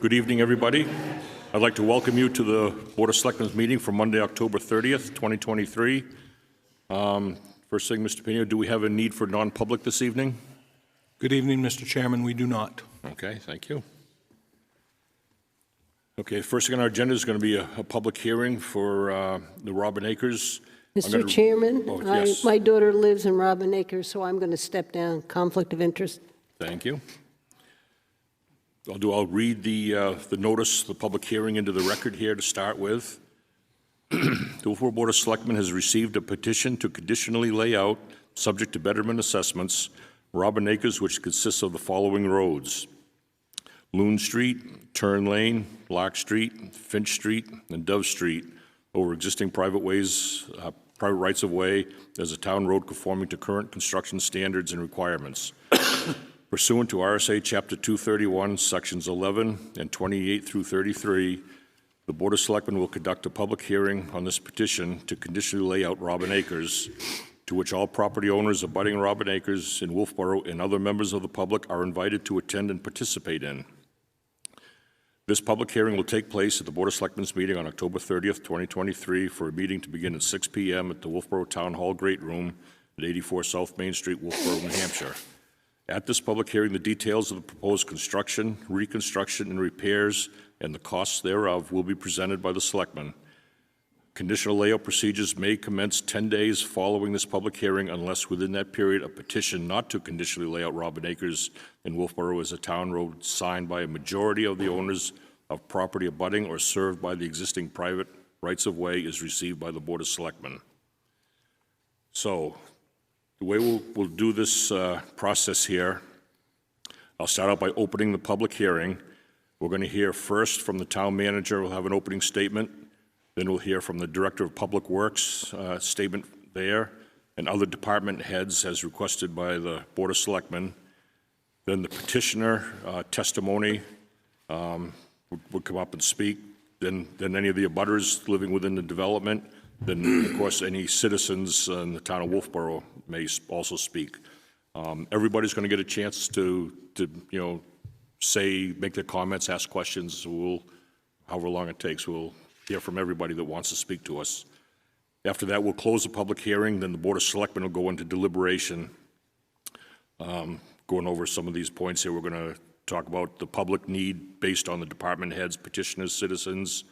Good evening, everybody. I'd like to welcome you to the Board of Selectmen's meeting for Monday, October 30th, 2023. First thing, Mr. Pino, do we have a need for non-public this evening? Good evening, Mr. Chairman. We do not. Okay, thank you. Okay, first thing on our agenda is going to be a public hearing for the Robin Acres. Mr. Chairman, yes. my daughter lives in Robin Acres, so I'm going to step down. Conflict of interest. Thank you. I'll read the notice, the public hearing into the record here to start with. The Wolfeboro Board of Selectmen has received a petition to conditionally lay out, subject to betterment assessments, Robin Acres, which consists of the following roads: Loon Street, Turn Lane, Lark Street, Finch Street, and Dove Street, over existing private ways, private rights-of-way as a town road conforming to current construction standards and requirements. Pursuant to RSA Chapter 231, Sections 11 and 28 through 33, the Board of Selectmen will conduct a public hearing on this petition to conditionally lay out Robin Acres, to which all property owners abutting Robin Acres in Wolfeboro and other members of the public are invited to attend and participate in. This public hearing will take place at the Board of Selectmen's meeting on October 30th, 2023, for a meeting to begin at 6 p.m. at the Wolfeboro Town Hall Great Room at 84 South Main Street, Wolfeboro, New Hampshire. At this public hearing, the details of the proposed construction, reconstruction, and repairs and the costs thereof will be presented by the Selectmen. Conditional layout procedures may commence 10 days following this public hearing unless within that period a petition not to conditionally lay out Robin Acres in Wolfeboro as a town road signed by a majority of the owners of property abutting or served by the existing private rights-of-way is received by the Board of Selectmen. So, the way we'll do this process here, I'll start out by opening the public hearing. We're going to hear first from the town manager. We'll have an opening statement. Then we'll hear from the Director of Public Works statement there, and other department heads as requested by the Board of Selectmen. Then the petitioner testimony would come up and speak. Then any of the abutters living within the development. Then, of course, any citizens in the town of Wolfeboro may also speak. Everybody's going to get a chance to make their comments, ask questions. However long it takes, we'll hear from everybody that wants to speak to us. After that, we'll close the public hearing. Then the Board of Selectmen will go into deliberation. Going over some of these points here, we're going to talk about the public need based on the department heads, petitioners, citizens,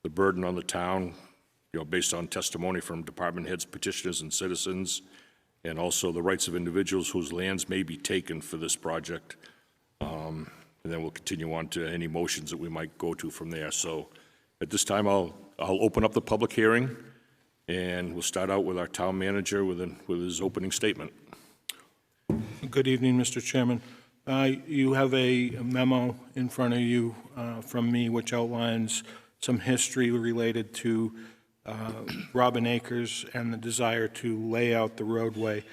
the burden on the town, based on testimony from department heads, petitioners, and citizens, and also the rights of individuals whose lands may be taken for this project. And then we'll continue on to any motions that we might go to from there. So at this time, I'll open up the public hearing, and we'll start out with our town manager with his opening statement. Good evening, Mr. Chairman. You have a memo in front of you from me which outlines some history related to Robin Acres and the desire to lay out the roadway.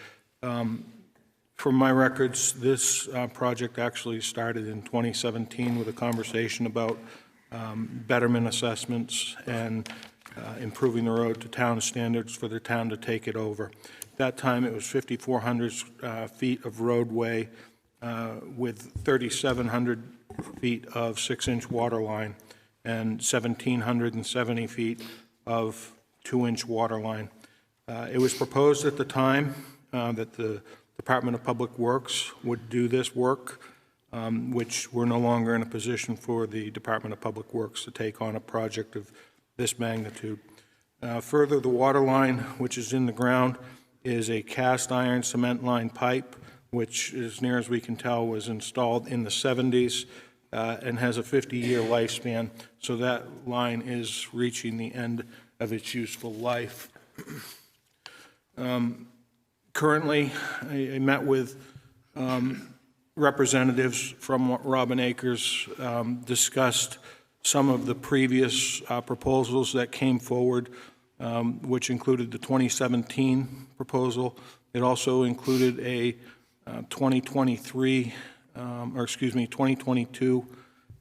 From my records, this project actually started in 2017 with a conversation about betterment assessments and improving the road to town standards for the town to take it over. At that time, it was 5,400 feet of roadway with 3,700 feet of 6-inch water line and 1,770 feet of 2-inch water line. It was proposed at the time that the Department of Public Works would do this work, which we're no longer in a position for the Department of Public Works to take on a project of this magnitude. Further, the water line, which is in the ground, is a cast iron cement line pipe, which, as near as we can tell, was installed in the 70s and has a 50-year lifespan. So that line is reaching the end of its useful life. Currently, I met with representatives from Robin Acres, discussed some of the previous proposals that came forward, which included the 2017 proposal. It also included a 2022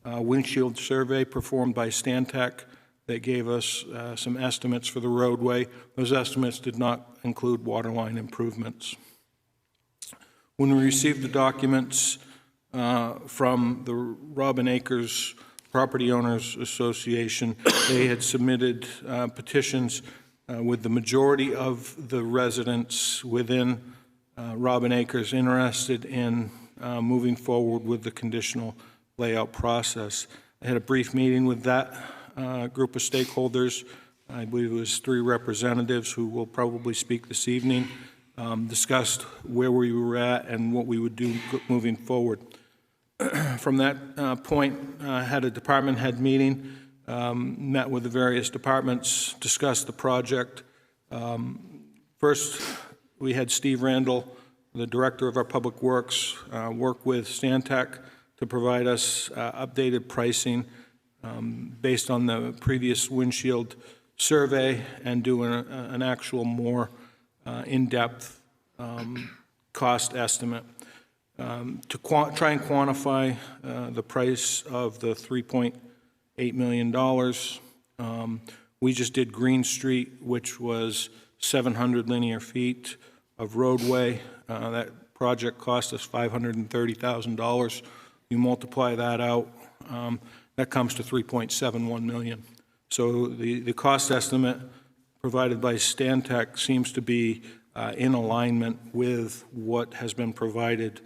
windshield survey performed by Stantec that gave us some estimates for the roadway. Those estimates did not include waterline improvements. When we received the documents from the Robin Acres Property Owners Association. They had submitted petitions with the majority of the residents within Robin Acres interested in moving forward with the conditional layout process. I had a brief meeting with that group of stakeholders. I believe it was 3 representatives who will probably speak this evening, discussed where we were at and what we would do moving forward. From that point, had a department head meeting, met with the various departments, discussed the project. First, we had Steve Randall, the director of our Public Works, work with Stantec to provide us updated pricing based on the previous windshield survey and do an actual more in-depth cost estimate. To try and quantify the price of the $3.8 million, we just did Green Street, which was 700 linear feet of roadway. That project cost us $530,000. You multiply that out, that comes to $3.71 million. So the cost estimate provided by Stantec seems to be in alignment with what has been provided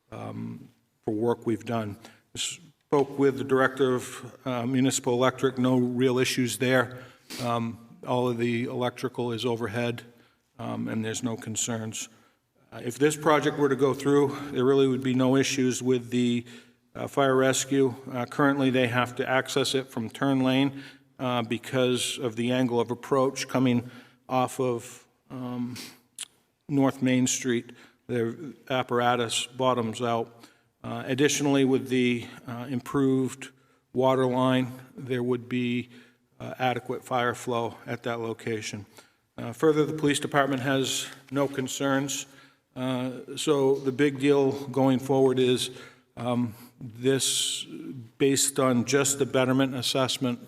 for work we've done. Spoke with the director of Municipal Electric, no real issues there. All of the electrical is overhead, and there's no concerns. If this project were to go through, there really would be no issues with the fire rescue. Currently, they have to access it from turn lane because of the angle of approach coming off of North Main Street. Their apparatus bottoms out. Additionally, with the improved water line, there would be adequate fire flow at that location. Further, the police department has no concerns. So the big deal going forward is this, based on just the betterment assessment,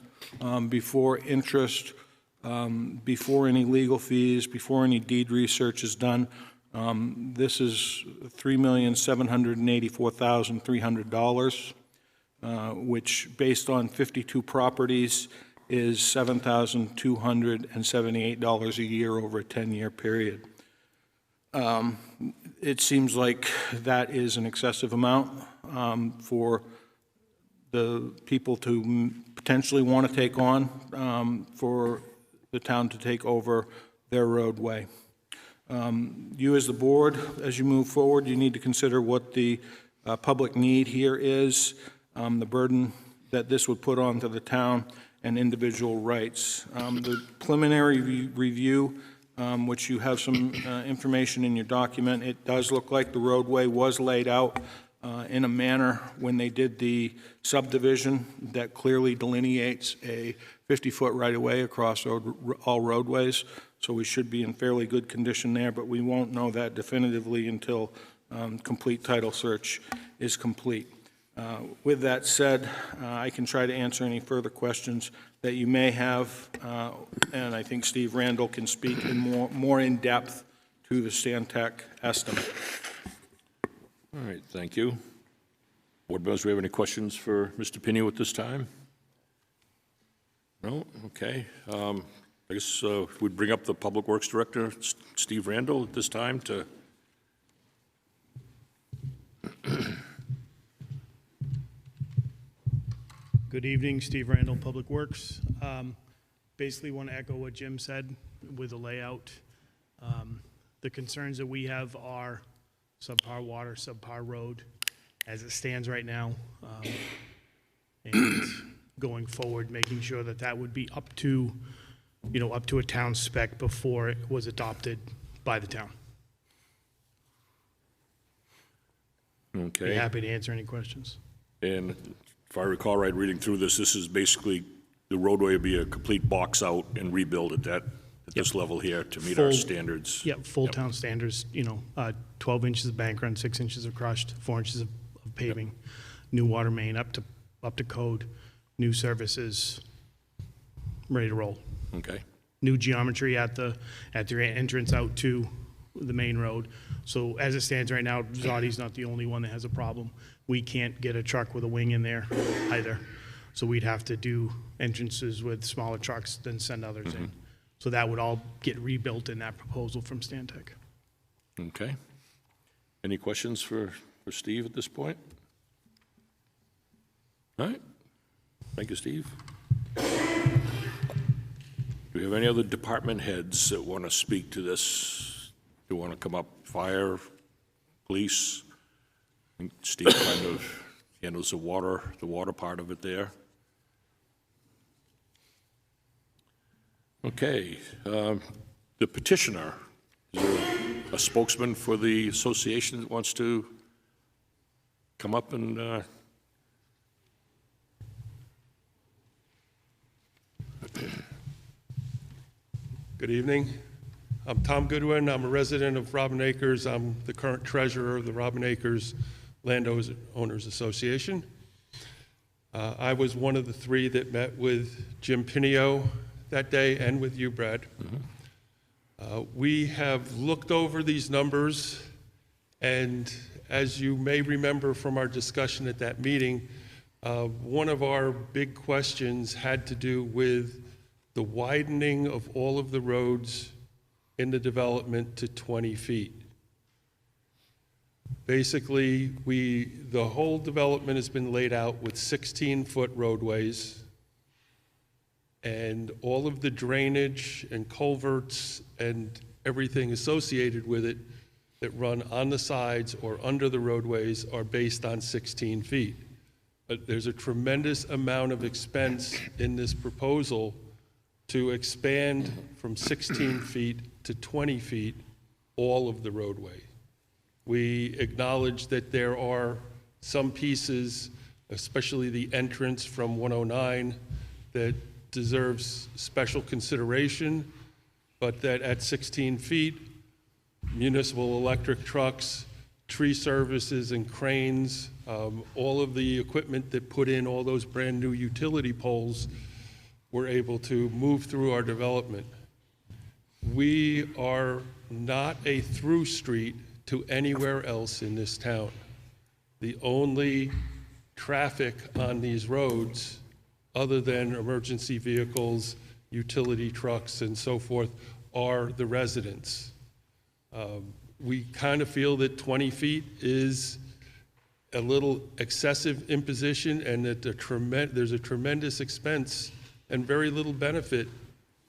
before interest, before any legal fees, before any deed research is done, this is $3,784,300, which, based on 52 properties, is $7,278 a year over a 10-year period. It seems like that is an excessive amount for the people to potentially want to take on, for the town to take over their roadway. You as the board, as you move forward, you need to consider what the public need here is, the burden that this would put onto the town, and individual rights. The preliminary review, which you have some information in your document, it does look like the roadway was laid out in a manner when they did the subdivision that clearly delineates a 50-foot right-of-way across all roadways. So we should be in fairly good condition there, but we won't know that definitively until complete title search is complete. With that said, I can try to answer any further questions that you may have, and I think Steve Randall can speak in more in depth to the Stantec estimate. All right, thank you. Board members, do we have any questions for Mr. Pino at this time? No? Okay. I guess we'd bring up the Public Works Director, Steve Randall, at this time to... Good evening, Steve Randall, Public Works. Basically want to echo what Jim said with the layout. The concerns that we have are subpar water, subpar road as it stands right now. And going forward, making sure that that would be up to, up to a town spec before it was adopted by the town. Okay. Be happy to answer any questions. And if I recall right, reading through this, this is basically, the roadway would be a complete box out and rebuild at this level here to meet our standards. Yep, full town standards, 12 inches of bank run, 6 inches of crushed, 4 inches of paving, new water main up to code, new services, ready to roll. Okay. New geometry at the entrance out to the main road. So as it stands right now, Zotti's not the only one that has a problem. We can't get a truck with a wing in there either. So we'd have to do entrances with smaller trucks, then send others in. So that would all get rebuilt in that proposal from Stantec. Okay. Any questions for Steve at this point? All right. Thank you, Steve. Do we have any other department heads that want to speak to this? Do want to come up? Fire, police? I think Steve kind of handles the water part of it there. Okay. The petitioner, is there a spokesman for the association that wants to come up and Good evening. I'm Tom Goodwin. I'm a resident of Robin Acres. I'm the current treasurer of the Robin Acres Landowners Association. I was one of the three that met with Jim Pinio that day and with you, Brad. We have looked over these numbers, and as you may remember from our discussion at that meeting, one of our big questions had to do with the widening of all of the roads in the development to 20 feet. Basically, the whole development has been laid out with 16-foot roadways, and all of the drainage and culverts and everything associated with it that run on the sides or under the roadways are based on 16 feet. But there's a tremendous amount of expense in this proposal to expand from 16 feet to 20 feet all of the roadway. We acknowledge that there are some pieces, especially the entrance from 109, that deserves special consideration, but that at 16 feet, municipal electric trucks, tree services and cranes, all of the equipment that put in all those brand new utility poles were able to move through our development. We are not a through street to anywhere else in this town. The only traffic on these roads, other than emergency vehicles, utility trucks, and so forth, are the residents. We kind of feel that 20 feet is a little excessive imposition, and that there's a tremendous expense and very little benefit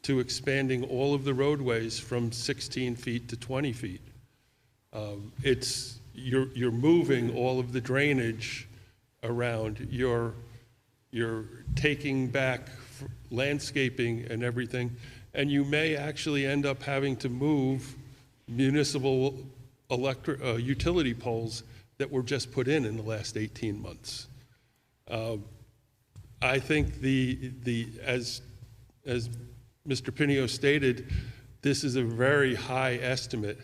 to expanding all of the roadways from 16 feet to 20 feet. You're moving all of the drainage around. You're taking back landscaping and everything, and you may actually end up having to move municipal utility poles that were just put in the last 18 months. I think as Mr. Pinio stated, this is a very high estimate,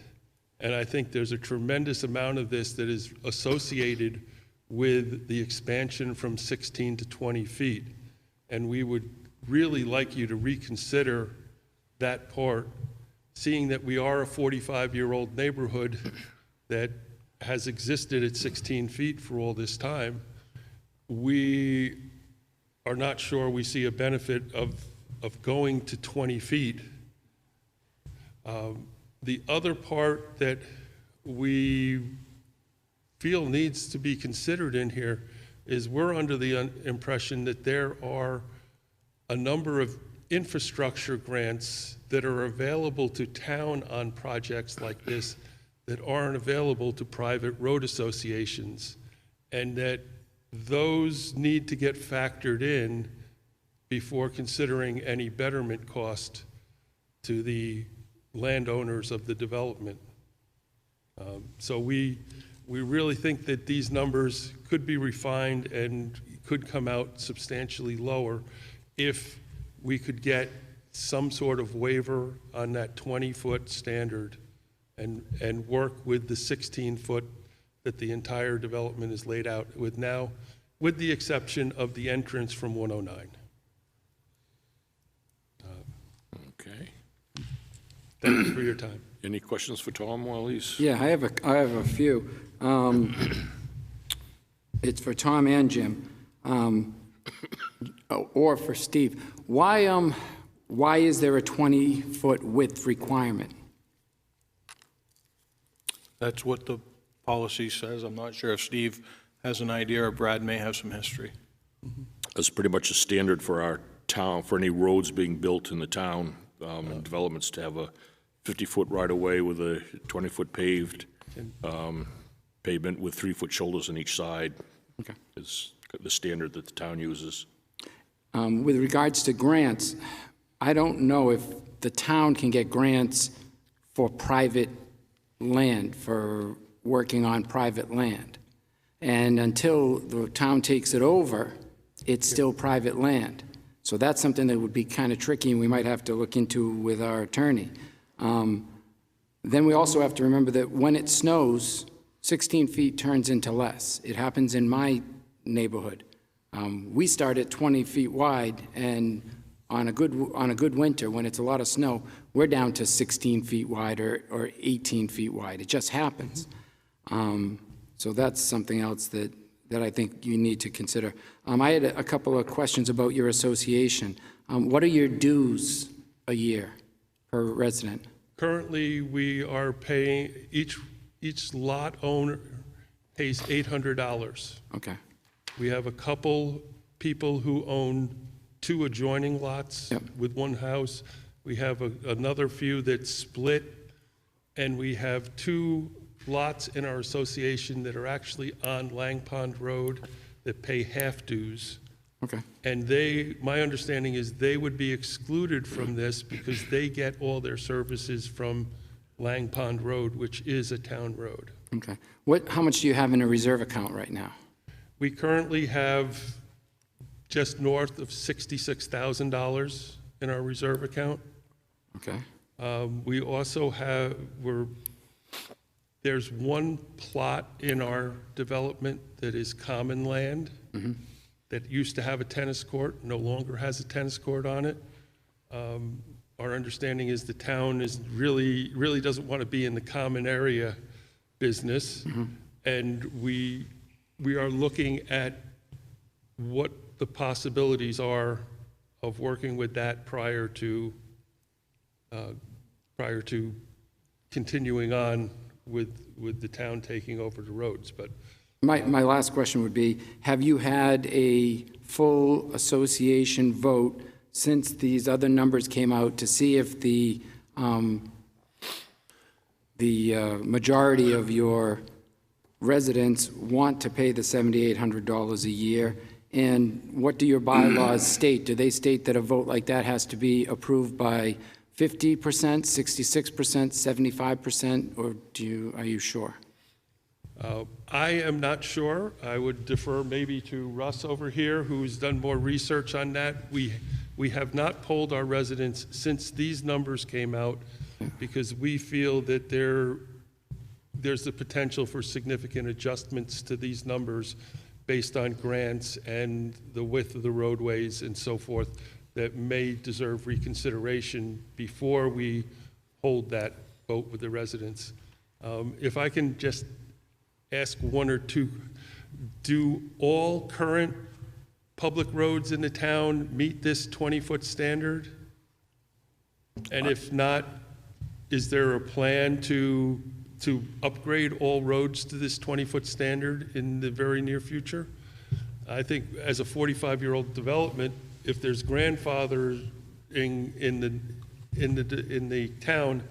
and I think there's a tremendous amount of this that is associated with the expansion from 16 to 20 feet. And we would really like you to reconsider that part, seeing that we are a 45-year-old neighborhood that has existed at 16 feet for all this time. We are not sure we see a benefit of going to 20 feet. The other part that we feel needs to be considered in here is we're under the impression that there are a number of infrastructure grants that are available to town on projects like this that aren't available to private road associations, and that those need to get factored in before considering any betterment cost to the landowners of the development. So we really think that these numbers could be refined and could come out substantially lower if we could get some sort of waiver on that 20-foot standard and work with the 16-foot that the entire development is laid out with now, with the exception of the entrance from 109. Okay. Thank you for your time. Any questions for Tom while he's? Yeah, I have a few. It's for Tom and Jim. Or for Steve, why is there a 20-foot width requirement? That's what the policy says. I'm not sure if Steve has an idea or Brad may have some history. That's pretty much a standard for our town, for any roads being built in the town, and developments to have a 50-foot right-of-way with a 20-foot paved pavement with 3-foot shoulders on each side. Okay. Is the standard that the town uses. With regards to grants, I don't know if the town can get grants for private land, for working on private land. And until the town takes it over, it's still private land. So that's something that would be kind of tricky, and we might have to look into with our attorney. Then we also have to remember that when it snows, 16 feet turns into less. It happens in my neighborhood. We start at 20 feet wide, and on a good winter, when it's a lot of snow, we're down to 16 feet wide or 18 feet wide. It just happens. So that's something else that I think you need to consider. I had a couple of questions about your association. What are your dues a year per resident? Currently, we are paying, each lot owner pays $800. Okay. We have a couple people who own 2 adjoining lots Yep. with one house. We have another few that split, and we have 2 lots in our association that are actually on Lang Pond Road that pay half dues. Okay. And my understanding is they would be excluded from this because they get all their services from Lang Pond Road, which is a town road. Okay. How much do you have in a reserve account right now? We currently have just north of $66,000 in our reserve account. Okay. We also have, there's one plot in our development that is common land that used to have a tennis court, no longer has a tennis court on it. Our understanding is the town really doesn't want to be in the common area business, and we are looking at what the possibilities are of working with that prior to continuing on with the town taking over the roads. But My last question would be, have you had a full association vote since these other numbers came out to see if the majority of your residents want to pay the $7,800 a year? And what do your bylaws state? Do they state that a vote like that has to be approved by 50%, 66%, 75%, or are you sure? I am not sure. I would defer maybe to Russ over here, who's done more research on that. We have not polled our residents since these numbers came out because we feel that there's the potential for significant adjustments to these numbers based on grants and the width of the roadways and so forth that may deserve reconsideration before we hold that vote with the residents. If I can just ask one or two, do all current public roads in the town meet this 20-foot standard? And if not, is there a plan to upgrade all roads to this 20-foot standard in the very near future? I think as a 45-year-old development, if there's grandfathering in the town,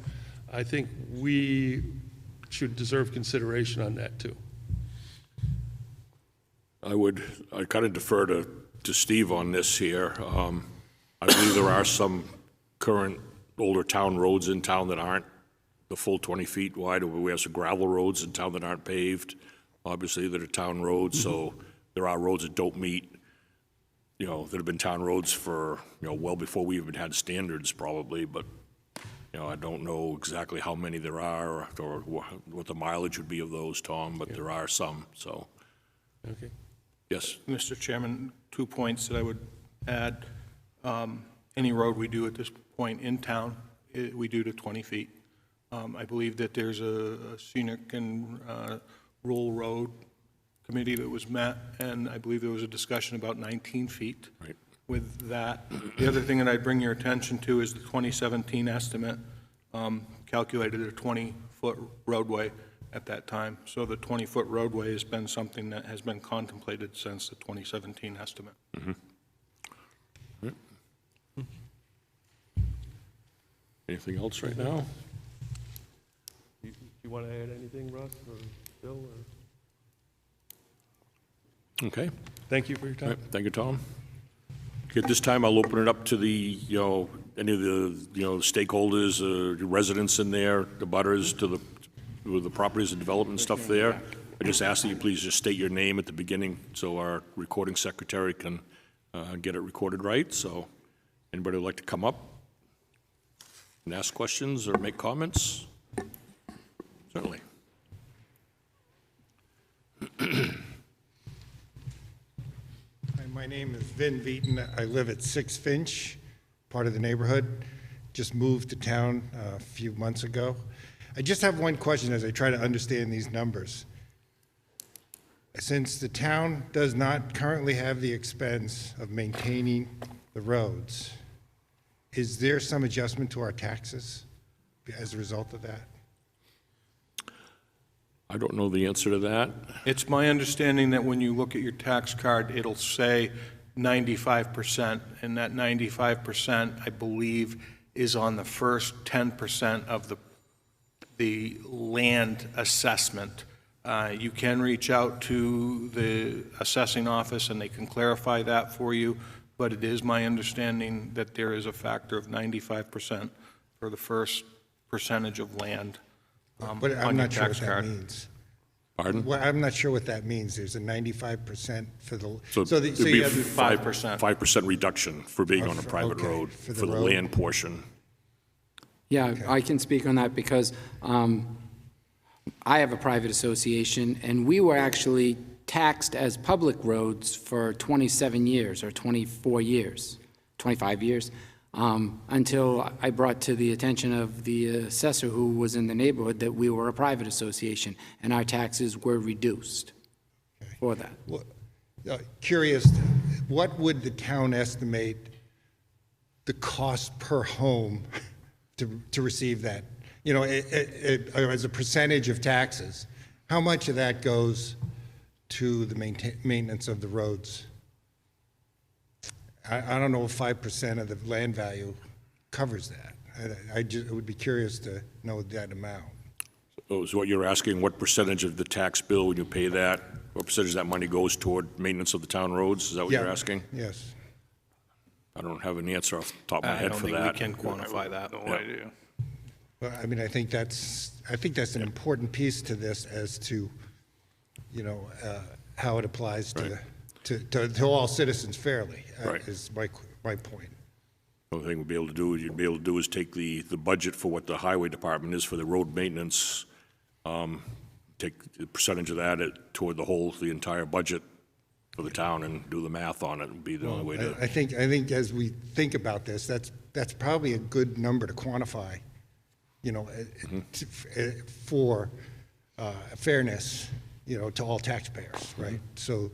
I think we should deserve consideration on that too. I kind of defer to Steve on this here. I believe there are some current older town roads in town that aren't the full 20 feet wide. We have some gravel roads in town that aren't paved, obviously, that are town roads. So there are roads that don't meet, that have been town roads for, well before we even had standards probably, but, I don't know exactly how many there are or what the mileage would be of those, Tom, but there are some, so. Okay. Yes. Mr. Chairman, 2 points that I would add. Any road we do at this point in town, we do to 20 feet. I believe that there's a scenic and rural road committee that was met, and I believe there was a discussion about 19 feet. Right. With that, the other thing that I'd bring your attention to is the 2017 estimate calculated a 20-foot roadway at that time. So the 20-foot roadway has been something that has been contemplated since the 2017 estimate. Anything else right now? You want to add anything, Russ or Bill? Okay. Thank you for your All time. right, thank you, Tom. Okay, at this time, I'll open it up to the, any of the, stakeholders, residents in there, the butters to the properties and development stuff there. I just ask that you please just state your name at the beginning so our recording secretary can get it recorded right. So anybody would like to come up and ask questions or make comments? Certainly. Hi, my name is Vin Veaton. I live at 6 Finch, part of the neighborhood. Just moved to town a few months ago. I just have one question as I try to understand these numbers. Since the town does not currently have the expense of maintaining the roads, is there some adjustment to our taxes as a result of that? I don't know the answer to that. It's my understanding that when you look at your tax card, it'll say 95%, and that 95%, I believe, is on the first 10% of the land assessment. You can reach out to the assessing office, and they can clarify that for you, but it is my understanding that there is a factor of 95% for the first percentage of land But on I'm your not sure tax what that card. means. Pardon? Well, I'm not sure what that means. There's a 95% for the, So so it'd be you a have 5%. 5% reduction for being on a For- private okay, road for for the the road. land portion. Yeah, I can speak on that because I have a private association, and we were actually taxed as public roads for 27 years or 24 years, 25 years, until I brought to the attention of the assessor who was in the neighborhood that we were a private association, and our taxes were reduced for that. Well, curious, what would the town estimate the cost per home to receive that? You know, as a percentage of taxes, how much of that goes to the maintenance of the roads? I don't know if 5% of the land value covers that. I would be curious to know that amount. So is what you're asking, what percentage of the tax bill, when you pay that, what percentage of that money goes toward maintenance of the town roads? Is that what you're Yeah, asking? Yes. I don't have an answer off the top of my I head don't for think we that. can quantify that. No idea. Well, I mean, I think that's an important piece to this as to, you know, how it applies to all citizens fairly, Right. is my point. The only thing we'd be able to do, you'd be able to do is take the budget for what the highway department is for the road maintenance, take the percentage of that toward the entire budget for the town and do the math on it, would be the only way to. I think as we think about this, that's probably a good number to quantify, you know, for fairness, you know, to all taxpayers, right? So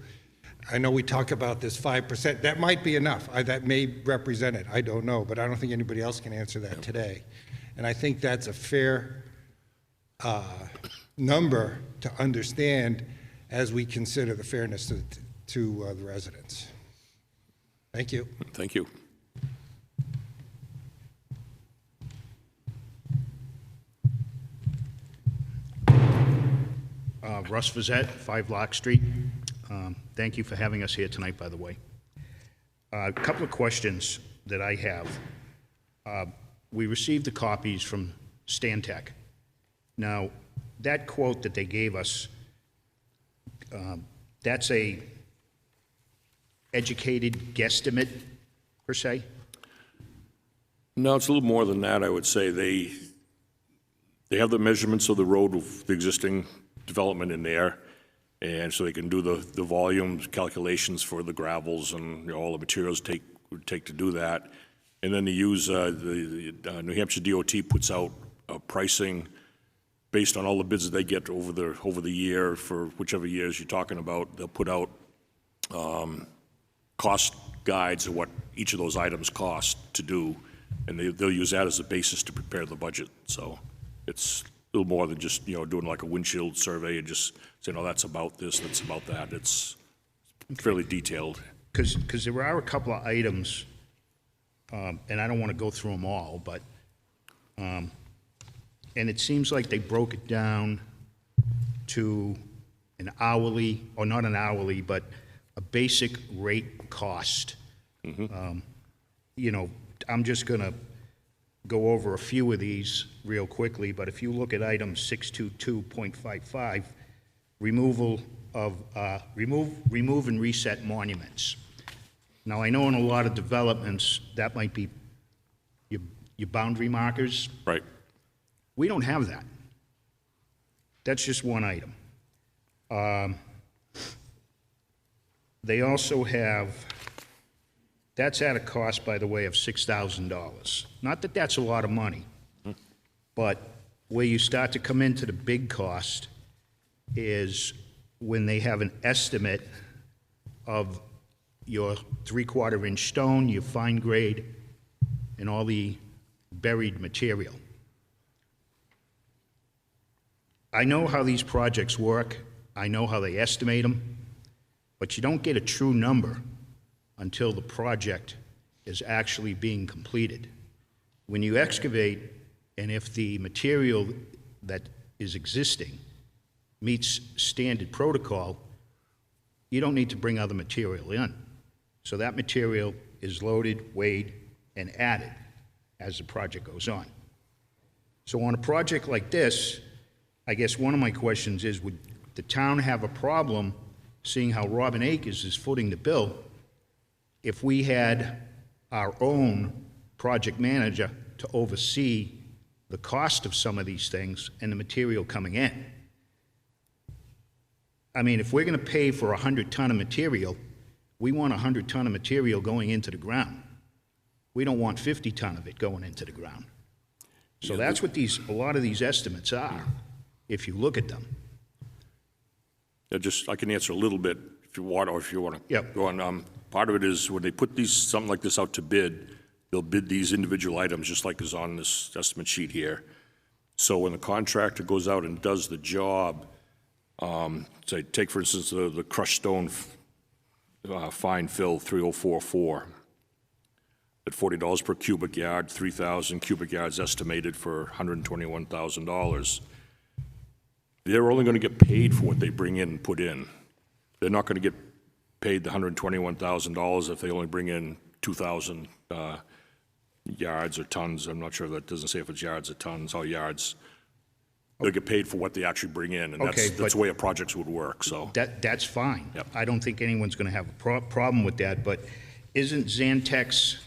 I know we talk about this 5%. That might be enough. That may represent it. I don't know, but I don't think anybody else can answer that today. And I think that's a fair number to understand as we consider the fairness to the residents. Thank you. Thank you. Russ Vizette, 5 Lock Street. Thank you for having us here tonight, by the way. A couple of questions that I have. We received the copies from Stantec. Now, that quote that they gave us, that's a educated guesstimate, per se? No, it's a little more than that, I would say. They have the measurements of the road of the existing development in there, and so they can do the volumes calculations for the gravels and, you know, all the materials would take to do that. And then they use, the New Hampshire DOT puts out pricing based on all the bids that they get over the year, for whichever years you're talking about, they'll put out cost guides of what each of those items cost to do, and they'll use that as a basis to prepare the budget. So it's a little more than just, doing like a windshield survey and just saying, oh, that's about this, that's about that. It's fairly detailed. Because there are a couple of items, and I don't want to go through them all, but, and it seems like they broke it down to an hourly, or not an hourly, but a basic rate cost. I'm just going to go over a few of these real quickly, but if you look at item 622.55, remove and reset monuments. Now, I know in a lot of developments, that might be your boundary markers. Right. We don't have that. That's just one item. They also have, that's at a cost, by the way, of $6,000. Not that that's a lot of money, but where you start to come into the big cost is when they have an estimate of your 3/4 inch stone, your fine grade, and all the buried material. I know how these projects work. I know how they estimate them, but you don't get a true number until the project is actually being completed. When you excavate, and if the material that is existing meets standard protocol, you don't need to bring other material in. So that material is loaded, weighed, and added as the project goes on. So on a project like this, I guess one of my questions is, would the town have a problem seeing how Robin Akers is footing the bill if we had our own project manager to oversee the cost of some of these things and the material coming in? I mean, if we're going to pay for 100 ton of material, we want 100 ton of material going into the ground. We don't want 50 ton of it going into the ground. So that's what a lot of these estimates are, if you look at them. I can answer a little bit if you want, or if you want to Yep. go on. Part of it is when they put something like this out to bid, they'll bid these individual items just like is on this estimate sheet here. So when the contractor goes out and does the job, say, take for instance the crushed stone fine fill 3044 at $40 per cubic yard, 3,000 cubic yards estimated for $121,000. They're only going to get paid for what they bring in and put in. They're not going to get paid the $121,000 if they only bring in 2,000 yards or tons. I'm not sure, that doesn't say if it's yards or tons, or yards. They'll get paid for what they actually bring in, and Okay, that's the way a project would work, so. That's fine. Yep. I don't think anyone's going to have a problem with that, but isn't Xantech's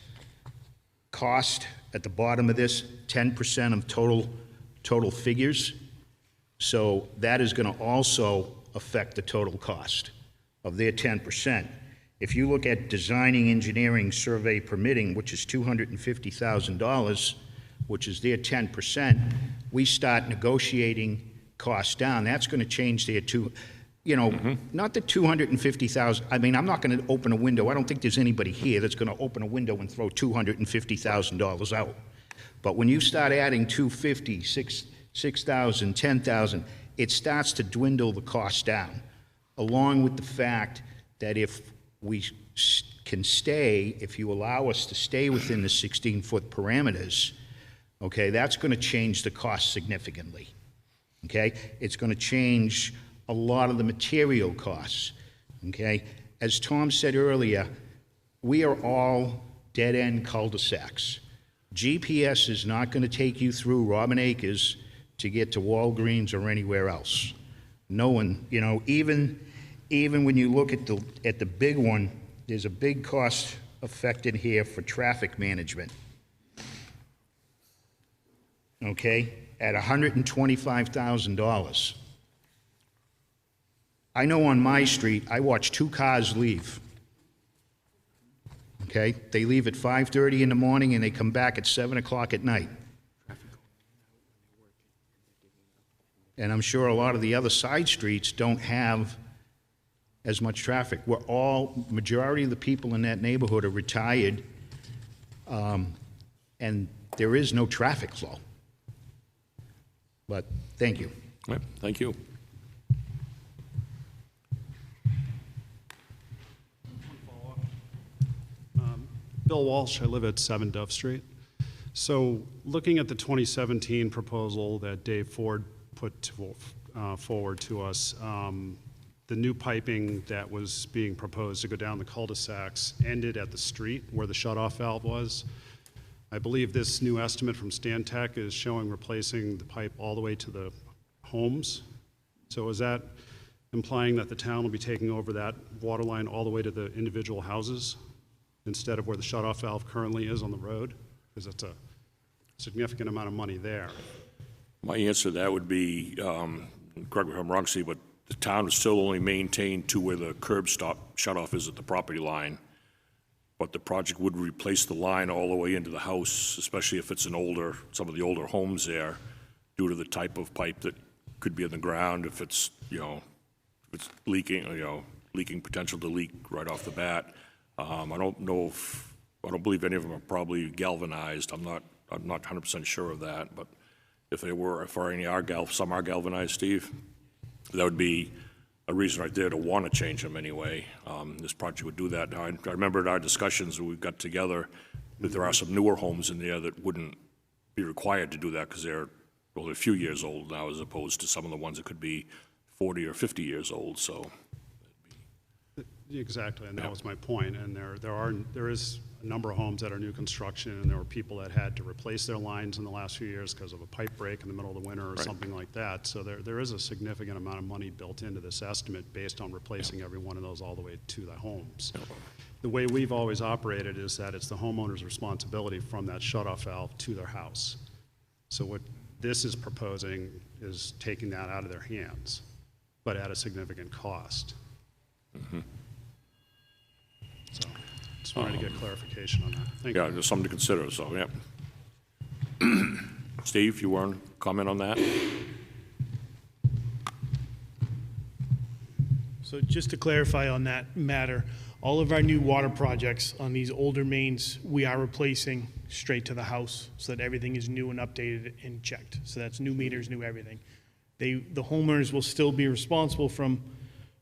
cost at the bottom of this 10% of total figures? So that is going to also affect the total cost of their 10%. If you look at designing, engineering, survey, permitting, which is $250,000, which is their 10%, we start negotiating costs down. That's going to change their not the 250,000. I mean, I'm not going to open a window. I don't think there's anybody here that's going to open a window and throw $250,000 out. But when you start adding 250, 6,000, 10,000, it starts to dwindle the cost down, along with the fact that if we can stay, if you allow us to stay within the 16-foot parameters, okay, that's going to change the cost significantly, okay? It's going to change a lot of the material costs, okay? As Tom said earlier, we are all dead-end cul-de-sacs. GPS is not going to take you through Robin Akers to get to Walgreens or anywhere else. No one, even when you look at the big one, there's a big cost affected here for traffic management. Okay, at $125,000. I know on my street, I watch 2 cars leave. Okay, they leave at 5:30 in the morning and they come back at 7 o'clock at night. And I'm sure a lot of the other side streets don't have as much traffic. Majority of the people in that neighborhood are retired, and there is no traffic flow. But, thank you. All right, thank you. Bill Walsh, I live at 7 Dove Street. So looking at the 2017 proposal that Dave Ford put forward to us, the new piping that was being proposed to go down the cul-de-sacs ended at the street where the shut-off valve was. I believe this new estimate from Stantec is showing replacing the pipe all the way to the homes. So is that implying that the town will be taking over that water line all the way to the individual houses instead of where the shut-off valve currently is on the road? Because it's a significant amount of money there. My answer to that would be, correct me if I'm wrong, Steve, but the town would still only maintain to where the curb stop shut-off is at the property line. But the project would replace the line all the way into the house, especially if it's some of the older homes there, due to the type of pipe that could be in the ground, if it's, if it's leaking, leaking potential to leak right off the bat. I don't believe any of them are probably galvanized. I'm not 100% sure of that, but if some are galvanized, Steve, that would be a reason right there to want to change them anyway. This project would do that. Now, I remember in our discussions we got together that there are some newer homes in there that wouldn't be required to do that because they're a few years old now, as opposed to some of the ones that could be 40 or 50 years old. So. Exactly, and that was my point. And there is a number of homes that are new construction, and there were people that had to replace their lines in the last few years because of a pipe break in the middle of the winter or something like that. So there is a significant amount of money built into this estimate based on replacing every one of those all the way to the homes. The way we've always operated is that it's the homeowner's responsibility from that shutoff valve to their house. So what this is proposing is taking that out of their hands, but at a significant cost. Mm-hmm. So just wanted to get clarification on that. Thank you. Yeah, there's something to consider, so, yeah. Steve, you want to comment on that? So just to clarify on that matter, all of our new water projects on these older mains, we are replacing straight to the house so that everything is new and updated and checked. So that's new meters, new everything. The homeowners will still be responsible from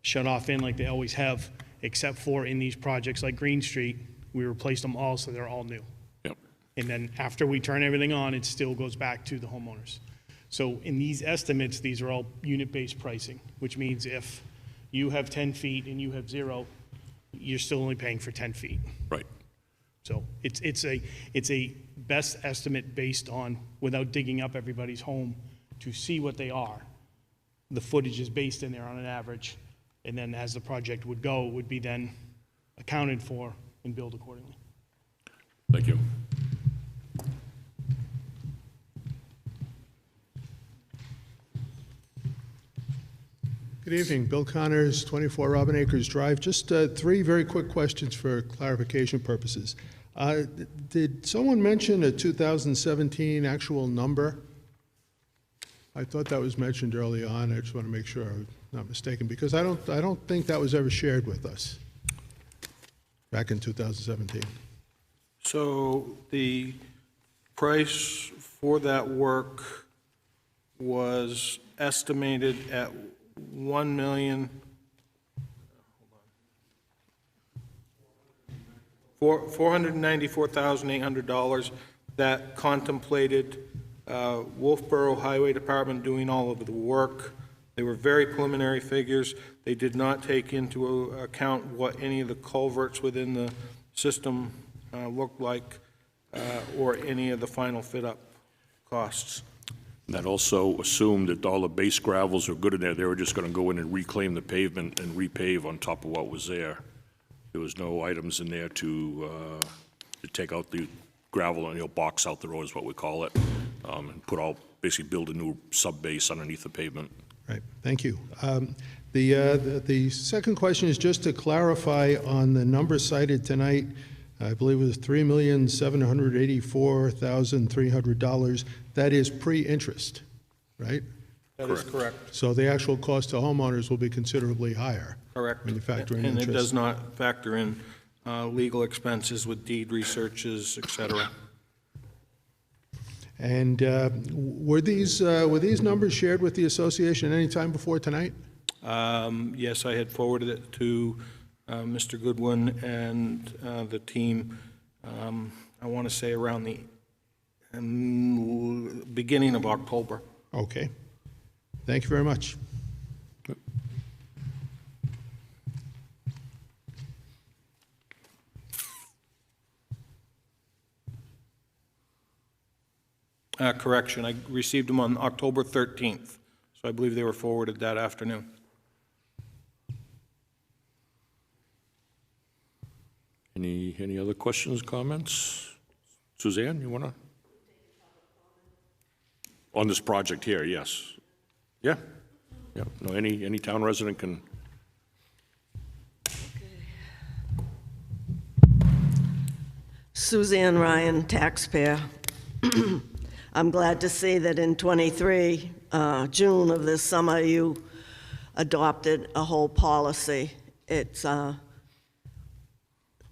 shut off in like they always have, except for in these projects like Green Street, we replaced them all so they're all new. Yep. And then after we turn everything on, it still goes back to the homeowners. So in these estimates, these are all unit-based pricing, which means if you have 10 feet and you have 0, you're still only paying for 10 feet. Right. So it's a best estimate based on, without digging up everybody's home to see what they are. The footage is based in there on an average, and then as the project would go, it would be then accounted for and billed accordingly. Thank you. Good evening. Bill Connors, 24 Robin Acres Drive. Just 3 very quick questions for clarification purposes. Did someone mention a 2017 actual number? I thought that was mentioned early on. I just want to make sure I'm not mistaken, because I don't think that was ever shared with us back in 2017. So the price for that work was estimated at $494,800. That contemplated Wolfeboro Highway Department doing all of the work. They were very preliminary figures. They did not take into account what any of the culverts within the system looked like, or any of the final fit-up costs. That also assumed that all the base gravels were good in there. They were just going to go in and reclaim the pavement and repave on top of what was there. There was no items in there to take out the gravel and box out the road is what we call it, and basically build a new sub-base underneath the pavement. Right, thank you. The second question is just to clarify on the number cited tonight. I believe it was $3,784,300. That is pre-interest, right? That is correct. So the actual cost to homeowners will be considerably higher. Correct. When you factor in And it does interest. not factor in legal expenses with deed researches, et cetera. And were these numbers shared with the association any time before tonight? Yes, I had forwarded it to Mr. Goodwin and the team, I want to say around the beginning of October. Okay. Thank you very much. Correction, I received them on October 13th, so I believe they were forwarded that afternoon. Any other questions, comments? Suzanne, you want to? On this project here, yes. Yeah, yeah, no, any town resident can. Suzanne Ryan, taxpayer. I'm glad to see that in June of this summer, you adopted a whole policy. It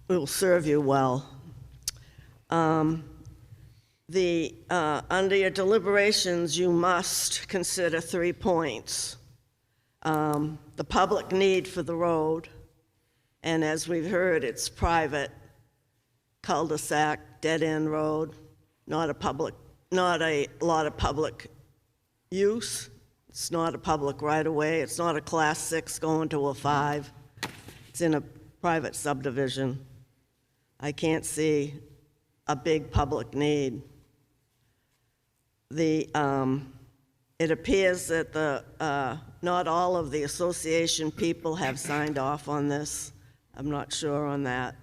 will serve you well. Under your deliberations, you must consider 3 points. The public need for the road, and as we've heard, it's private, cul-de-sac, dead-end road, not a lot of public use. It's not a public right-of-way. It's not a Class 6 going to a 5. It's in a private subdivision. I can't see a big public need. It appears that not all of the association people have signed off on this. I'm not sure on that.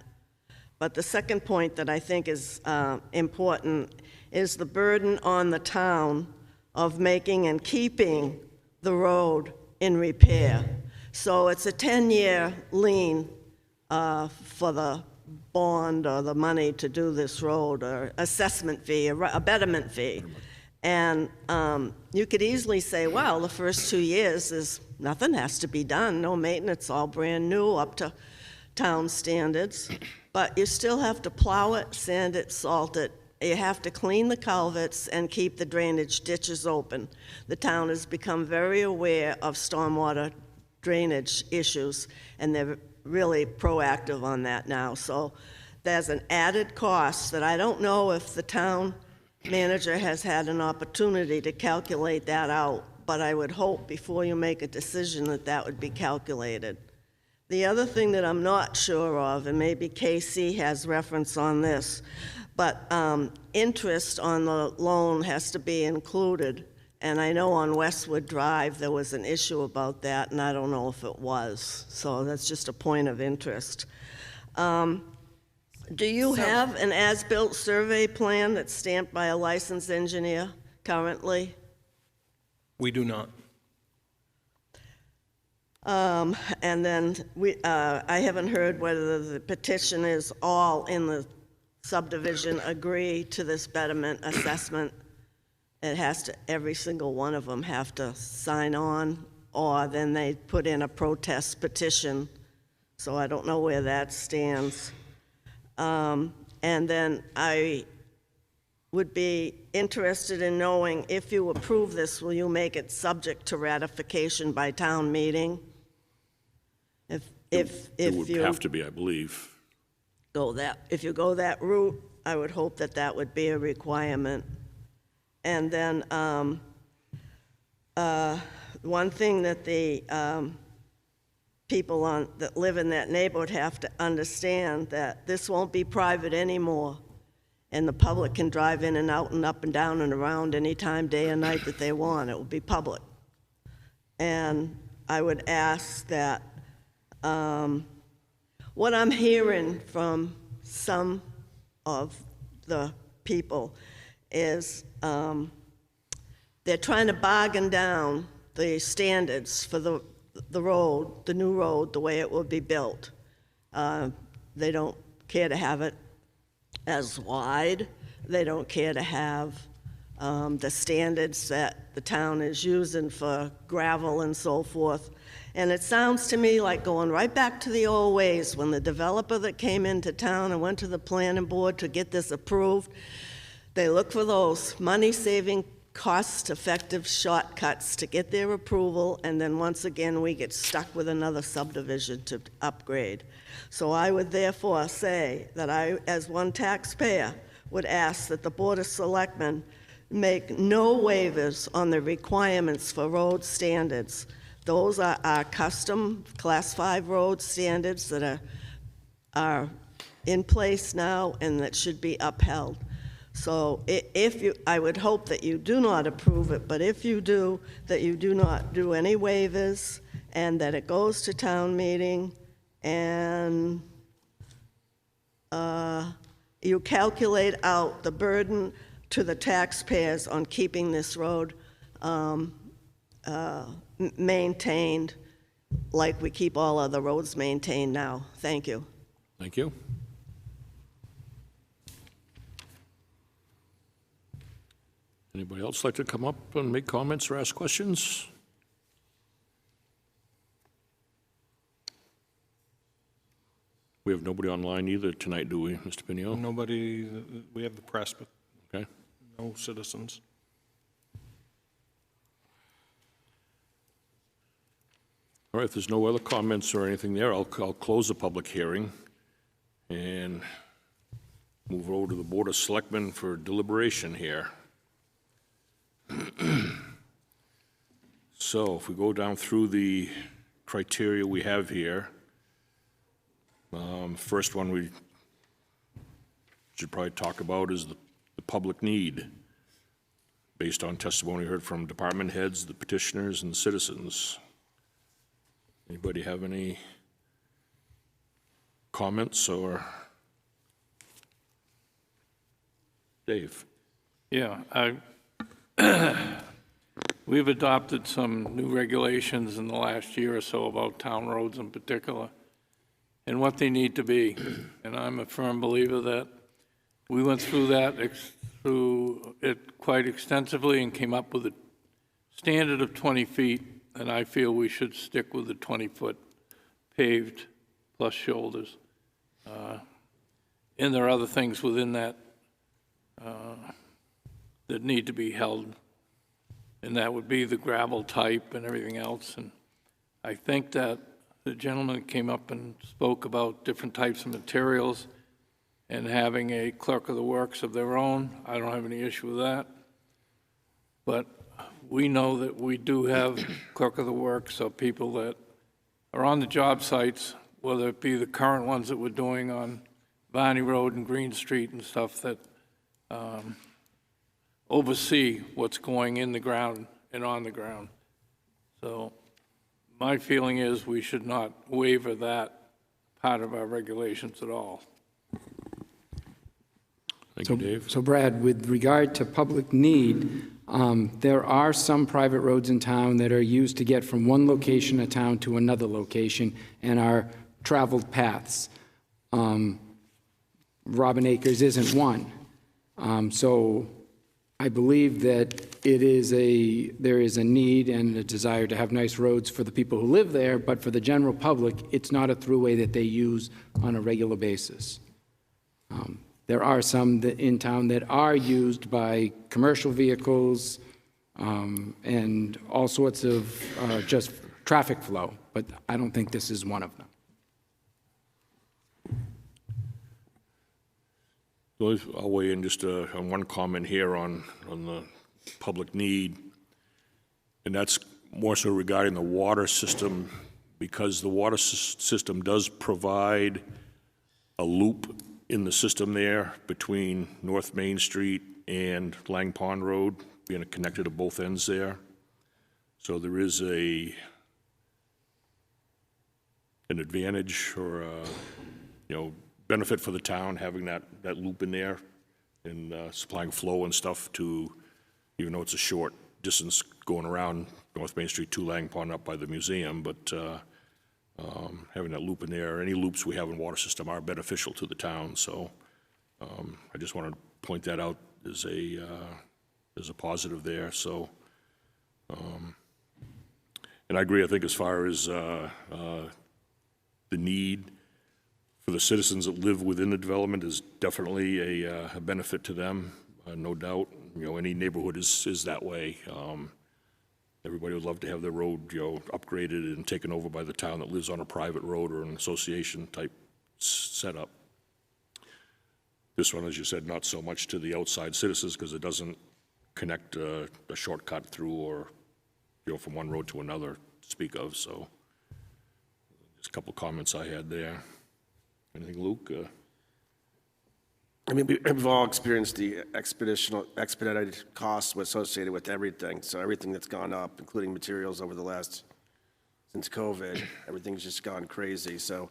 But the second point that I think is important is the burden on the town of making and keeping the road in repair. So it's a 10-year lien for the bond or the money to do this road, or assessment fee, a betterment fee. And you could easily say, well, the first 2 years is nothing has to be done, no maintenance, all brand new, up to town standards. But you still have to plow it, sand it, salt it. You have to clean the culverts and keep the drainage ditches open. The town has become very aware of stormwater drainage issues, and they're really proactive on that now. So there's an added cost that I don't know if the town manager has had an opportunity to calculate that out, but I would hope before you make a decision that that would be calculated. The other thing that I'm not sure of, and maybe KC has reference on this, but interest on the loan has to be included. And I know on Westwood Drive there was an issue about that, and I don't know if it was. So that's just a point of interest. Do you have an as-built survey plan that's stamped by a licensed engineer currently? We do not. And then I haven't heard whether the petition is all in the subdivision agree to this betterment assessment. It has to, every single one of them have to sign on, or then they put in a protest petition. So I don't know where that stands. And then I would be interested in knowing, if you approve this, will you make it subject to ratification by town meeting? If It would you have to be, I believe. if you go that route, I would hope that that would be a requirement. And then one thing that the people that live in that neighborhood have to understand, that this won't be private anymore, and the public can drive in and out and up and down and around any time, day and night that they want. It will be public. And I would ask that what I'm hearing from some of the people is they're trying to bargain down the standards for the road, the new road, the way it will be built. They don't care to have it as wide. They don't care to have the standards that the town is using for gravel and so forth. And it sounds to me like going right back to the old ways, when the developer that came into town and went to the planning board to get this approved, they look for those money-saving, cost-effective shortcuts to get their approval, and then once again, we get stuck with another subdivision to upgrade. So I would therefore say that I, as one taxpayer, would ask that the Board of Selectmen make no waivers on the requirements for road standards. Those are our custom Class 5 road standards that are in place now and that should be upheld. So if you, I would hope that you do not approve it, but if you do, that you do not do any waivers and that it goes to town meeting and you calculate out the burden to the taxpayers on keeping this road maintained like we keep all other roads maintained now. Thank you. Thank you. Anybody else like to come up and make comments or ask questions? We have nobody online either tonight, do we, Mr. Pinio? Nobody, we have the press, but Okay. no citizens. All right, if there's no other comments or anything there, I'll close the public hearing and move over to the Board of Selectmen for deliberation here. So if we go down through the criteria we have here, first one we should probably talk about is the public need, based on testimony heard from department heads, the petitioners, and the citizens. Anybody have any comments or? Dave? Yeah, we've adopted some new regulations in the last year or so about town roads in particular and what they need to be. And I'm a firm believer that we went through that, through it quite extensively and came up with a standard of 20 feet, and I feel we should stick with the 20-foot paved plus shoulders. And there are other things within that that need to be held, and that would be the gravel type and everything else. And I think that the gentleman came up and spoke about different types of materials and having a clerk of the works of their own. I don't have any issue with that. But we know that we do have clerk of the works, or people that are on the job sites, whether it be the current ones that we're doing on Varney Road and Green Street and stuff, that oversee what's going in the ground and on the ground. So my feeling is we should not waiver that part of our regulations at all. Thank you, Dave. So Brad, with regard to public need, there are some private roads in town that are used to get from one location of town to another location and are traveled paths. Robin Acres isn't one. So I believe that there is a need and a desire to have nice roads for the people who live there, but for the general public, it's not a throughway that they use on a regular basis. There are some in town that are used by commercial vehicles and all sorts of just traffic flow, but I don't think this is one of them. I'll weigh in just on one comment here on the public need, and that's more so regarding the water system, because the water system does provide a loop in the system there between North Main Street and Lang Pond Road, being connected at both ends there. So there is an advantage or benefit for the town having that loop in there and supplying flow and stuff to, even though it's a short distance going around North Main Street to Lang Pond up by the museum, but having that loop in there, any loops we have in water system are beneficial to the town. So I just want to point that out as a there's a positive there, so. And I agree, I think as far as the need for the citizens that live within the development is definitely a benefit to them, no doubt. You know, any neighborhood is that way. Everybody would love to have their road, you know, upgraded and taken over by the town that lives on a private road or an association-type setup. This one, as you said, not so much to the outside citizens because it doesn't connect a shortcut through or, you know, from one road to another to speak of, so just a couple comments I had there. Anything, Luke? I mean, we've all experienced the expedited costs associated with everything. So everything that's gone up, including materials over the last, since COVID, everything's just gone crazy. So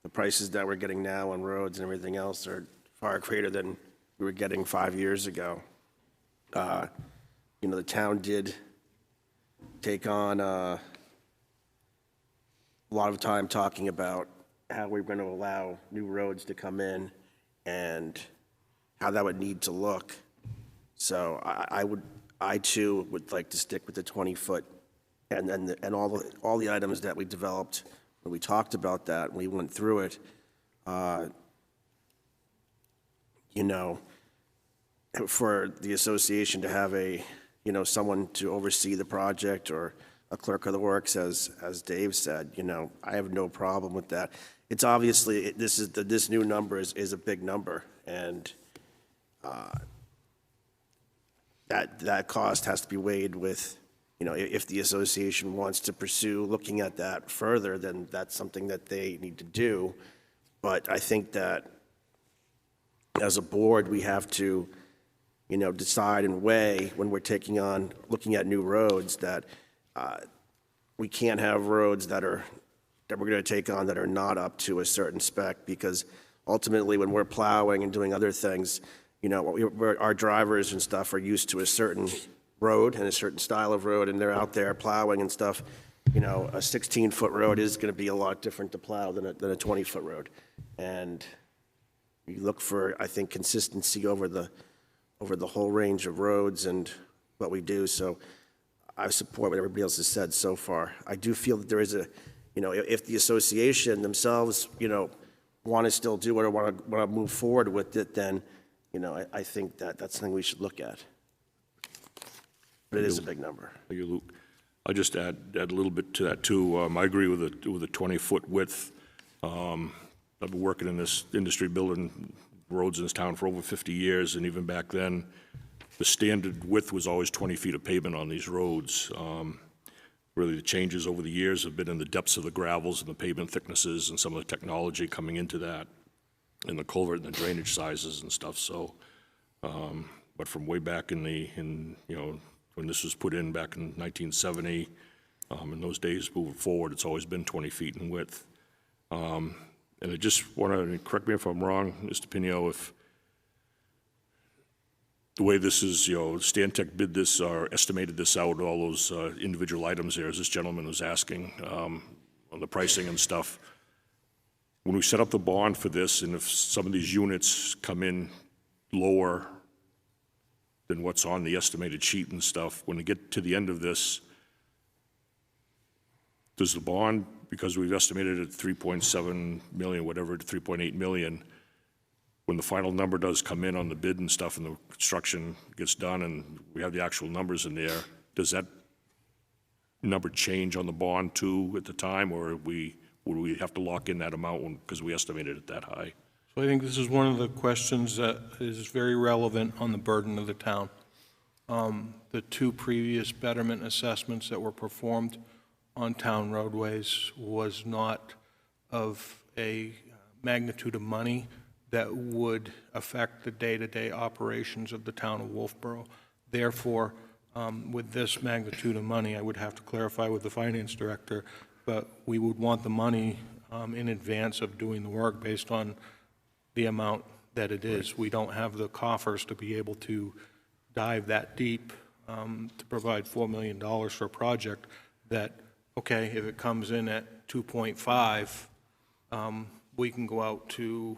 the prices that we're getting now on roads and everything else are far greater than we were getting 5 years ago. You know, the town did take on a lot of time talking about how we're going to allow new roads to come in and how that would need to look. So I too would like to stick with the 20-foot and all the items that we developed when we talked about that, we went through it. You know, for the association to have someone to oversee the project or a clerk of the works, as Dave said, you know, I have no problem with that. It's obviously, this new number is a big number, and that cost has to be weighed with, you know, if the association wants to pursue looking at that further, then that's something that they need to do. But I think that as a board, we have to, you know, decide and weigh when we're looking at new roads that we can't have roads that we're going to take on that are not up to a certain spec, because ultimately when we're plowing and doing other things, you know, our drivers and stuff are used to a certain road and a certain style of road, and they're out there plowing and stuff. You know, a 16-foot road is going to be a lot different to plow than a 20-foot road. And you look for, I think, consistency over the whole range of roads and what we do. So I support what everybody else has said so far. I do feel that there is you know, if the association themselves, you know, want to still do it or want to move forward with it, then, you know, I think that's something we should look at. But it is a big number. Thank you, Luke. I'll just add a little bit to that, too. I agree with the 20-foot width. I've been working in this industry building roads in this town for over 50 years, and even back then, the standard width was always 20 feet of pavement on these roads. Really, the changes over the years have been in the depths of the gravels and the pavement thicknesses and some of the technology coming into that, and the culvert and the drainage sizes and stuff. So, but from way back you know, when this was put in back in 1970, in those days moving forward, it's always been 20 feet in width. And I just want to, correct me if I'm wrong, Mr. Pinio, if the way this is, you know, Stantec bid this or estimated this out, all those individual items there, as this gentleman was asking, on the pricing and stuff. When we set up the bond for this, and if some of these units come in lower than what's on the estimated sheet and stuff, when we get to the end of this, does the bond, because we've estimated it at 3.7 million, whatever, to 3.8 million, when the final number does come in on the bid and stuff and the construction gets done and we have the actual numbers in there, does that number change on the bond too at the time, or would we have to lock in that amount because we estimated it that high? So I think this is one of the questions that is very relevant on the burden of the town. The two previous betterment assessments that were performed on town roadways was not of a magnitude of money that would affect the day-to-day operations of the town of Wolfeboro. Therefore, with this magnitude of money, I would have to clarify with the finance director, but we would want the money in advance of doing the work based on the amount that it is. Right. We don't have the coffers to be able to dive that deep to provide $4 million for a project that, okay, if it comes in at 2.5, we can go out to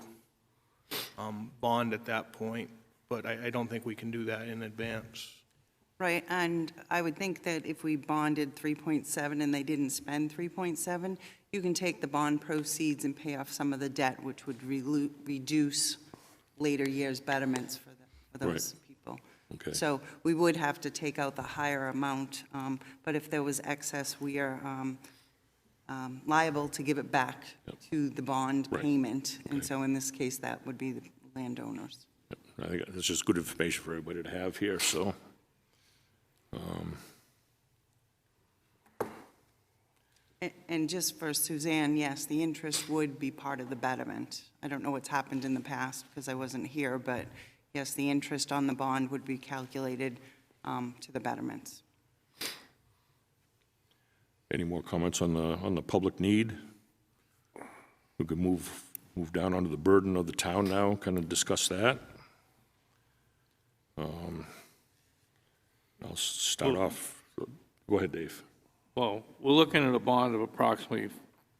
bond at that point, but I don't think we can do that in advance. Right, and I would think that if we bonded 3.7 and they didn't spend 3.7, you can take the bond proceeds and pay off some of the debt, which would reduce later years betterments for those people. Okay. So we would have to take out the higher amount, but if there was excess, we are liable to give it back to the bond Right. payment. And so in this case, that would be the landowners. I think that's just good information for everybody to have here, so. And just for Suzanne, yes, the interest would be part of the betterment. I don't know what's happened in the past because I wasn't here, but yes, the interest on the bond would be calculated to the betterments. Any more comments on the public need? We could move down onto the burden of the town now, kind of discuss that. I'll start off. Go ahead, Dave. Well, we're looking at a bond of approximately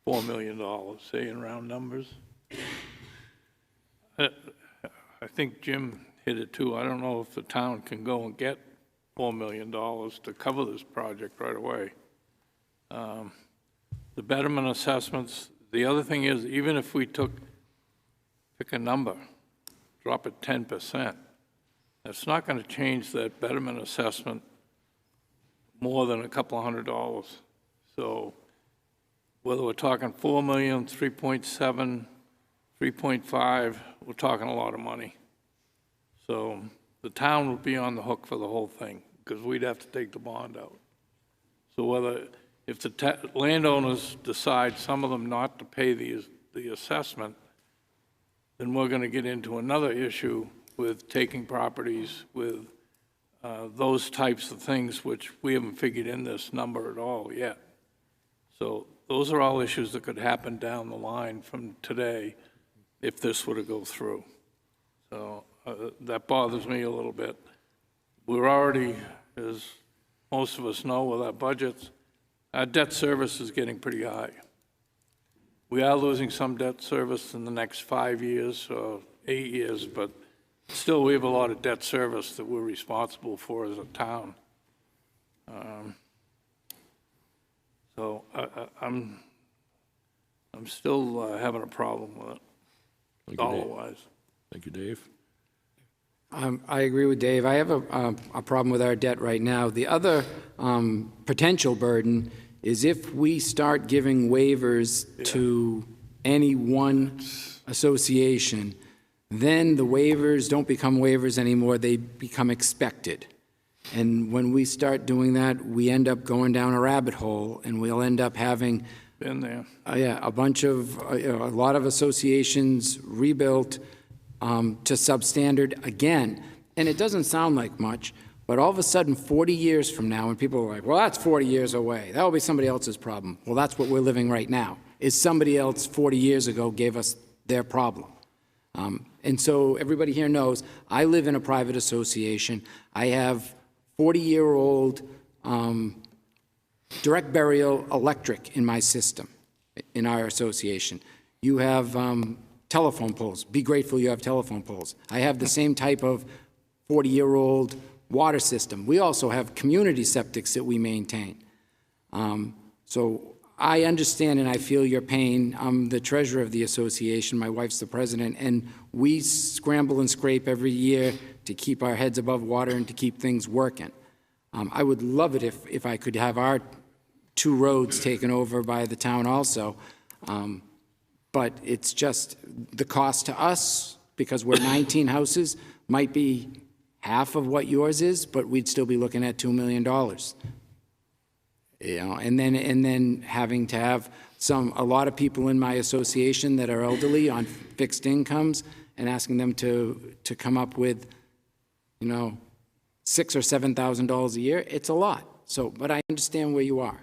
$4 million, say in round numbers. I think Jim hit it too. I don't know if the town can go and get $4 million to cover this project right away. The betterment assessments, the other thing is, even if we pick a number, drop it 10%, that's not going to change that betterment assessment more than a couple of $100. So whether we're talking 4 million, 3.7, 3.5, we're talking a lot of money. So the town would be on the hook for the whole thing because we'd have to take the bond out. So if the landowners decide, some of them not to pay the assessment, then we're going to get into another issue with taking properties, with those types of things, which we haven't figured in this number at all yet. So those are all issues that could happen down the line from today if this were to go through. So that bothers me a little bit. We're already, as most of us know with our budgets, our debt service is getting pretty high. We are losing some debt service in the next 5 years or 8 years, but still, we have a lot of debt service that we're responsible for as a town. So I'm still having a problem with it, dollar-wise. Thank you, Dave. I agree with Dave. I have a problem with our debt right now. The other potential burden is if we start giving waivers to any one association, then the waivers don't become waivers anymore, they become expected. And when we start doing that, we end up going down a rabbit hole, and we'll end up having Been there. a bunch of, a lot of associations rebuilt to substandard again. And it doesn't sound like much, but all of a sudden, 40 years from now, when people are like, well, that's 40 years away, that will be somebody else's problem. Well, that's what we're living right now, is somebody else 40 years ago gave us their problem. And so everybody here knows, I live in a private association. I have 40-year-old direct burial electric in my system, in our association. You have telephone poles. Be grateful you have telephone poles. I have the same type of 40-year-old water system. We also have community septics that we maintain. So I understand and I feel your pain. I'm the treasurer of the association. My wife's the president, and we scramble and scrape every year to keep our heads above water and to keep things working. I would love it if I could have our 2 roads taken over by the town also, but it's just the cost to us, because we're 19 houses, might be half of what yours is, but we'd still be looking at $2 million. You know, and then having to have a lot of people in my association that are elderly on fixed incomes, and asking them to come up with, you know, $6,000 or $7,000 a year. It's a lot. So, but I understand where you are.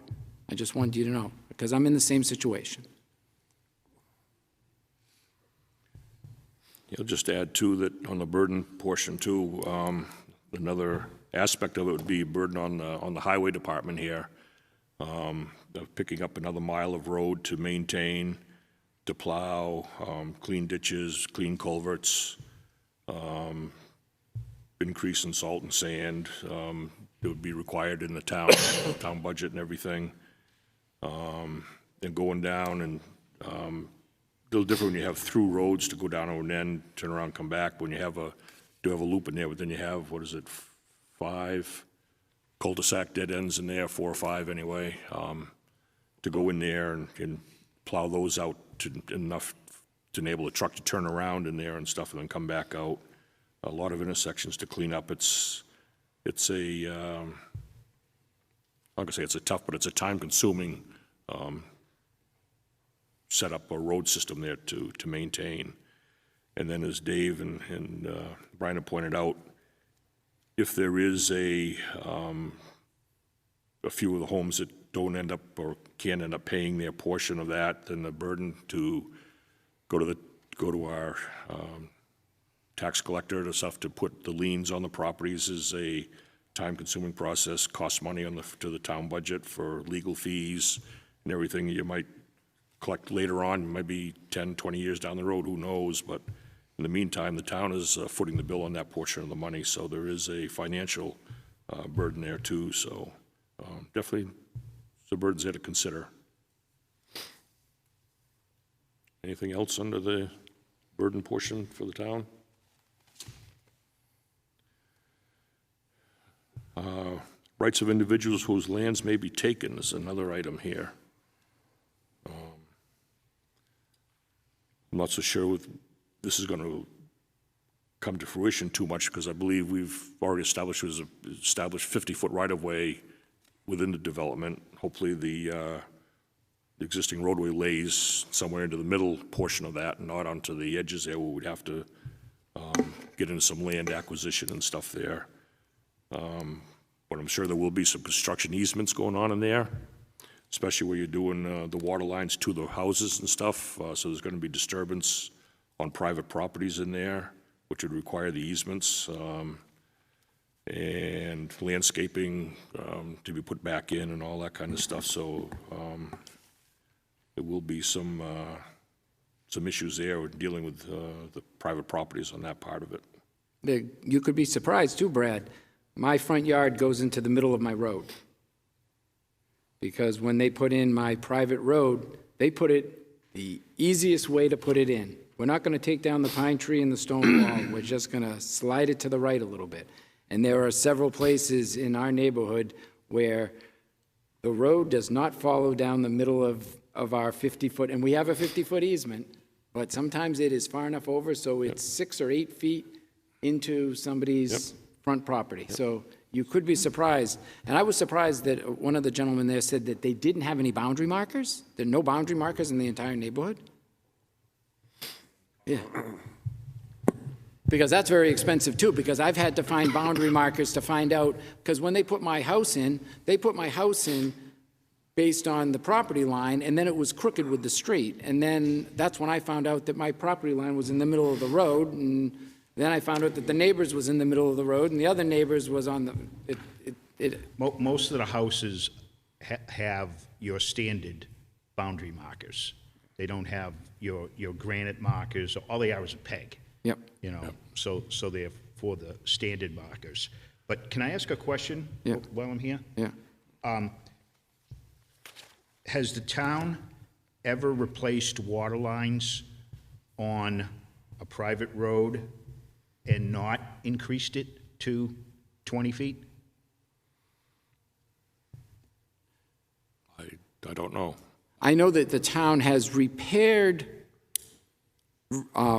I just wanted you to know, because I'm in the same situation. You'll just add too that on the burden portion too, another aspect of it would be burden on the highway department here. Picking up another mile of road to maintain, to plow, clean ditches, clean culverts, increase in salt and sand, that would be required in the town, town budget and everything. And going down and, a little different when you have through roads to go down on an end, turn around, come back. When you have do have a loop in there, but then you have, what is it, 5 cul-de-sac dead ends in there, 4 or 5 anyway, to go in there and plow those out enough to enable a truck to turn around in there and stuff and then come back out. A lot of intersections to clean up. It's a, I'm not gonna say it's a tough, but it's a time-consuming set up a road system there to maintain. And then as Dave and Brian have pointed out, if there is a few of the homes that don't end up or can't end up paying their portion of that, then the burden to go to our tax collector to stuff to put the liens on the properties is a time-consuming process, costs money to the town budget for legal fees and everything you might collect later on, maybe 10, 20 years down the road, who knows, but in the meantime, the town is footing the bill on that portion of the money, so there is a financial burden there too, so definitely some burdens there to consider. Anything else under the burden portion for the town? Rights of individuals whose lands may be taken is another item here. I'm not so sure this is going to come to fruition too much because I believe we've already established 50-foot right-of-way within the development. Hopefully the existing roadway lays somewhere into the middle portion of that and not onto the edges there where we'd have to get into some land acquisition and stuff there. But I'm sure there will be some construction easements going on in there, especially where you're doing the water lines to the houses and stuff. So there's going to be disturbance on private properties in there, which would require the easements, and landscaping to be put back in and all that kind of stuff. So there will be some issues there with dealing with the private properties on that part of it. You could be surprised too, Brad. My front yard goes into the middle of my road. Because when they put in my private road, they put it the easiest way to put it in. We're not going to take down the pine tree and the stone wall. We're just going to slide it to the right a little bit. And there are several places in our neighborhood where the road does not follow down the middle of our 50-foot, and we have a 50-foot easement, but sometimes it is far enough over so it's 6 or 8 feet into somebody's front property. So you could be surprised. And I was surprised that one of the gentlemen there said that they didn't have any boundary markers. There are no boundary markers in the entire neighborhood. Yeah. Because that's very expensive too, because I've had to find boundary markers to find out, because when they put my house in, based on the property line, and then it was crooked with the street. And then that's when I found out that my property line was in the middle of the road, and then I found out that the neighbors was in the middle of the road, and the other neighbors was on the, Most of the houses have your standard boundary markers. They don't have your granite markers. All they are is a peg. Yep. You know, so they're for the standard markers. But can I ask a question while I'm here? Yeah. Has the town ever replaced water lines on a private road and not increased it to 20 feet? I don't know. I know that the town has repaired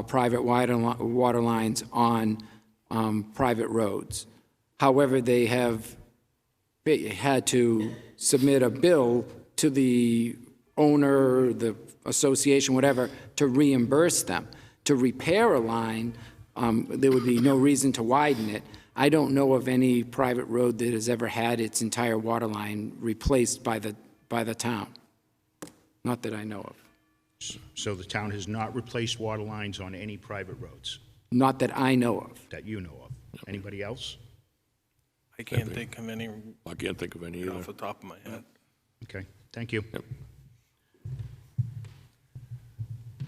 private water lines on private roads. However, they have had to submit a bill to the owner, the association, whatever, to reimburse them. To repair a line, there would be no reason to widen it. I don't know of any private road that has ever had its entire water line replaced by the town. Not that I know of. So the town has not replaced water lines on any private roads? Not that I know of. That you know of. Anybody else? I can't think of any I can't think of any either. off the top of my head. Okay, thank you. Yep.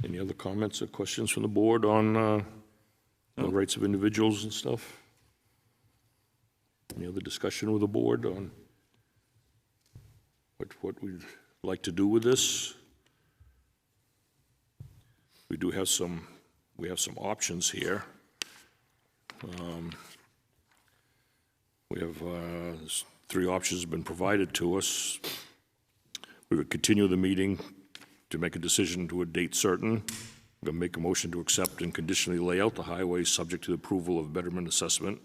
Any other comments or questions from the board on the rights of individuals and stuff? Any other discussion with the board on what we'd like to do with this? We have some options here. We have, three options have been provided to us. We would continue the meeting to make a decision to a date certain. We're going to make a motion to accept and conditionally lay out the highway subject to the approval of betterment assessment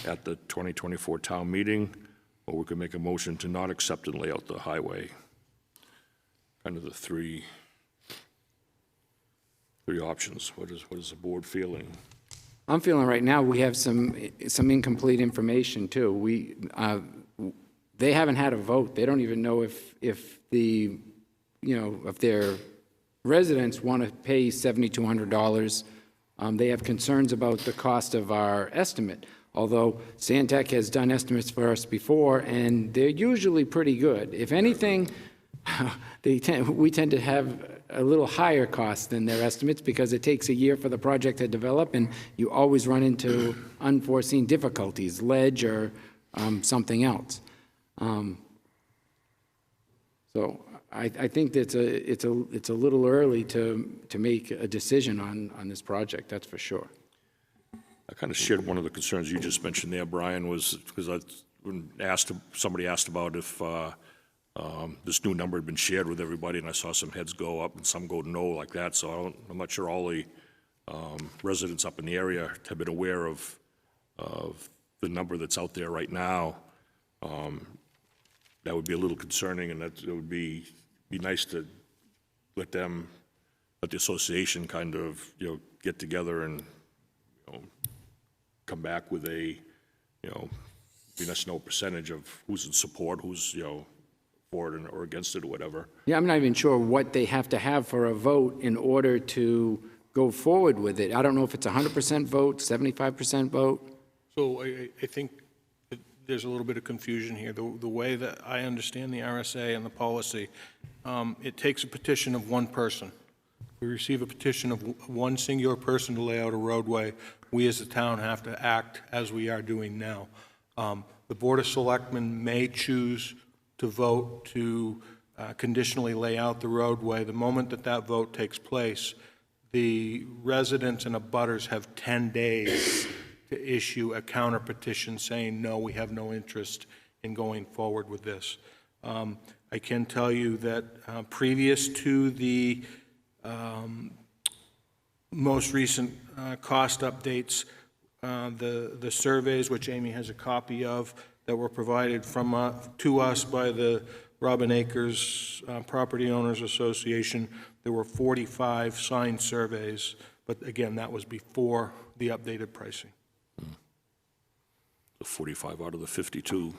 at the 2024 town meeting, or we could make a motion to not accept and lay out the highway. Kind of the three options. What is the board feeling? I'm feeling right now we have some incomplete information too. They haven't had a vote. They don't even know if their residents want to pay $7,200. They have concerns about the cost of our estimate. Although Sandtech has done estimates for us before, and they're usually pretty good. If anything, we tend to have a little higher cost than their estimates because it takes a year for the project to develop, and you always run into unforeseen difficulties, ledge or something else. So I think that it's a little early to make a decision on this project. That's for sure. I kind of shared one of the concerns you just mentioned there, Brian, was because somebody asked about if this new number had been shared with everybody, and I saw some heads go up and some go no like that. So I'm not sure all the residents up in the area have been aware of the number that's out there right now. That would be a little concerning, and it would be nice to let the association kind of get together and come back with be nice to know a percentage of who's in support, who's for it or against it or whatever. Yeah, I'm not even sure what they have to have for a vote in order to go forward with it. I don't know if it's 100% vote, 75% vote. So I think that there's a little bit of confusion here. The way that I understand the RSA and the policy, it takes a petition of one person. We receive a petition of one singular person to lay out a roadway. We as a town have to act as we are doing now. The Board of Selectmen may choose to vote to conditionally lay out the roadway. The moment that vote takes place, the residents and abutters have 10 days to issue a counter petition saying, no, we have no interest in going forward with this. I can tell you that previous to the most recent cost updates, the surveys, which Amy has a copy of, that were provided to us by the Robin Acres Property Owners Association, there were 45 signed surveys, but again, that was before the updated pricing. The 45 out of the 52.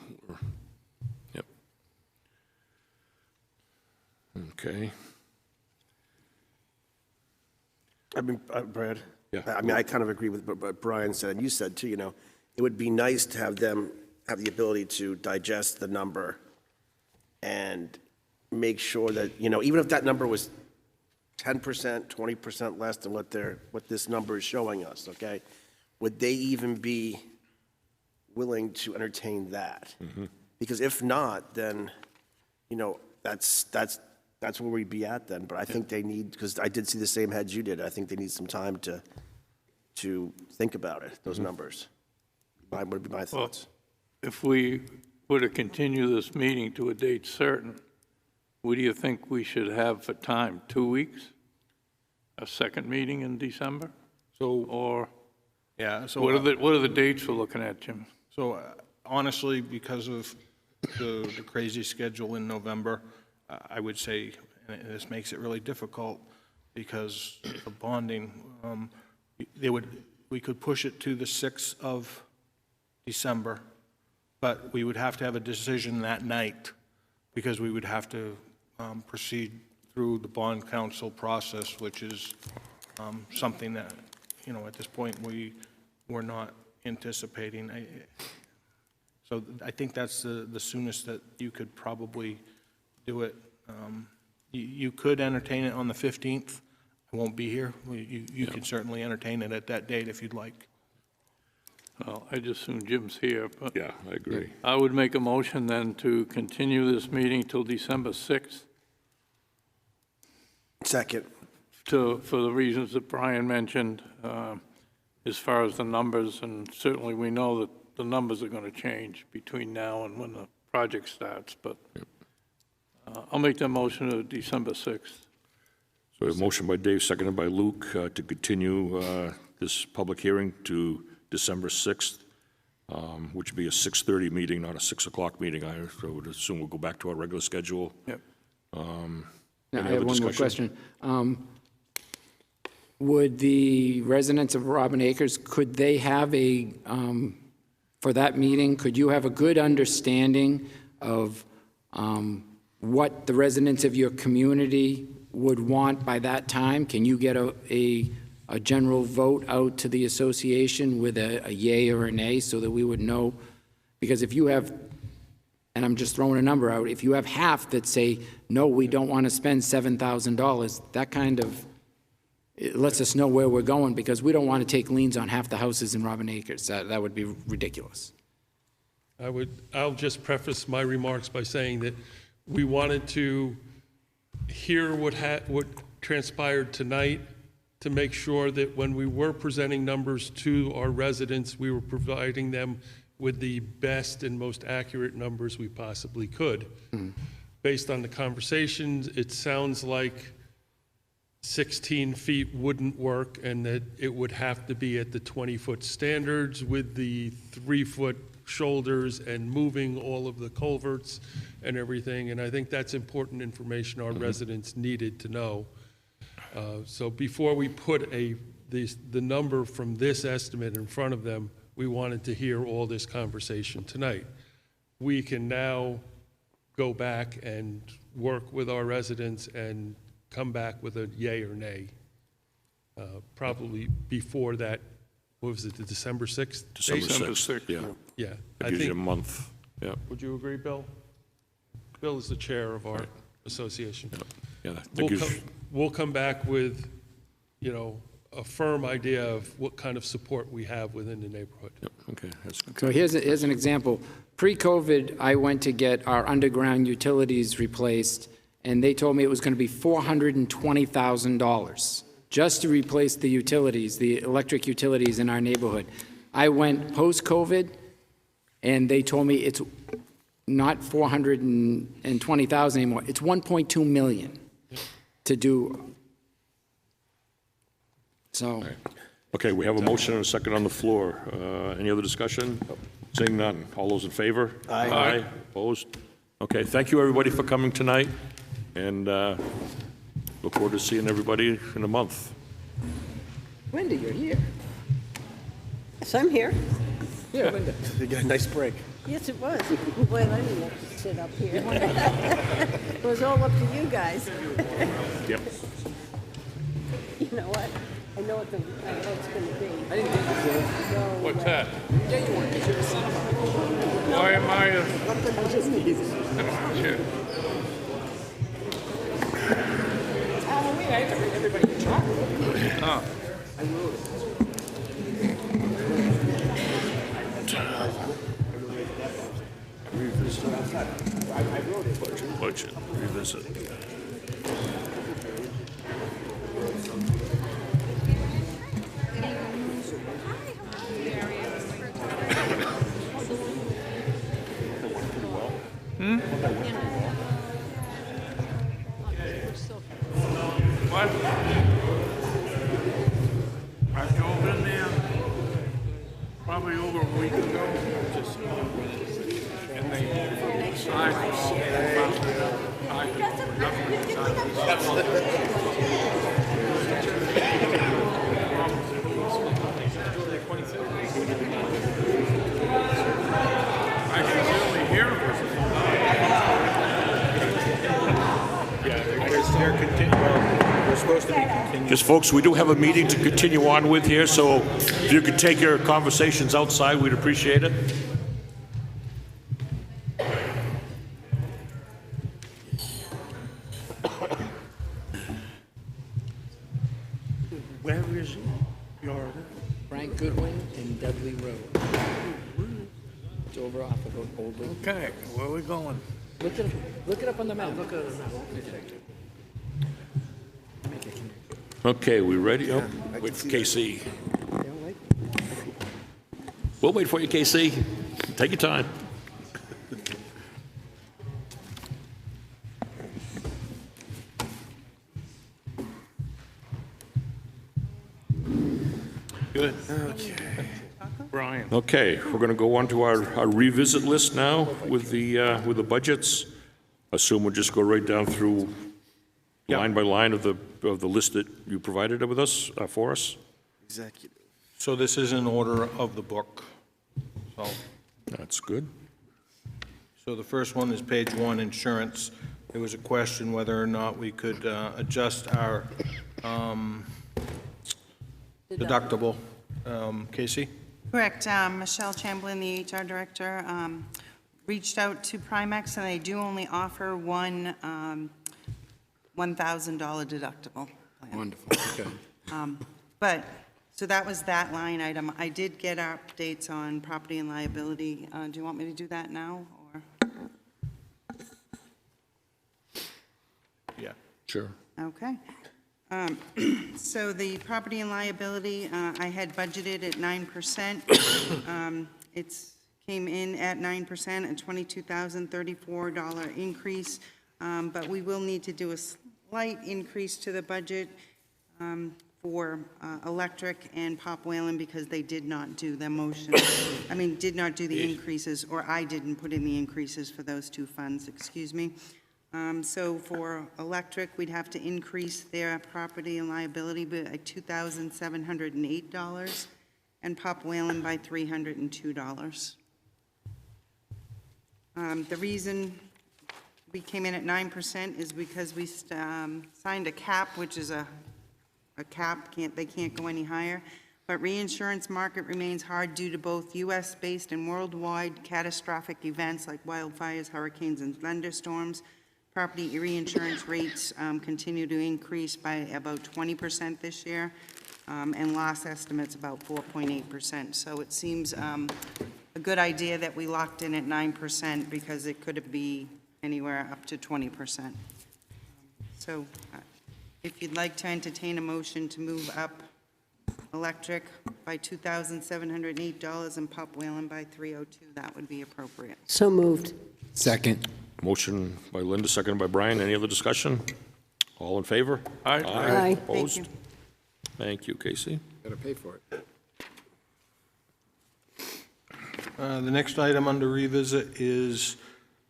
Yep. Okay. I mean, Brad, Yeah. I mean, I kind of agree with what Brian said, and you said too, it would be nice to have them have the ability to digest the number and make sure that, even if that number was 10%, 20% less than what this number is showing us, okay, would they even be willing to entertain that? Mm-hmm. Because if not, then, that's where we'd be at then. But I think they need, because I did see the same heads you did, I think they need some time to think about it, those numbers. Would be my thoughts. If we were to continue this meeting to a date certain, what do you think we should have for time? 2 weeks? A second meeting in December? Or what are the dates we're looking at, Jim? So honestly, because of the crazy schedule in November, I would say, and this makes it really difficult because of bonding, we could push it to the 6th of December, but we would have to have a decision that night because we would have to proceed through the bond council process, which is something that, at this point we're not anticipating. So I think that's the soonest that you could probably do it. You could entertain it on the 15th. I won't be here. You can certainly entertain it at that date if you'd like. Well, I just assume Jim's here, but Yeah, I agree. I would make a motion then to continue this meeting till December 6th Second. for the reasons that Brian mentioned, as far as the numbers, and certainly we know that the numbers are going to change between now and when the project starts, but I'll make that motion to December 6th. So a motion by Dave, seconded by Luke, to continue this public hearing to December 6th, which would be a 6:30 meeting, not a 6 o'clock meeting. I would assume we'll go back to our regular schedule. Yep. Now, Any I other have one more discussion? question. Would the residents of Robin Acres, could they have for that meeting, could you have a good understanding of what the residents of your community would want by that time? Can you get a general vote out to the association with a yay or a nay so that we would know? Because if you have, and I'm just throwing a number out, if you have half that say, no, we don't want to spend $7,000, that kind of, it lets us know where we're going, because we don't want to take liens on half the houses in Robin Acres. That would be ridiculous. I'll just preface my remarks by saying that we wanted to hear what transpired tonight to make sure that when we were presenting numbers to our residents, we were providing them with the best and most accurate numbers we possibly could. Based on the conversations, it sounds like 16 feet wouldn't work and that it would have to be at the 20-foot standards with the 3-foot shoulders and moving all of the culverts and everything. And I think that's important information our residents needed to know. So before we put the number from this estimate in front of them, we wanted to hear all this conversation tonight. We can now go back and work with our residents and come back with a yay or nay, probably before that. What was it, the December 6th? December 6th, yeah. Yeah. That gives you a month, yeah. Would you agree, Bill? Bill is the chair of our association. Yeah, that gives you- We'll come back with, a firm idea of what kind of support we have within the neighborhood. Yep, okay. That's good. So here's an example. Pre-COVID, I went to get our underground utilities replaced, and they told me it was going to be $420,000 just to replace the utilities, the electric utilities in our neighborhood. I went post-COVID, and they told me it's not $420,000 anymore. It's $1.2 million to do. So. Okay, we have a motion and a second on the floor. Any other discussion? Seeing none. All those in favor? Aye. Aye. Opposed? Okay, thank you, everybody, for coming tonight, and look forward to seeing everybody in a month. Linda, you're here. Yes, I'm here. Yeah, Linda. You got a nice break. Yes, it was. Well, I didn't have to sit up here. It was all up to you guys. Yep. You know what? I know what it's going to be. I didn't think you did. No What's way. that? Yeah, you weren't. You should have seen it. Why am I? Sure. Halloween, I had to bring everybody a chocolate. Ah. I wrote it. Budget, revisit. What? I drove in there probably over a week ago. And they signed all I can certainly hear them. We're supposed to be continuing. Just, folks, we do have a meeting to continue on with here, so if you could take your conversations outside, we'd appreciate it. Where is your... Frank Goodwin and Dudley Road. It's over off of Old Loop. Okay, where are we going? Look it up on the map. Okay, we ready? Oh, wait for KC. We'll wait for you, KC. Take your time. Good. Okay. Brian. Okay, we're going to go on to our revisit list now with the budgets. Assume we'll just go right down through line by line of the list that you provided with us, for us. Executive. So this is in order of the book. So, That's good. so the first one is page 1, insurance. There was a question whether or not we could adjust our deductible. Casey? Correct. Michelle Chamberlain, the HR director, reached out to Primex, and they do only offer one $1,000 deductible plan. Wonderful, okay. But, so that was that line item. I did get updates on property and liability. Do you want me to do that now, or? Yeah. Sure. Okay. So the property and liability, I had budgeted at 9%. It's came in at 9%, a $22,034 increase, but we will need to do a slight increase to the budget for electric and Pop Whalen because they did not do the motion, did not do the increases, or I didn't put in the increases for those two funds, excuse me. So for electric, we'd have to increase their property and liability by $2,708 and Pop Whalen by $302. The reason we came in at 9% is because we signed a cap, which is a cap, they can't go any higher. But reinsurance market remains hard due to both U.S.-based and worldwide catastrophic events like wildfires, hurricanes, and thunderstorms. Property reinsurance rates continue to increase by about 20% this year, and loss estimates about 4.8%. So it seems a good idea that we locked in at 9% because it could be anywhere up to 20%. So if you'd like to entertain a motion to move up electric by $2,708 and Pop Whalen by $302, that would be appropriate. So moved. Second. Motion by Linda, seconded by Brian. Any other discussion? All in favor? Aye. Aye. Opposed? Thank you, Casey. Gotta pay for it. The next item under revisit is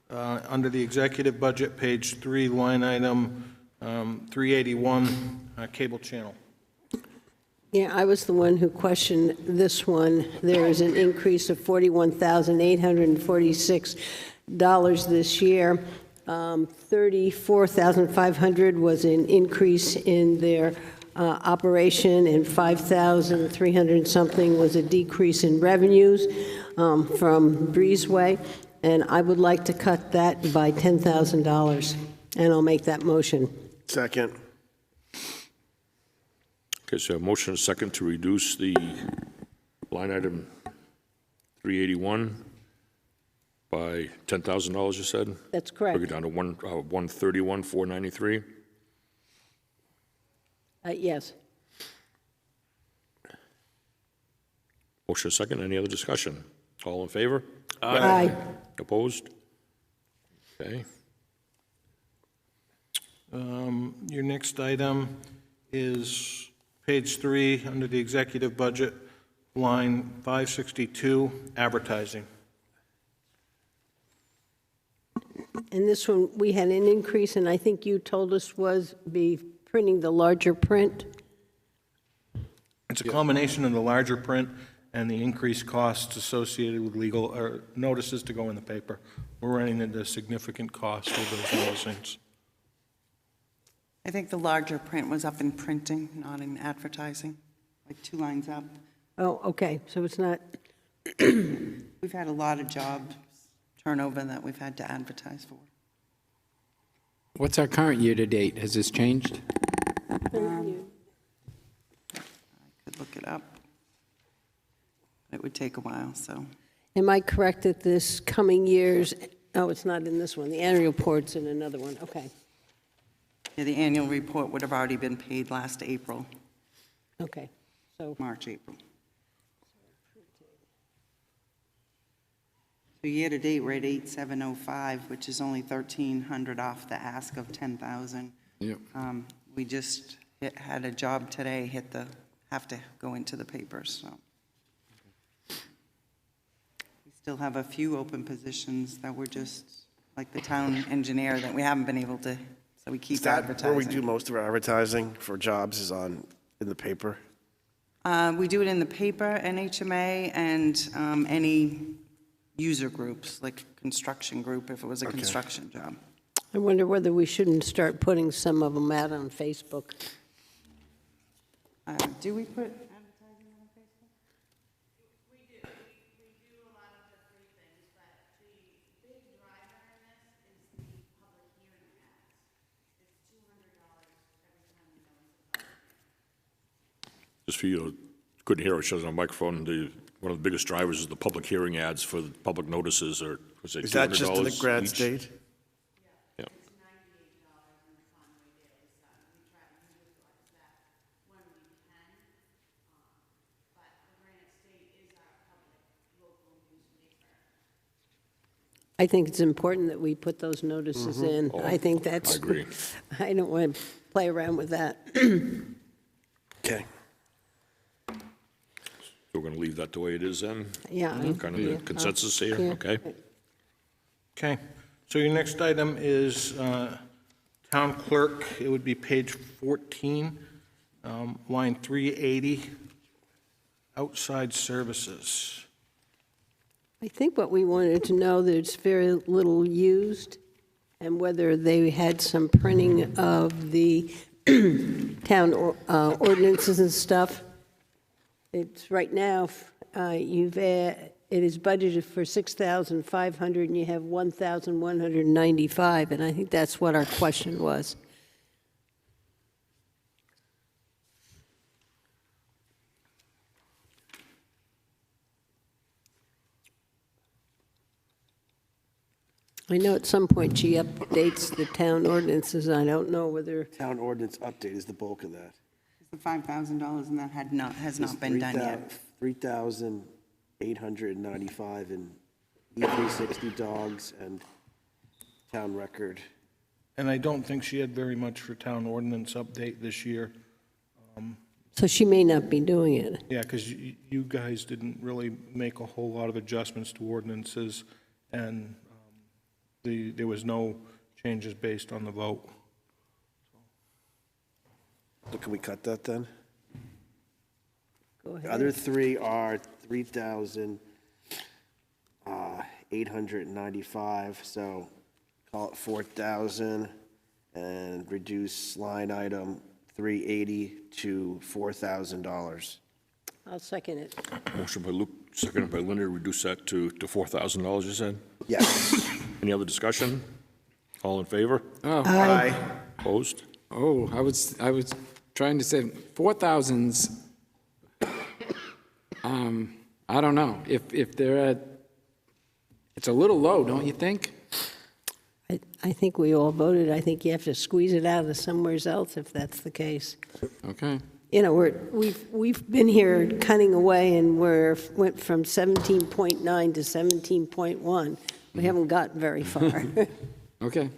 under the executive budget, page 3, line item 381, cable channel. Yeah, I was the one who questioned this one. There is an increase of $41,846 this year. $34,500 was an increase in their operation, and $5,300 something was a decrease in revenues from Breezeway. And I would like to cut that by $10,000, and I'll make that motion. Second. Okay, so a motion and a second to reduce the line item 381 by $10,000, you said? That's correct. Bring it down to 131,493. Yes. Motion second. Any other discussion? All in favor? Aye. Opposed? Okay. Your next item is page 3 under the executive budget, line 562, advertising. And this one, we had an increase, and I think you told us was be printing the larger print. It's a combination of the larger print and the increased costs associated with legal, or notices to go in the paper. We're running into significant costs with those noticings. I think the larger print was up in printing, not in advertising, like 2 lines up. Oh, okay, so it's not, We've had a lot of job turnover that we've had to advertise for. What's our current year-to-date? Has this changed? I could look it up. It would take a while, so. Am I correct that this coming year's, oh, it's not in this one, the annual report's in another one, okay, Yeah, the annual report would have already been paid last April, okay. So, March, April. So year-to-date, we're at 8,705, which is only 1,300 off the ask of 10,000. Yep. We just had a job today, have to go into the papers, so. We still have a few open positions that we're just, like the town engineer, that we haven't been able to, so we Is keep that advertising. where we do most of our advertising for jobs is in the paper? We do it in the paper, NHMA, and any user groups, like construction group, if it was a construction job. I wonder whether we shouldn't start putting some of them out on Facebook. Do we put advertising on Facebook? We do. We do a lot of the free things, but the big driver in this is the public hearing ads. It's $200 every time you notice a public hearing. Just for you, couldn't hear, it shows on the microphone, one of the biggest drivers is the public hearing ads for the public notices, or was it $200 Is that just in the grad each? state? Yeah. It's $98 in the Conway Daily Sun. We try to utilize that when we can. But the Granite State is our public local newspaper. I think it's important that we put those notices in. I think that's. I agree. I don't want to play around with that. Okay. So we're going to leave that the way it is then? Yeah. Kind of the consensus here, Yeah. okay? Okay, so your next item is town clerk. It would be page 14, line 380, outside services. I think what we wanted to know, that it's very little used, and whether they had some printing of the town ordinances and stuff. It's, right now, it is budgeted for 6,500, and you have 1,195, and I think that's what our question was. I know at some point she updates the town ordinances. I don't know whether, Town ordinance update is the bulk of that. The $5,000, and that has not been done yet. 3,895 in E360 dogs and town record. And I don't think she had very much for town ordinance update this year. so she may not be doing it. Yeah, because you guys didn't really make a whole lot of adjustments to ordinances, and there was no changes based on the vote. So can we cut that then? Go The ahead. other three are 3,895, so call it 4,000 and reduce line item 380 to $4,000. I'll second it. Motion by Luke, seconded by Linda, to reduce that to $4,000, you said? Yes. Any other discussion? All in favor? Oh, Aye. Opposed? oh, I was trying to say 4,000's, I don't know. If they're at, it's a little low, don't you think? I think we all voted. I think you have to squeeze it out of somewhere else if that's the case. Okay. You know, we've been here cutting away, and went from 17.9 to 17.1. We haven't gotten very far. Okay.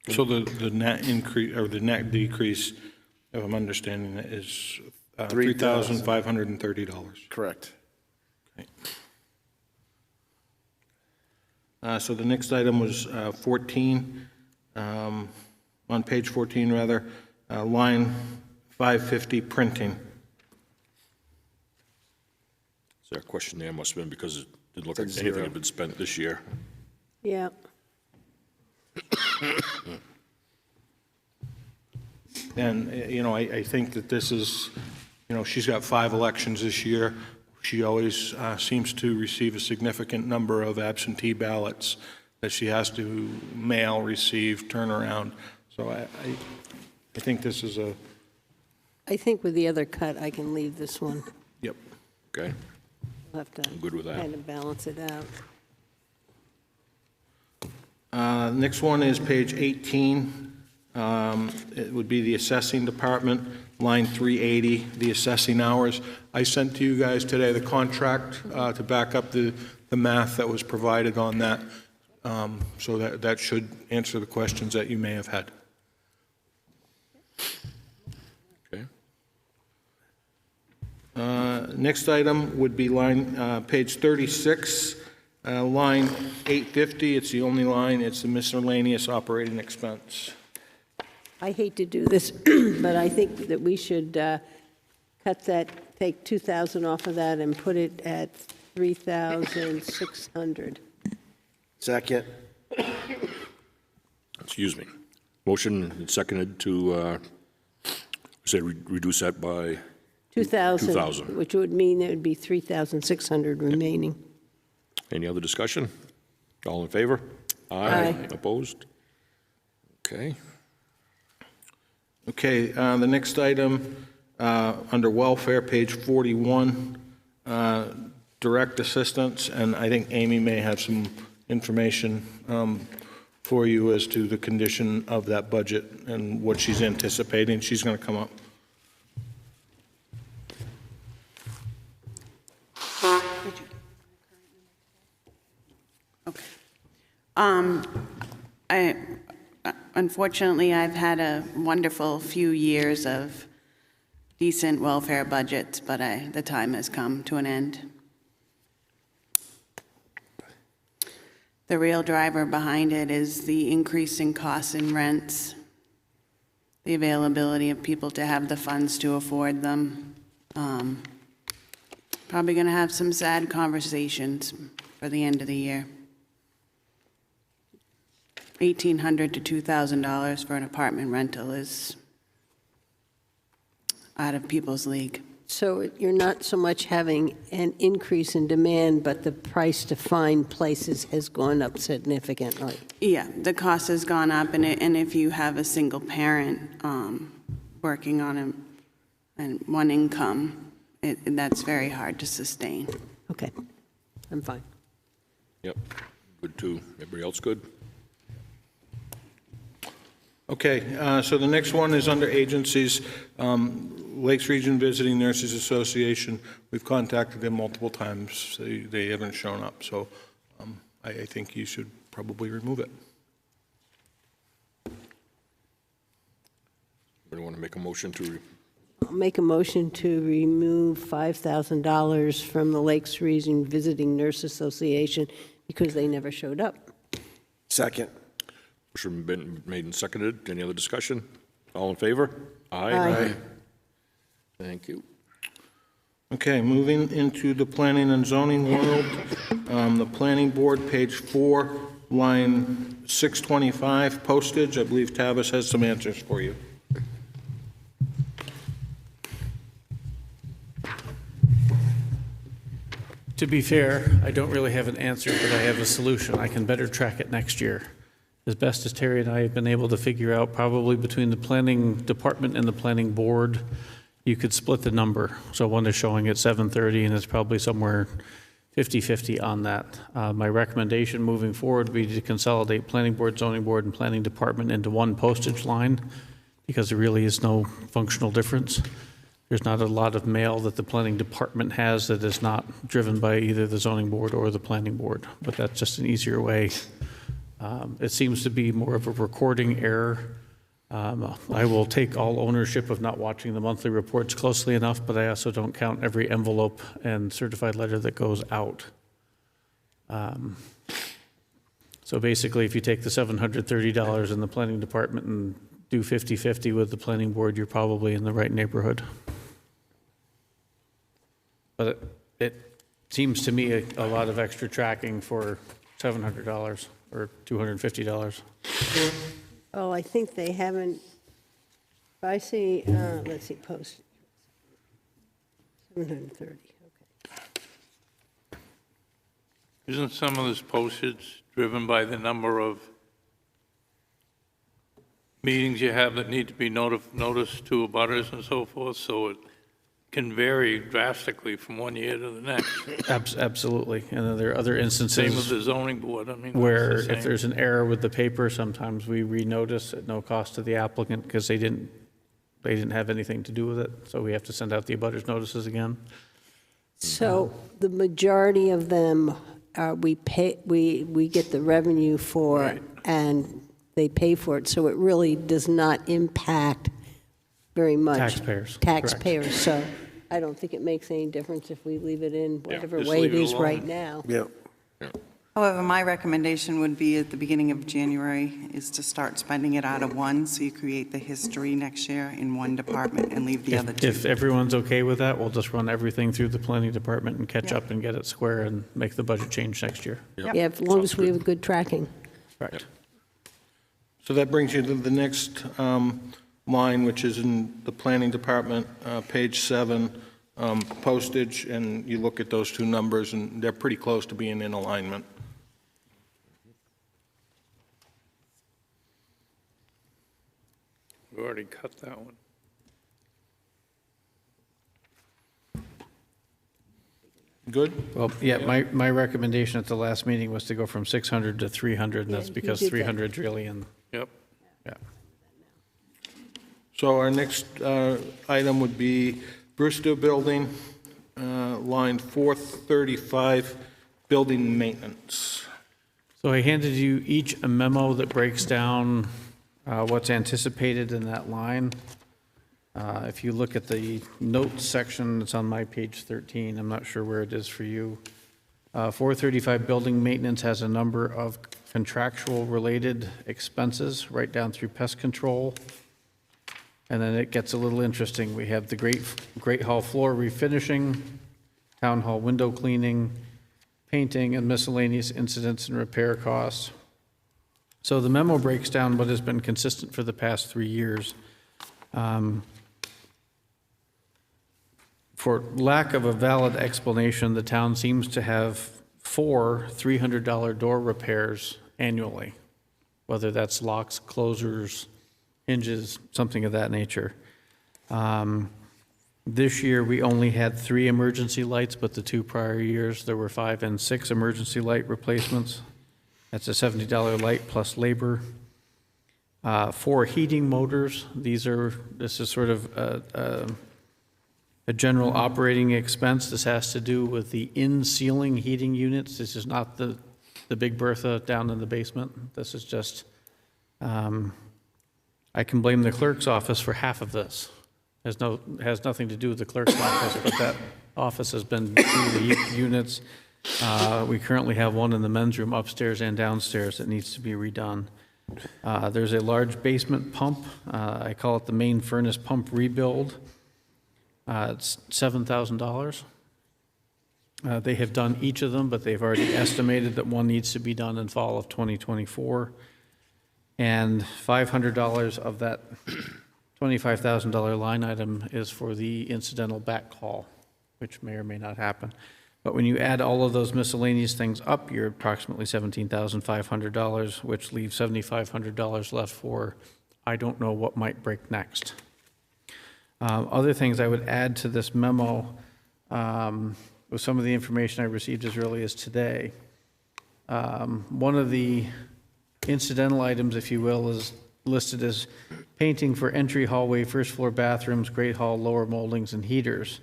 So the net increase, or the net decrease, if I'm understanding it, is $3,530. Correct. Okay. So the next item was 14, on page 14, rather, line 550, printing. Is there a question there? Must have been because it didn't look like Said anything zero. had been spent this year. Yeah. And, you know, I think that this is, you know, she's got 5 elections this year. She always seems to receive a significant number of absentee ballots that she has to mail, receive, turn around. So I think this is a, I think with the other cut, I can leave this one. yep. Okay? We'll have to good with that. kind of balance it out. Next one is page 18. It would be the assessing department, line 380, the assessing hours. I sent to you guys today the contract to back up the math that was provided on that, so that should answer the questions that you may have had. Okay. Next item would be page 36, line 850. It's the only line. It's the miscellaneous operating expense. I hate to do this, but I think that we should cut that, take 2,000 off of that and put it at 3,600. Second. Excuse me. Motion and seconded to, say, reduce that by 2,000. 2,000. Which would mean it would be 3,600 remaining. Any other discussion? All in favor? Aye. Opposed? Okay. Okay, the next item, under welfare, page 41, direct assistance, and I think Amy may have some information for you as to the condition of that budget and what she's anticipating. She's going to come up. Unfortunately, I've had a wonderful few years of decent welfare budgets, but the time has come to an end. The real driver behind it is the increase in costs and rents, the availability of people to have the funds to afford them. Probably going to have some sad conversations for the end of the year. $1,800 to $2,000 for an apartment rental is out of people's league. So you're not so much having an increase in demand, but the price to find places has gone up significantly. Yeah, the cost has gone up, and if you have a single parent working on one income, that's very hard to sustain. Okay, I'm fine. Yep. Good too. Everybody else good? Okay, so the next one is under agencies, Lakes Region Visiting Nurses Association. We've contacted them multiple times. They haven't shown up, so I think you should probably remove it. Anybody want to make a motion to? I'll make a motion to remove $5,000 from the Lakes Region Visiting Nurse Association because they never showed up. Second. Motion been made and seconded. Any other discussion? All in favor? Aye. Thank you. Okay, moving into the planning and zoning world, the planning board, page 4, line 625, postage. I believe Tavis has some answers for you. To be fair, I don't really have an answer, but I have a solution. I can better track it next year. As best as Terry and I have been able to figure out, probably between the planning department and the planning board, you could split the number. So one is showing at 730, and it's probably somewhere 50-50 on that. My recommendation moving forward would be to consolidate planning board, zoning board, and planning department into one postage line, because there really is no functional difference. There's not a lot of mail that the planning department has that is not driven by either the zoning board or the planning board, but that's just an easier way. It seems to be more of a recording error. I will take all ownership of not watching the monthly reports closely enough, but I also don't count every envelope and certified letter that goes out. So basically, if you take the $730 in the planning department and do 50-50 with the planning board, you're probably in the right neighborhood. But it seems to me a lot of extra tracking for $700 or $250. Oh, I think they haven't, if I see, let's see, post, 730, okay. Isn't some of this postage driven by the number of meetings you have that need to be noticed to abutters and so forth? So can vary drastically from one year to the next. Absolutely. And then there are other Same with instances the zoning board, I mean. where that's the if same. there's an error with the paper, sometimes we renotice at no cost to the applicant because they didn't have anything to do with it. So we have to send out the abutters notices again. So the majority of them, we get the revenue for, Right. and they pay for it, so it really does not impact very much. Taxpayers, Taxpayers, so I don't think it makes any difference if we leave it in whatever just way it leave it is right alone. now. Yeah. However, my recommendation would be at the beginning of January is to start spending it out of one, so you create the history next year in one department and leave the other two. If everyone's okay with that, we'll just run everything through the planning department and catch Yeah. up and get it square and make the budget change next year. Yeah, as long as we have good tracking. Correct. So that brings you to the next line, which is in the planning department, page 7, postage, and you look at those two numbers, and they're pretty close to being in alignment. We already cut that one. Good? Well, yeah, my recommendation at the last meeting was to go from 600 to 300, and that's Yeah, you because did that. 300 is really in, Yep. yeah. So our next item would be Brewster Building, line 435, building maintenance. So I handed you each a memo that breaks down what's anticipated in that line. If you look at the notes section, it's on my page 13, I'm not sure where it is for you. 435 building maintenance has a number of contractual related expenses, right down through pest control. And then it gets a little interesting. We have the Great Hall floor refinishing, Town Hall window cleaning, painting, and miscellaneous incidents and repair costs. So the memo breaks down what has been consistent for the past 3 years. For lack of a valid explanation, the town seems to have 4 $300 door repairs annually, whether that's locks, closers, hinges, something of that nature. This year, we only had 3 emergency lights, but the 2 prior years, there were 5 and 6 emergency light replacements. That's a $70 light plus labor. 4 heating motors. This is sort of a general operating expense. This has to do with the in-ceiling heating units. This is not the Big Bertha down in the basement. This is just, I can blame the clerk's office for half of this. Has nothing to do with the clerk's office, but that office has been through the units. We currently have one in the men's room upstairs and downstairs that needs to be redone. There's a large basement pump. I call it the main furnace pump rebuild. It's $7,000. They have done each of them, but they've already estimated that one needs to be done in fall of 2024. And $500 of that $25,000 line item is for the incidental backhaul, which may or may not happen. But when you add all of those miscellaneous things up, you're approximately $17,500, which leaves $7,500 left for, I don't know what might break next. Other things I would add to this memo, with some of the information I received as early as today. One of the incidental items, if you will, is listed as painting for entry hallway, first floor bathrooms, great hall, lower moldings, and heaters.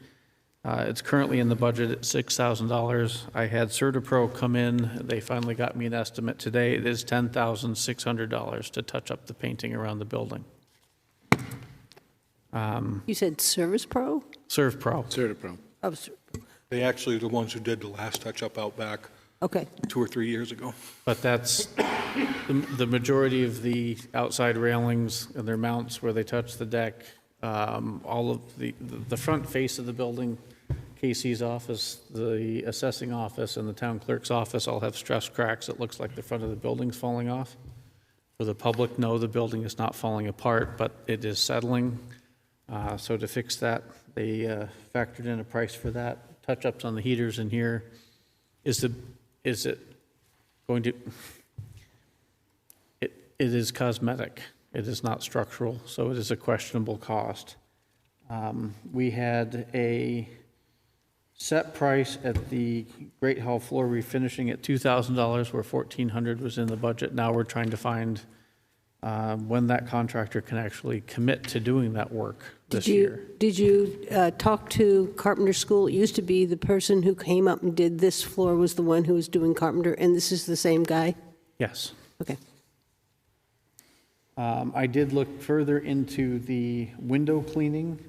It's currently in the budget at $6,000. I had CertaPro come in. They finally got me an estimate today. It is $10,600 to touch up the painting around the building. You said Service Pro? ServPro. CertaPro. Oh, They actually are the ones who did the last touch-up out back okay. 2 or 3 years ago. But that's the majority of the outside railings and their mounts where they touch the deck, all of the front face of the building, Casey's office, the assessing office, and the town clerk's office all have stress cracks. It looks like the front of the building's falling off. For the public, no, the building is not falling apart, but it is settling. So to fix that, they factored in a price for that. Touch-ups on the heaters in here. Is it going to? It is cosmetic. It is not structural, so it is a questionable cost. We had a set price at the Great Hall floor refinishing at $2,000, where $1,400 was in the budget. Now we're trying to find when that contractor can actually commit to doing that work this year. Did you talk to Carpenter School? It used to be the person who came up and did this floor was the one who was doing Carpenter, and this is the same guy? Yes. Okay. I did look further into the window cleaning.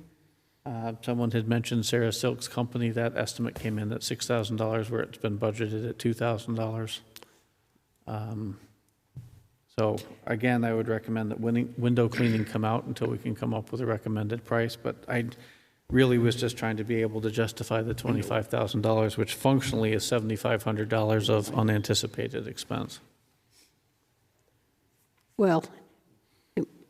Someone had mentioned Sarah Silk's company. That estimate came in at $6,000, where it's been budgeted at $2,000. So again, I would recommend that window cleaning come out until we can come up with a recommended price. But I really was just trying to be able to justify the $25,000, which functionally is $7,500 of unanticipated expense. Well,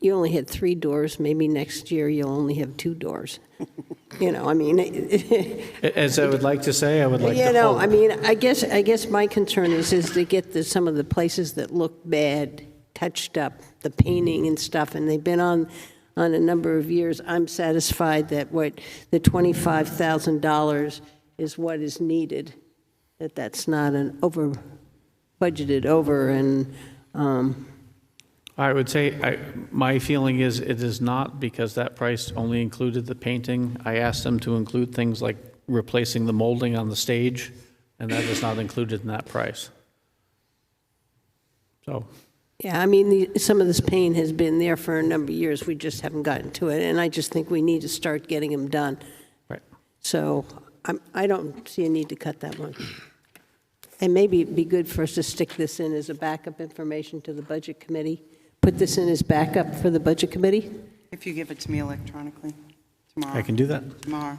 you only had 3 doors. Maybe next year you'll only have 2 doors. You know, I mean. As I would like to say, I would like to hope. You know, I mean, I guess my concern is to get some of the places that look bad touched up, the painting and stuff, and they've been on a number of years. I'm satisfied that what the $25,000 is what is needed, that's not an budgeted over, and I would say, my feeling is it is not, because that price only included the painting. I asked them to include things like replacing the molding on the stage, and that is not included in that price. So. yeah, I mean, some of this paint has been there for a number of years. We just haven't gotten to it, and I just think we need to start getting them done. Right. So I don't see a need to cut that one. And maybe it'd be good for us to stick this in as a backup information to the Budget Committee. Put this in as backup for the Budget Committee? If you give it to me electronically tomorrow. I can do that. Tomorrow.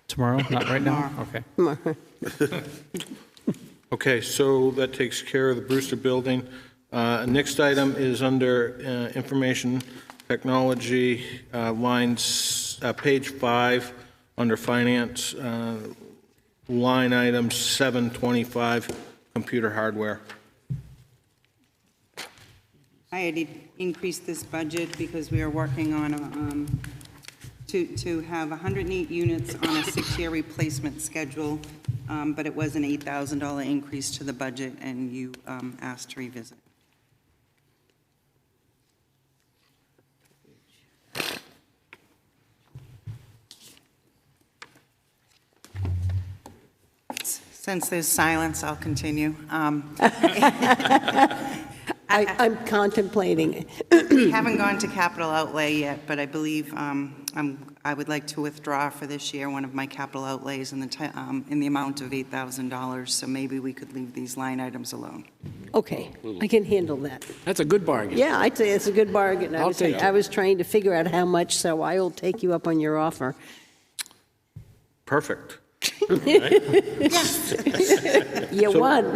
Tomorrow? Not right now? Okay. Okay, so that takes care of the Brewster Building. Next item is under Information Technology, lines, page 5, under Finance, line item 725, computer hardware. I had increased this budget because we are working on to have 108 units on a 6-year replacement schedule, but it was an $8,000 increase to the budget, and you asked to revisit. Since there's silence, I'll continue. I'm contemplating it. We haven't gone to capital outlay yet, but I believe I would like to withdraw for this year one of my capital outlays in the amount of $8,000, so maybe we could leave these line items alone. Okay, I can handle that. That's a good bargain. Yeah, I'd say it's a good bargain. I'll take it. I was trying to figure out how much, so I will take you up on your offer. Perfect. You won.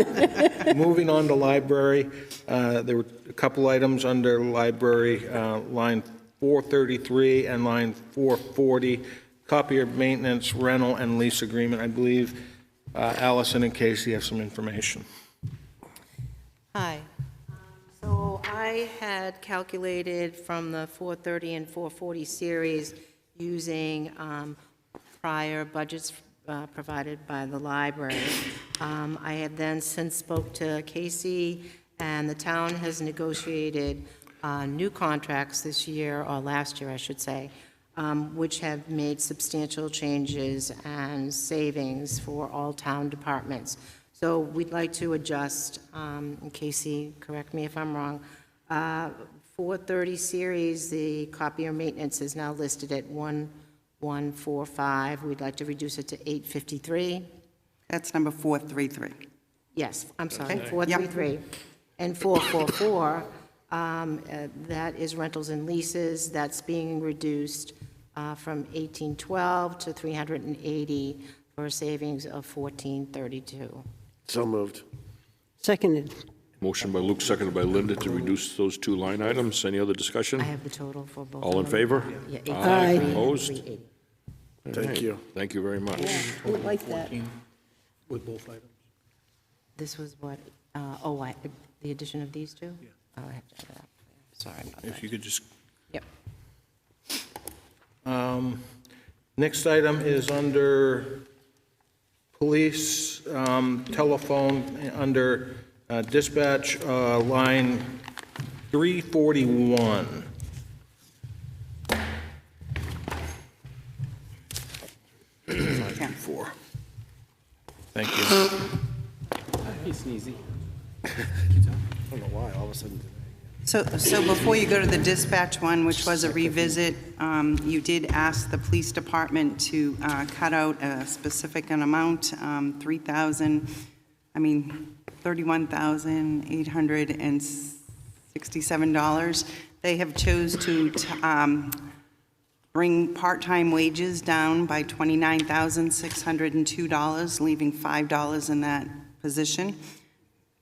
Moving on to library, there were a couple items under library, line 433 and line 440, copier maintenance, rental, and lease agreement. I believe Allison and Casey have some information. Hi. So I had calculated from the 430 and 440 series using prior budgets provided by the library. I have then since spoke to Casey, and the town has negotiated new contracts this year, or last year, I should say, which have made substantial changes and savings for all town departments. So we'd like to adjust, and Casey, correct me if I'm wrong, 430 series, the copier maintenance is now listed at 1,145. We'd like to reduce it to 853. That's number 433. Yes, I'm sorry, Okay. 433. And 444, that is rentals and leases. That's being reduced from 1812 to 380 for a savings of 1432. So moved. Seconded. Motion by Luke, seconded by Linda to reduce those 2 line items. Any other discussion? I have the total for both. All in of them. favor? Yeah, Aye. 853 and Opposed? 380. Thank you. Thank you very much. I would like that. With both items. This was what, the addition of these two? Yeah. Oh, I have to add that. Sorry about that. If you could just. Yep. Next item is under police telephone, under dispatch line 341. Thank you. He's sneezy. I don't know why, all of a sudden. So before you go to the dispatch one, which was a revisit, you did ask the police department to cut out a specific amount, $31,867. They have chose to bring part-time wages down by $29,602, leaving $5 in that position.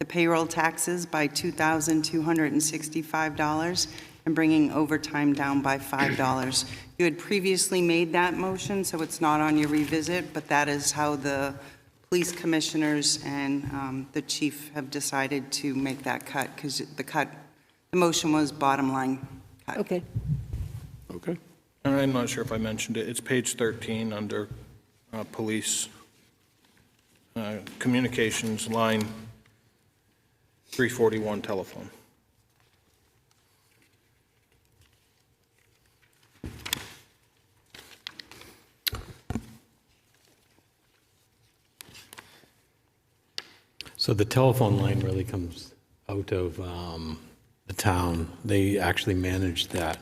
The payroll taxes by $2,265, and bringing overtime down by $5. You had previously made that motion, so it's not on your revisit, but that is how the police commissioners and the chief have decided to make that cut, because the motion was bottom line cut. Okay. Okay. And I'm not sure if I mentioned it. It's page 13 under police communications line 341 telephone. So the telephone line really comes out of the town. They actually manage that.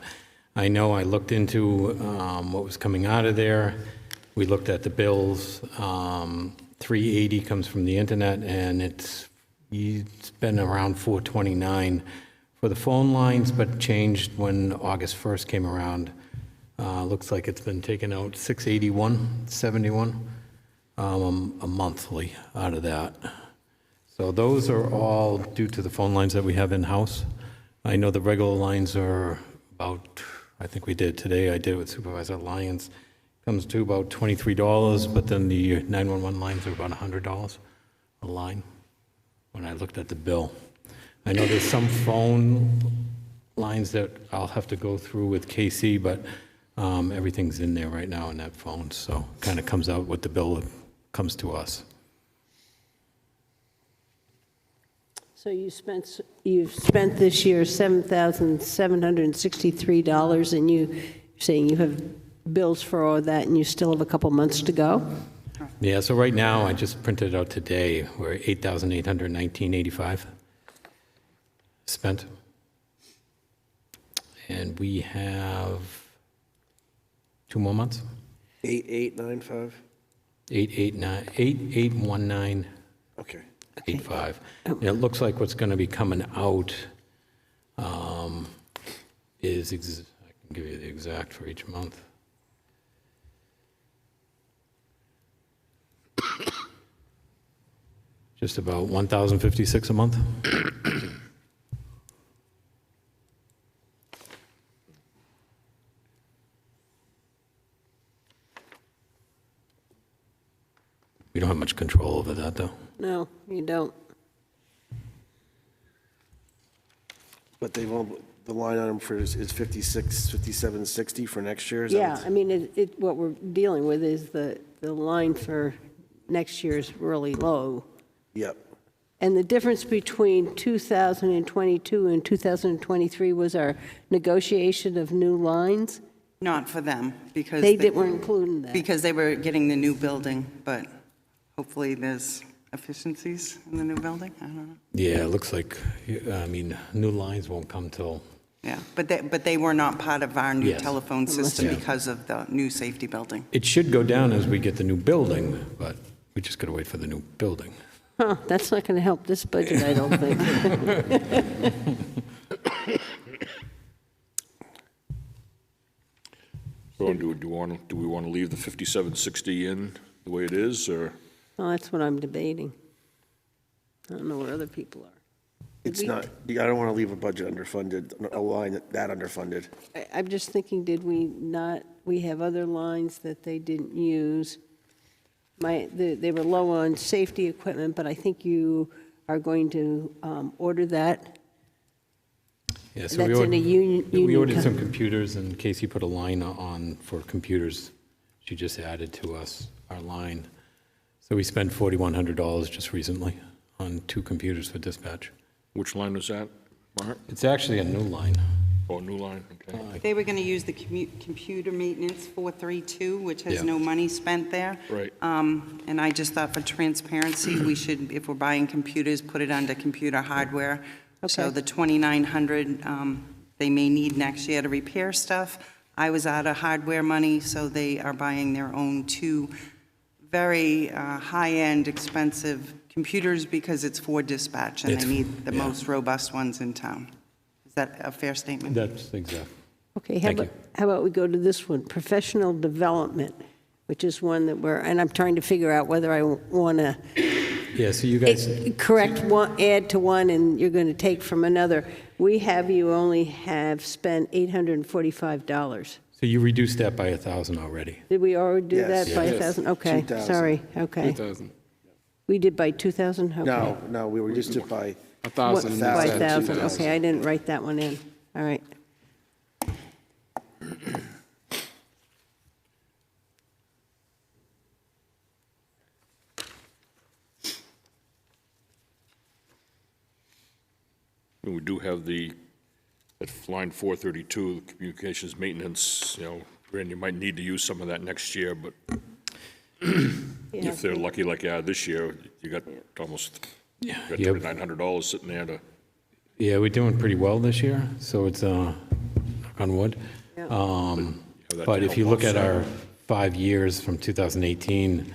I know I looked into what was coming out of there. We looked at the bills. 380 comes from the internet, and it's been around 429 for the phone lines, but changed when August 1st came around. Looks like it's been taken out 681.71 a monthly out of that. So those are all due to the phone lines that we have in-house. I know the regular lines are about, I think we did today, I did it with Supervisor Lyons, comes to about $23, but then the 911 lines are about $100 a line when I looked at the bill. I know there's some phone lines that I'll have to go through with KC, but everything's in there right now in that phone, so kind of comes out with the bill that comes to us. So you've spent this year $7,763, and you're saying you have bills for all that, and you still have a couple months to go? Yeah, so right now, I just printed it out today, we're $8,819.85 spent. And we have 2 more months. 8895? 8819. Okay. 85. It looks like what's going to be coming out is, I can give you the exact for each month. Just about 1,056 a month. We don't have much control over that, though. No, you don't. But they won't, the line item for is 5760 for next year? Is that Yeah, what's- I mean, what we're dealing with is the line for next year is really low. Yep. And the difference between 2022 and 2023 was our negotiation of new lines? Not for them, because They weren't including that. because they were getting the new building, but hopefully there's efficiencies in the new building, I don't know. Yeah, it looks like, I mean, new lines won't come till, Yeah, but they were not part of our new Yes. telephone system Yeah. because of the new safety building. it should go down as we get the new building, but we just got to wait for the new building. Huh, that's not going to help this budget, I don't think. So do we want to leave the 5760 in the way it is, or? Well, that's what I'm debating. I don't know where other people are. It's not, I don't want to leave a budget underfunded, a line that underfunded. I'm just thinking, did we not, we have other lines that they didn't use. They were low on safety equipment, but I think you are going to order that. Yeah, so That's in a union. we ordered some computers, and Casey put a line on for computers. She just added to us our line. So we spent $4,100 just recently on 2 computers for dispatch. Which line was that, Mark? It's actually a new line. Oh, new line, okay. They were going to use the computer maintenance 432, which has Yeah. no money spent there. Right. And I just thought for transparency, we should, if we're buying computers, put it under computer hardware. So Okay. the 2,900, they may need next year to repair stuff. I was out of hardware money, so they are buying their own 2 very high-end, expensive computers because it's for dispatch, and they need the most robust ones in town. Is that a fair statement? That's exact. Okay, Thank how about we go to this one, professional development, which is one that and I'm trying to figure out whether I want to Yeah, so you guys, correct one, add to one, and you're going to take from another. We have you only have spent $845. so you reduced that by 1,000 already. Did we already do Yes. that by Yes. 1,000? Okay, 2,000. sorry, okay. 2,000. We did by 2,000? Okay. No, we reduced it by 1,000. By 1,000, 2,000. okay, I didn't write that one in. All right. And we do have at line 432, the communications maintenance, Brand, you might need to use some of that next year, but if they're lucky like you are this year, you got almost, you got Yep. $3,900 sitting there to, Yeah, we're doing pretty well this year, so it's, knock on wood. Yeah. that But to if you help look at offset our 5 years from 2018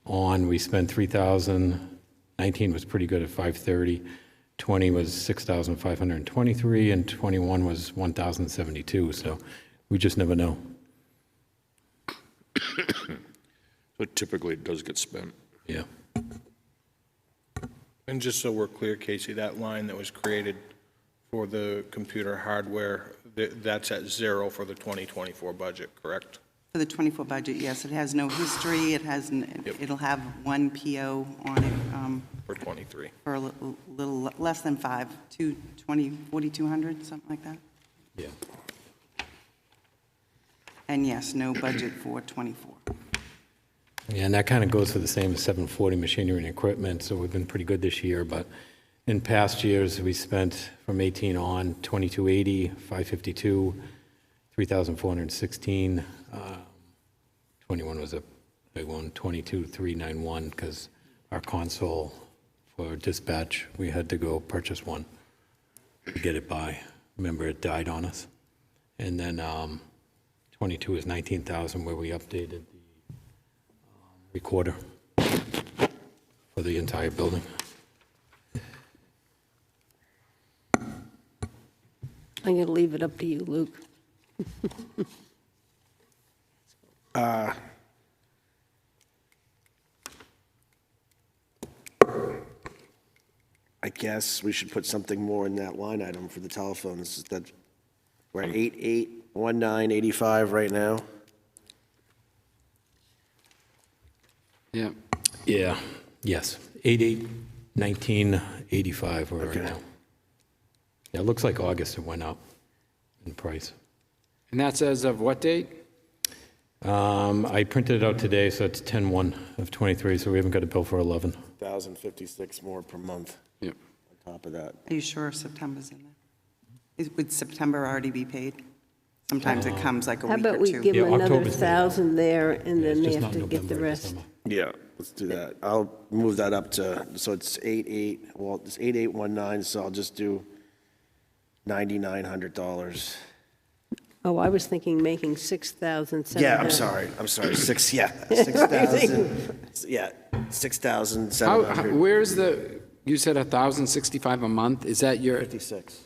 on, we spent 3,000. 19 was pretty good at 530. 20 was 6,523, and 21 was 1,072. So we just never know. but typically it does get spent. Yeah. And just so we're clear, Casey, that line that was created for the computer hardware, that's at 0 for the 2024 budget, correct? For the 24 budget, yes, it has no history, it'll have 1 PO on it. For 23. For a little less than 5, 4,200, something like that. Yeah. And yes, no budget for 24. Yeah, and that kind of goes for the same as 740 machinery and equipment, so we've been pretty good this year, but in past years, we spent from 18 on 2,280, 552, 3,416. 21 was a big one, 22,391, because our console for dispatch, we had to go purchase one to get it by. Remember, it died on us. And then 22 is 19,000, where we updated the recorder for the entire building. I'm going to leave it up to you, Luke. I guess we should put something more in that line item for the telephones. That we're at 881985 right now. Yeah. Yeah, yes, 881985 we're right now. Yeah, it looks like August it went up in price. And that's as of what date? I printed it out today, so it's 10/1 of 23, so we haven't got a bill for 11. 1,056 more per month. Yep. On top of that. Are you sure September's in there? Would September already be paid? Sometimes it comes like a How week or about we two. give Yeah, them another October's paid out. 1,000 there, and then It's they just have not to get the November, rest? December. Yeah, let's do that. I'll move that up to, so it's 8819, so I'll just do $9,900. Oh, I was thinking making 6,700. Yeah, I'm sorry, 6,000, yeah, 6,700. Where's you said 1,065 a month? Is that your 56.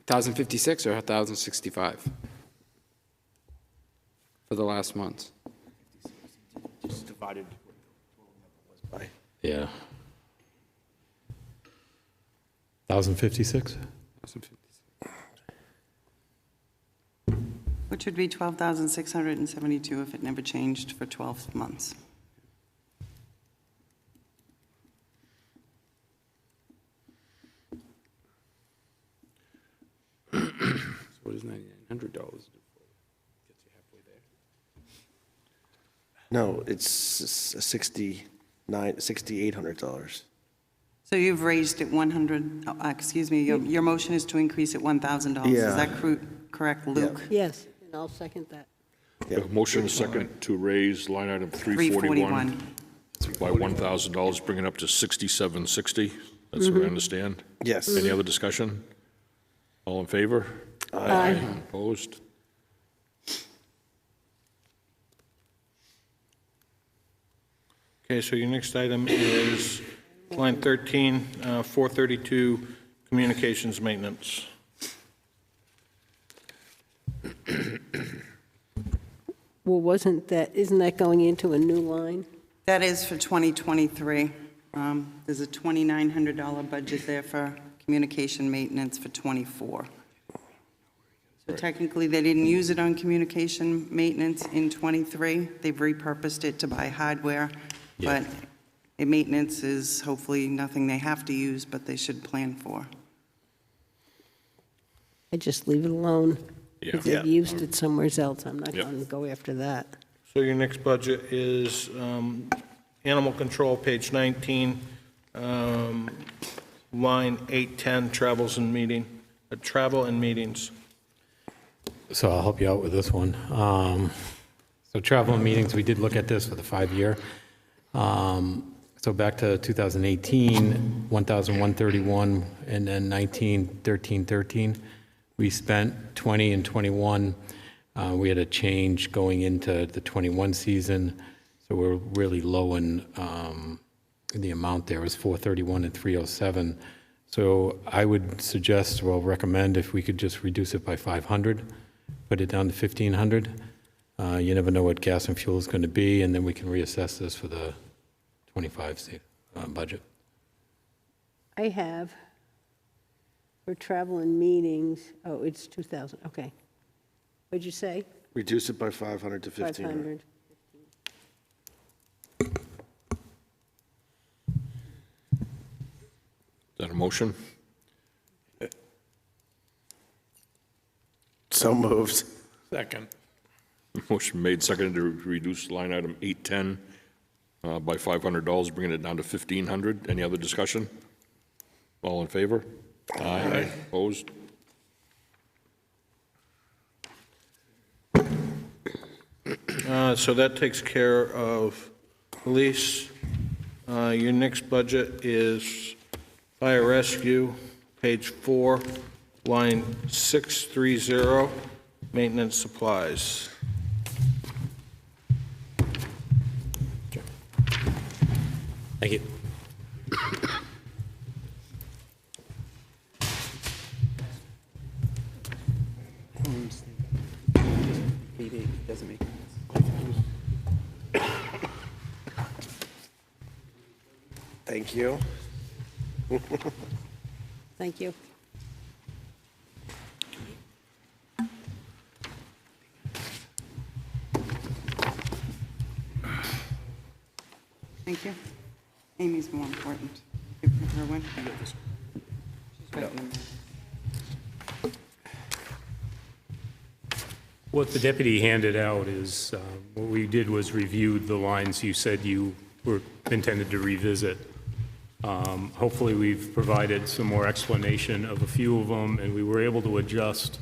1,056 or 1,065 for the last month? Just divided by. Yeah. 1,056? Which would be 12,672 if it never changed for 12 months. So what does $9,900 do for you? Gets you halfway there. No, it's $6,800. So you've raised it 100, excuse me, your motion is to increase it $1,000. Yeah. Is that correct, Luke? Yes, and I'll second that. We have a motion and a second to raise line item 341 by $1,000, bring it up to 6760. That's what I understand. Yes. Any other discussion? All in favor? Aye. Opposed? Okay, so your next item is line 13, 432, communications maintenance. Well, isn't that going into a new line? That is for 2023. There's a $2,900 budget there for communication maintenance for '24. So technically, they didn't use it on communication maintenance in '23. They've repurposed it to buy hardware, but maintenance is hopefully nothing they have to use, but they should plan for. I just leave it alone. Yeah. If they've used it somewhere else, I'm not Yep. going to go after that. So your next budget is animal control, page 19, line 810, travel and meetings. So I'll help you out with this one. So travel and meetings, we did look at this for the 5-year. So back to 2018, 1,131, and then 19, 1313. We spent 20 and 21. We had a change going into the 21 season, so we're really low in the amount there. It was 431 and 307. So I would suggest, well, recommend if we could just reduce it by 500, put it down to 1,500. You never know what gas and fuel is going to be, and then we can reassess this for the 25 budget. I have, for travel and meetings, oh, it's 2,000, okay. What'd you say? Reduce it by 500 to 1,500. 500. Is that a motion? So moved. Second. Motion made, seconded to reduce line item 810 by $500, bringing it down to 1,500. Any other discussion? All in favor? Aye. Opposed? So that takes care of police. Your next budget is fire rescue, page 4, line 630, maintenance supplies. Thank you. Doesn't make Thank you. Thank you. Thank you. Amy's more important. Give her one. She's right in there. What the deputy handed out is, what we did was reviewed the lines you said you were intended to revisit. Hopefully, we've provided some more explanation of a few of them, and we were able to adjust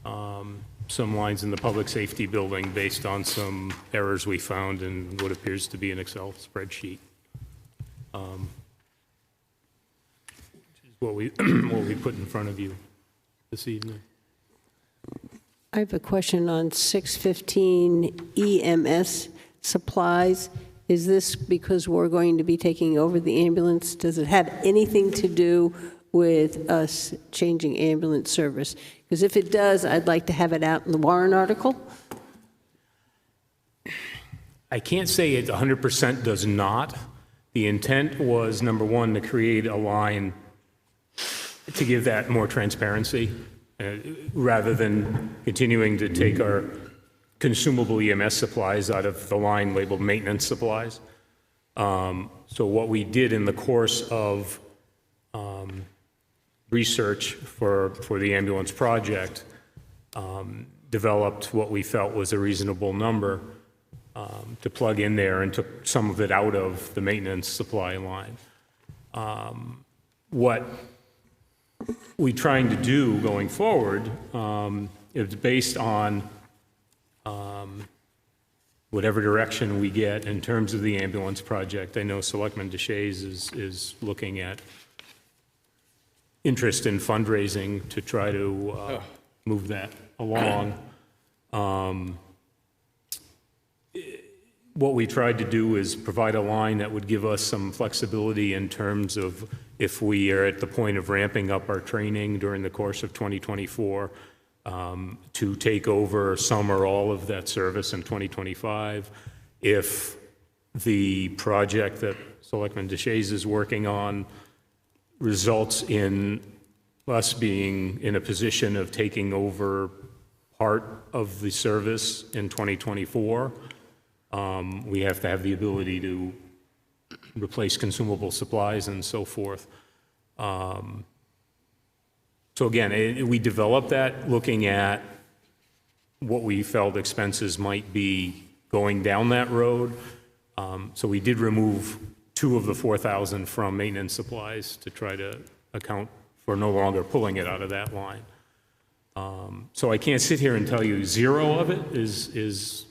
some lines in the public safety building based on some errors we found in what appears to be an Excel spreadsheet. Which is what we put in front of you this evening. I have a question on 615 EMS supplies. Is this because we're going to be taking over the ambulance? Does it have anything to do with us changing ambulance service? Because if it does, I'd like to have it out in the Warren article. I can't say it 100% does not. The intent was, number one, to create a line to give that more transparency, rather than continuing to take our consumable EMS supplies out of the line labeled maintenance supplies. So what we did in the course of research for the ambulance project, developed what we felt was a reasonable number to plug in there and took some of it out of the maintenance supply line. What we're trying to do going forward is based on whatever direction we get in terms of the ambulance project. I know Selectman DeShays is looking at interest in fundraising to try to move that along. What we tried to do is provide a line that would give us some flexibility in terms of if we are at the point of ramping up our training during the course of 2024, to take over some or all of that service in 2025. If the project that Selectman DeShays is working on results in us being in a position of taking over part of the service in 2024, we have to have the ability to replace consumable supplies and so forth. So again, we developed that looking at what we felt expenses might be going down that road. So we did remove 2 of the 4,000 from maintenance supplies to try to account for no longer pulling it out of that line. So I can't sit here and tell you 0 of it is.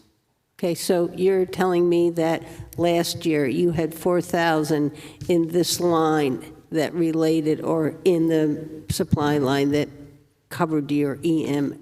Okay, so you're telling me that last year you had 4,000 in this line that related, or in the supply line that covered your EMS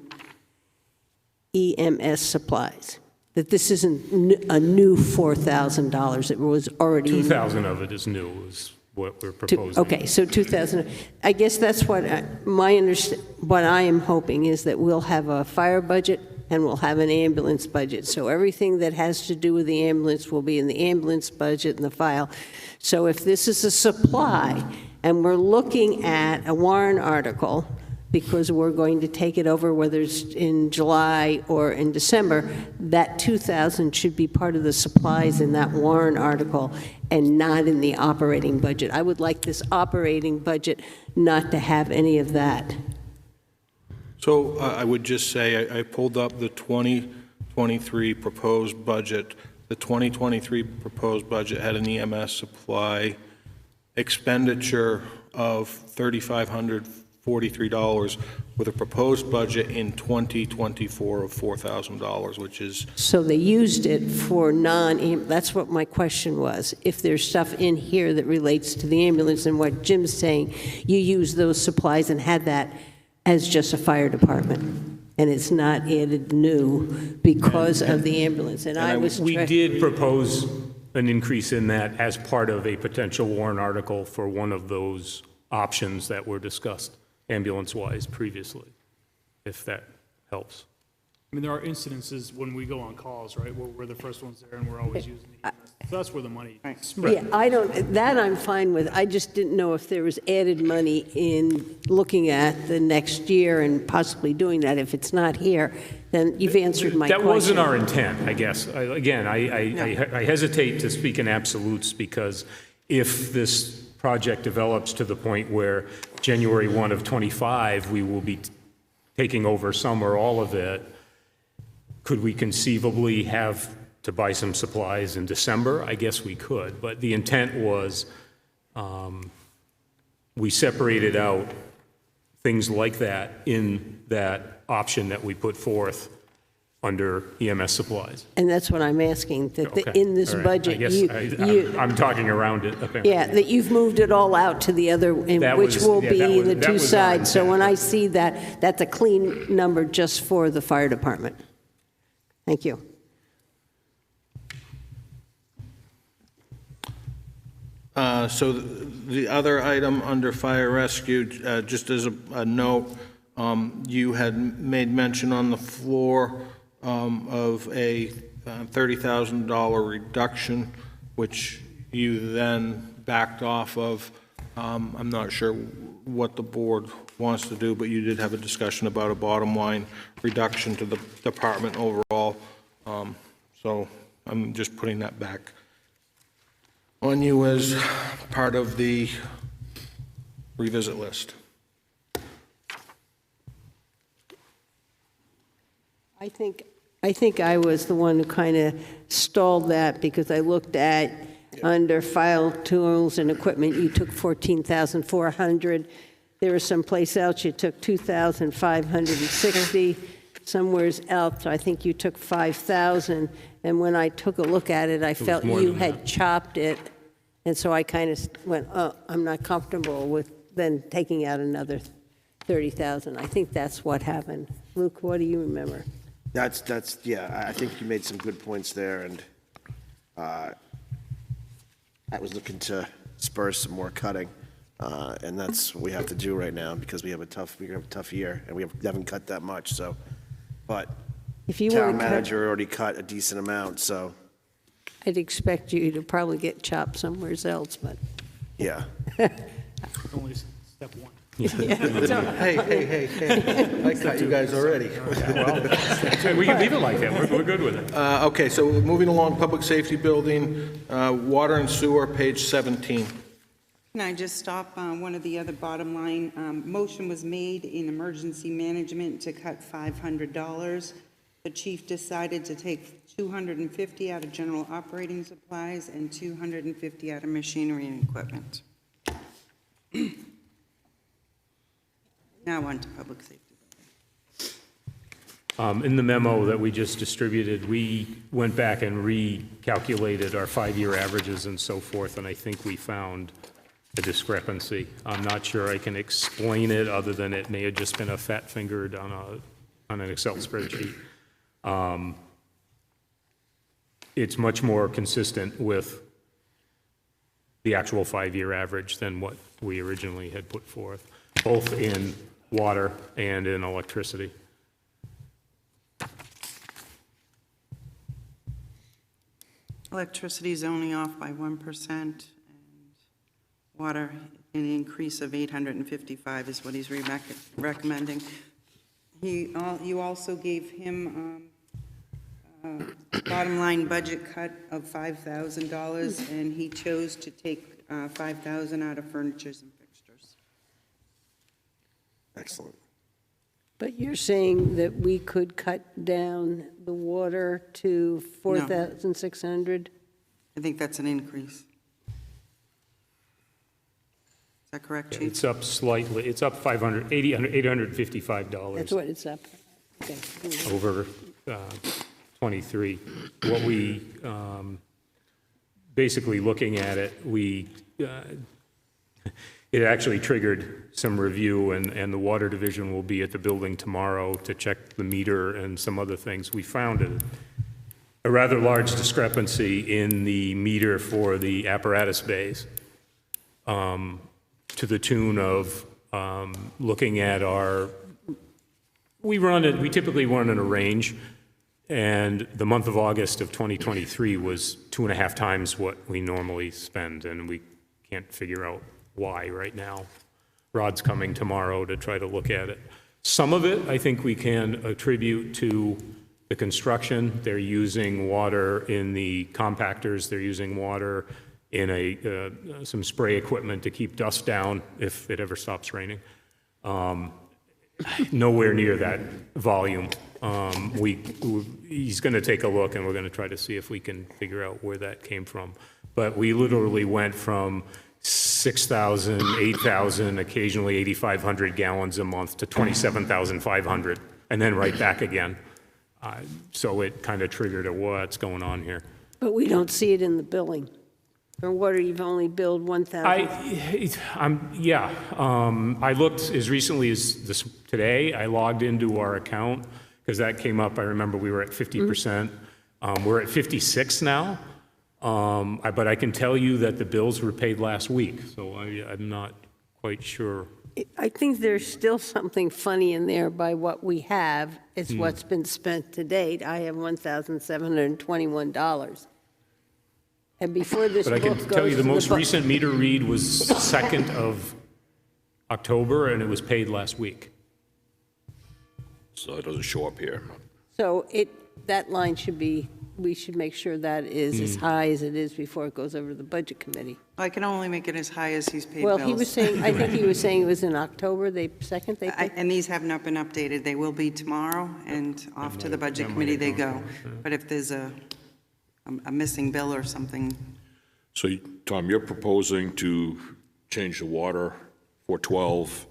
supplies? That this isn't a new $4,000, it was already... 2,000 of it is new, is what we're proposing. Okay, so 2,000. I guess that's what what I am hoping is that we'll have a fire budget and we'll have an ambulance budget. So everything that has to do with the ambulance will be in the ambulance budget and the file. So if this is a supply and we're looking at a warrant article, because we're going to take it over, whether it's in July or in December, that 2,000 should be part of the supplies in that warrant article and not in the operating budget. I would like this operating budget not to have any of that. So I would just say, I pulled up the 2023 proposed budget. The 2023 proposed budget had an EMS supply expenditure of $3,543 with a proposed budget in 2024 of $4,000, which is... So they used it for that's what my question was. If there's stuff in here that relates to the ambulance and what Jim's saying, you used those supplies and had that as just a fire department, and it's not added new because of the ambulance. And we did propose an increase in that as part of a potential warrant article for one of those options that were discussed ambulance-wise previously, if that helps. I mean, there are incidences when we go on calls, right, where we're the first ones there and we're always using the EMS. So that's where the money is. Yeah, that I'm fine with. I just didn't know if there was added money in looking at the next year and possibly doing that. If it's not here, then you've answered my question. That wasn't our intent, I guess. I hesitate to speak in absolutes because if this project develops to the point where January 1 of '25, we will be taking over some or all of it, could we conceivably have to buy some supplies in December? I guess we could, but the intent was we separated out things like that in that option that we put forth under EMS supplies. And that's what I'm asking, that Okay. in this All right. budget, I guess I'm talking around it, apparently. yeah, that you've moved it all out to the other, which will be the two sides. So when I see that, that's a clean number just for the fire department. Thank you. So the other item under fire rescue, just as a note, you had made mention on the floor of a $30,000 reduction, which you then backed off of. I'm not sure what the board wants to do, but you did have a discussion about a bottom line reduction to the department overall. So I'm just putting that back on you as part of the revisit list. I think I think I was the one who kind of stalled that because I looked at, under file tools and equipment, you took 14,400. There was someplace else you took 2,560. Somewhere else, I think you took 5,000. And when I took a look at it, I felt more you than had that. chopped it. And so I kind of went, oh, I'm not comfortable with then taking out another 30,000. I think that's what happened. Luke, what do you remember? Yeah, I think you made some good points there, and I was looking to spur some more cutting, and that's what we have to do right now because we have a tough year, and we haven't cut that much, so, but If you town want to cut, manager already cut a decent amount, so, I'd expect you to probably get chopped somewhere else, but. yeah. Only step one. Hey, I cut you guys already. Well, we can leave it like that. We're good with it. Okay, so moving along, Public Safety Building, Water and Sewer, page 17. Can I just stop on one of the other bottom line? Motion was made in emergency management to cut $500. The chief decided to take $250 out of general operating supplies and $250 out of machinery and equipment. Now on to public safety. In the memo that we just distributed, we went back and recalculated our 5-year averages and so forth, and I think we found a discrepancy. I'm not sure I can explain it, other than it may have just been a fat-fingered on an Excel spreadsheet. It's much more consistent with the actual 5-year average than what we originally had put forth, both in water and in electricity. Electricity is only off by 1%, and water, an increase of 855 is what he's recommending. You also gave him bottom line budget cut of $5,000, and he chose to take $5,000 out of furnitures and fixtures. Excellent. But you're saying that we could cut down the water to 4,600? I think that's an increase. Is that correct, Chief? It's up slightly. It's up $855. That's what it's up. Okay. Over 23. What we, basically looking at it, it actually triggered some review, and the water division will be at the building tomorrow to check the meter and some other things. We found a rather large discrepancy in the meter for the apparatus bays, to the tune of looking at we typically run in a range, and the month of August of 2023 was 2.5 times what we normally spend, and we can't figure out why right now. Rod's coming tomorrow to try to look at it. Some of it, I think we can attribute to the construction. They're using water in the compactors. They're using water in some spray equipment to keep dust down if it ever stops raining. Nowhere near that volume. He's going to take a look, and we're going to try to see if we can figure out where that came from. But we literally went from 6,000, 8,000, occasionally 8,500 gallons a month to 27,500, and then right back again. So it kind of triggered what's going on here. But we don't see it in the billing. For water, you've only billed 1,000. I looked as recently as today. I logged into our account because that came up. I remember we were at 50%. We're at 56 now. But I can tell you that the bills were paid last week, so I'm not quite sure. I think there's still something funny in there by what we have. It's what's been spent to date. I have $1,721. And before this book But I goes can tell you the most book- recent meter read was 2nd of October, and it was paid last week. So it doesn't show up here. So that line should be, we should make sure that is as high as it is before it goes over to the Budget Committee. I can only make it as high as he's paid bills. Well, he was saying, I think he was saying it was in October, they paid. And these have not been updated. They will be tomorrow, and off to the Budget Committee they go. But if there's a missing bill or something, So, Tom, you're proposing to change the water 412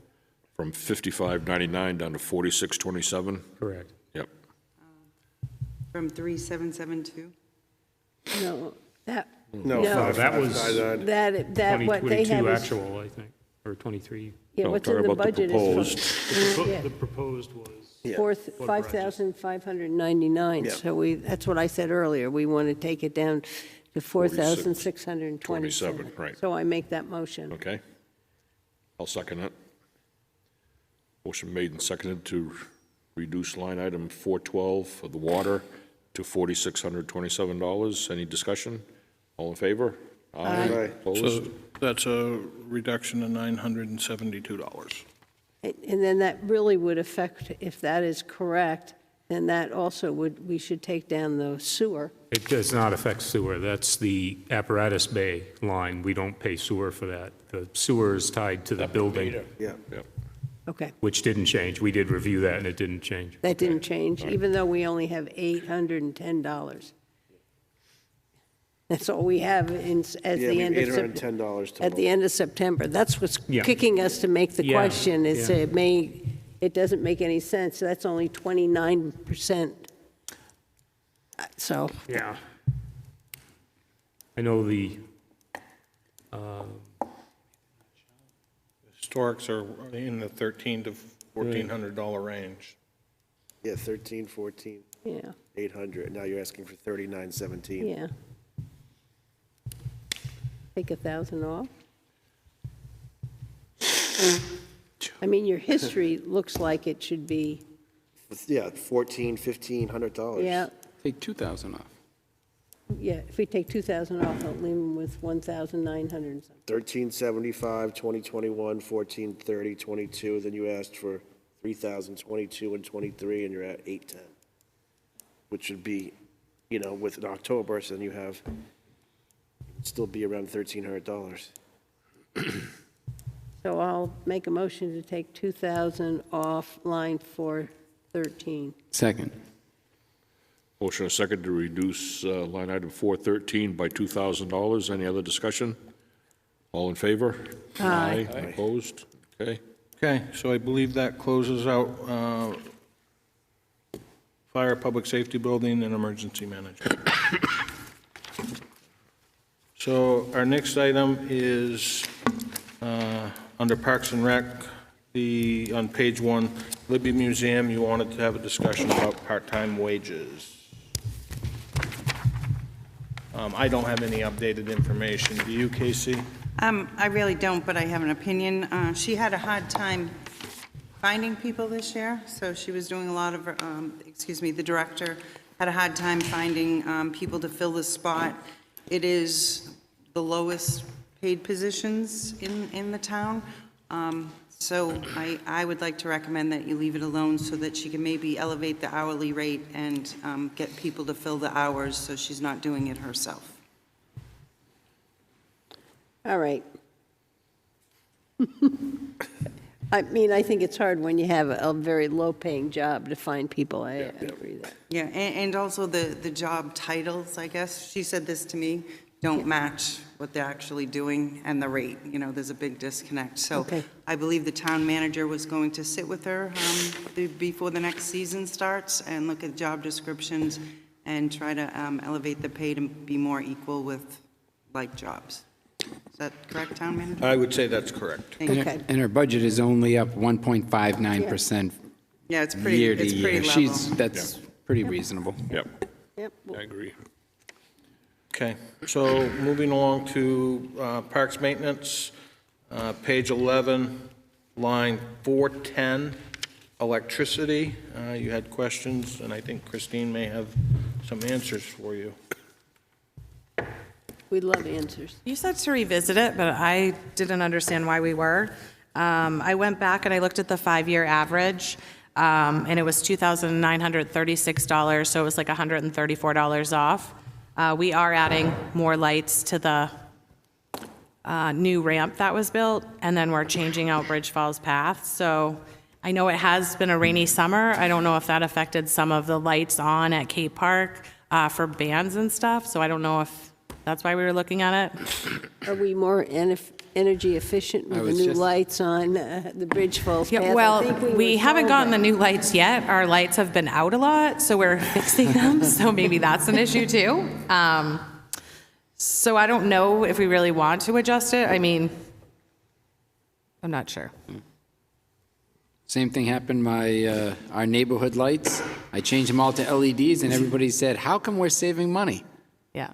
from 55.99 down to 46.27? Correct. Yep. from 3772? No, that. No, That was That, what they have 2022 is. actual, I think, or 23. Yeah, No, what's talking in the about the budget proposed. is. The Yeah. the proposed was. $5,599, Yeah. so that's what I said earlier, we want to take it down to 4,627. 27, right. So I make that motion. Okay. I'll second it. Motion made and seconded to reduce line item 412 for the water to $4,627. Any discussion? All in favor? Aye. Opposed? So that's a reduction of $972. And then that really would affect, if that is correct, then that also would, we should take down the sewer. It does not affect sewer. That's the apparatus bay line. We don't pay sewer for that. The sewer is tied to the building, Yeah. Yep. Okay, which didn't change. We did review that, and it didn't change. that didn't change, even though we only have $810. That's all we have at Yeah, the we have end of $810 total. At the end of September. That's what's Yeah. kicking us to make the Yeah, question, is yeah. it doesn't make any sense. That's only 29%. So, Yeah. I know the, Historics are in the $1,300 to $1,400 range. Yeah, 13, 14, yeah, 800. Now you're asking for 3917. yeah. Take 1,000 off. I mean, your history looks like it should be, Yeah, 14, 1500 dollars. yeah, Take 2,000 off. yeah. If we take 2,000 off, I'll leave them with 1,900 and something. 1375, 2021, 1430, 22. Then you asked for 3022 and 23, and you're at 810, which would be, with an October, so then you have still be around $1,300. So I'll make a motion to take 2,000 off line 413. Second. Motion and second to reduce line item 413 by $2,000. Any other discussion? All in favor? Aye. Opposed? Okay. Okay, so I believe that closes out Fire, Public Safety Building, and Emergency Management. So our next item is under Parks and Rec, on page 1, Libby Museum, you wanted to have a discussion about part-time wages. I don't have any updated information. Do you, Casey? I really don't, but I have an opinion. She had a hard time finding people this year, so she was doing a lot of, the director had a hard time finding people to fill the spot. It is the lowest paid positions in the town. So I would like to recommend that you leave it alone so that she can maybe elevate the hourly rate and get people to fill the hours so she's not doing it herself. All right. I mean, I think it's hard when you have a very low-paying job to find people. I agree with that. Yeah, and also the job titles, I guess, she said this to me, don't match what they're actually doing and the rate. There's a big disconnect. So Okay. I believe the town manager was going to sit with her before the next season starts and look at job descriptions and try to elevate the pay to be more equal with like jobs. Is that correct, town manager? I would say that's correct. Thank you. Okay. And her budget is only up 1.59% Yeah, it's pretty, year to it's pretty year. level. That's pretty reasonable. Yep. Yep. I agree. Okay, so moving along to Parks Maintenance, page 11, line 410, electricity. You had questions, and I think Christine may have some answers for you. We'd love answers. You said to revisit it, but I didn't understand why we were. I went back and I looked at the 5-year average. and it was $2,936, so it was like $134 off. We are adding more lights to the new ramp that was built, and then we're changing out Bridge Falls Path. So I know it has been a rainy summer. I don't know if that affected some of the lights on at Cape Park for bands and stuff, so I don't know if that's why we were looking at it. Are we more energy efficient with the new lights on the Bridge Falls Path? Yeah, well, we haven't gotten the new lights yet. Our lights have been out a lot, so we're fixing them, so maybe that's an issue too. So I don't know if we really want to adjust it. I mean, I'm not sure. Same thing happened my our neighborhood lights. I changed them all to LEDs, and everybody said, "How come we're saving money?" Yeah.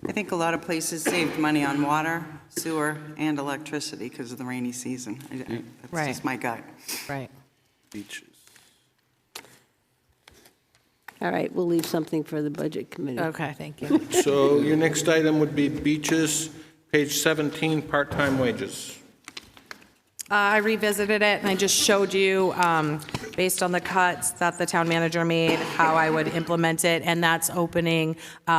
I think a lot of places saved money on water, sewer, and electricity because of the rainy season. That's just my gut. Right. Beaches. All right, we'll leave something for the Budget Committee. Okay, thank you. So your next item would be beaches, page 17, part-time wages. I revisited it, and I just showed you, based on the cuts that the town manager made, how I would implement it, and that's opening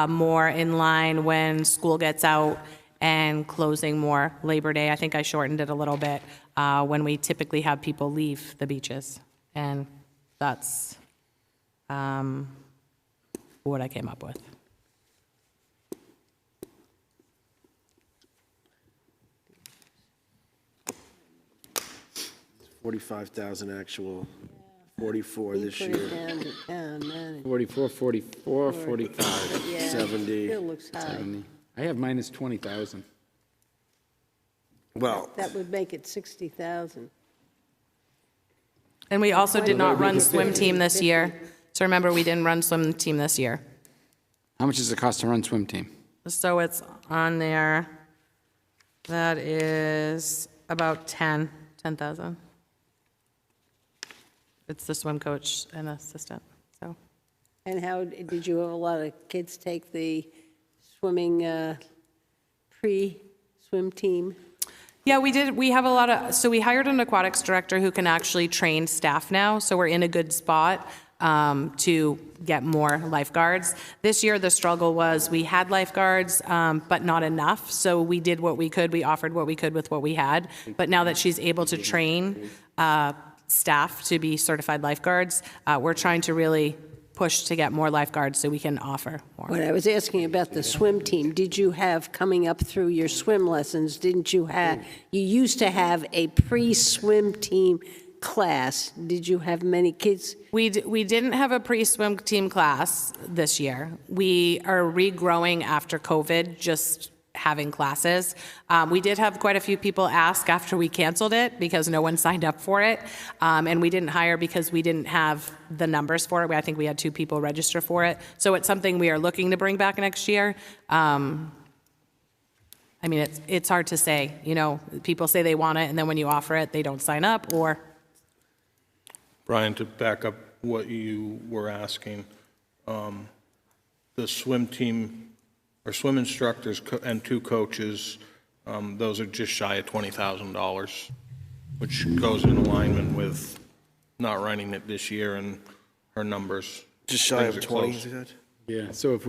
more in line when school gets out and closing more Labor Day. I think I shortened it a little bit when we typically have people leave the beaches, and that's what I came up with. $45,000 actual, 44 this Put it year. down to town manager. 44, 44, 45. Yeah, 70. Still looks high. 70. I have minus 20,000. Well, That would make it 60,000. And we also did not run swim team this year. So remember, we didn't run swim team this year. How much does it cost to run swim team? So it's on there. That is about 10,000. It's the swim coach and assistant, so. And how, did you have a lot of kids take the swimming, pre-swim team? Yeah, we did. We have a lot of, so we hired an aquatics director who can actually train staff now, so we're in a good spot to get more lifeguards. This year, the struggle was we had lifeguards, but not enough, so we did what we could. We offered what we could with what we had. But now that she's able to train staff to be certified lifeguards, we're trying to really push to get more lifeguards so we can offer more. When I was asking about the swim team, did you have, coming up through your swim lessons, didn't you have, you used to have a pre-swim team class. Did you have many kids? We didn't have a pre-swim team class this year. We are regrowing after COVID, just having classes. We did have quite a few people ask after we canceled it because no one signed up for it. And we didn't hire because we didn't have the numbers for it. I think we had 2 people register for it. So it's something we are looking to bring back next year. I mean, it's hard to say, you know, people say they want it and then when you offer it, they don't sign up or. Brian, to back up what you were asking, the swim team, or swim instructors and 2 coaches, those are just shy of $20,000, which goes in alignment with not running it this year and her numbers. Just shy of Things are 20, close. you said? Yeah. So if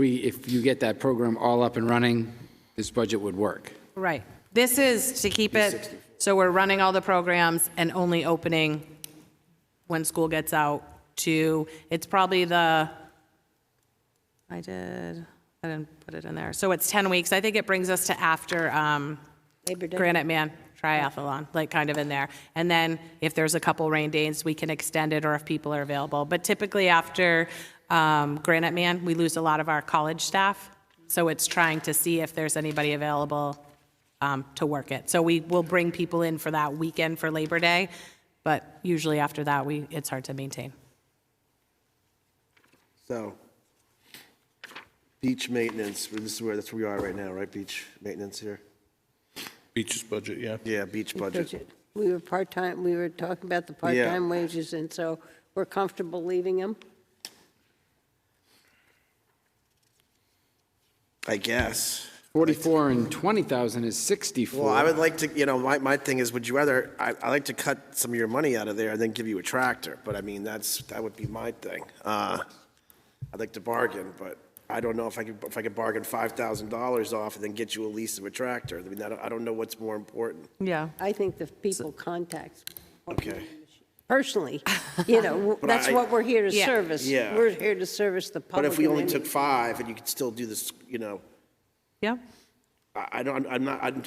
you get that program all up and running, this budget would work. Right. This is to keep it, so we're running all the programs and only opening when school gets out to, it's probably I didn't put it in there. So it's 10 weeks. I think it brings us to after Labor Day? Granite Man Triathlon, like kind of in there. And then if there's a couple rain days, we can extend it or if people are available. But typically after Granite Man, we lose a lot of our college staff. So it's trying to see if there's anybody available to work it. So we will bring people in for that weekend for Labor Day. But usually after that, it's hard to maintain. So, beach maintenance, that's where we are right now, right? Beach maintenance here? Beach's budget, yeah. Yeah, beach budget. We were part-time, we were talking about the part-time wages, and so we're comfortable leaving them? I guess. 44 and 20,000 is 64. Well, I would like to, my thing is, would you rather, I like to cut some of your money out of there and then give you a tractor, but I mean, that would be my thing. I'd like to bargain, but I don't know if I could bargain $5,000 off and then get you a lease of a tractor. I mean, I don't know what's more important. Yeah. I think the people contact. Okay. Personally, But that's what we're here to Yeah. service. Yeah. We're here to service the But public. if we only and took 5 and you could still do this, Yeah. I'm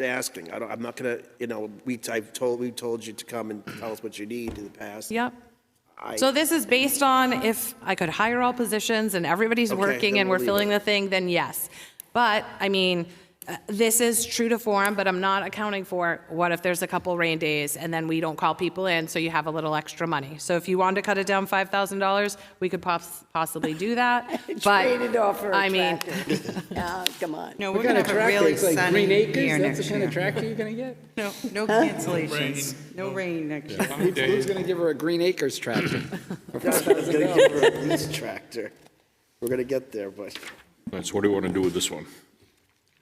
asking. I'm not gonna, we told you to come and tell us what you need in the past. Yep. So this is based on if I could hire all positions and everybody's Okay, working then and we'll we're leave filling it. the thing, then yes. But, I mean, this is true to form, but I'm not accounting for what if there's a couple rain days and then we don't call people in, so you have a little extra money. So if you wanted to cut it down $5,000, we could possibly do that. But Trade it off for a I mean, tractor. Come on. No, What we're kind gonna of have a tractor? really It's like sunny Green Acres? year That's next the kind of year. tractor you're going to get? No cancellations. No rain next year. Who's going to give her a Green Acres tractor? I'm gonna give her a lease tractor. We're gonna get there, but So what do you want to do with this one?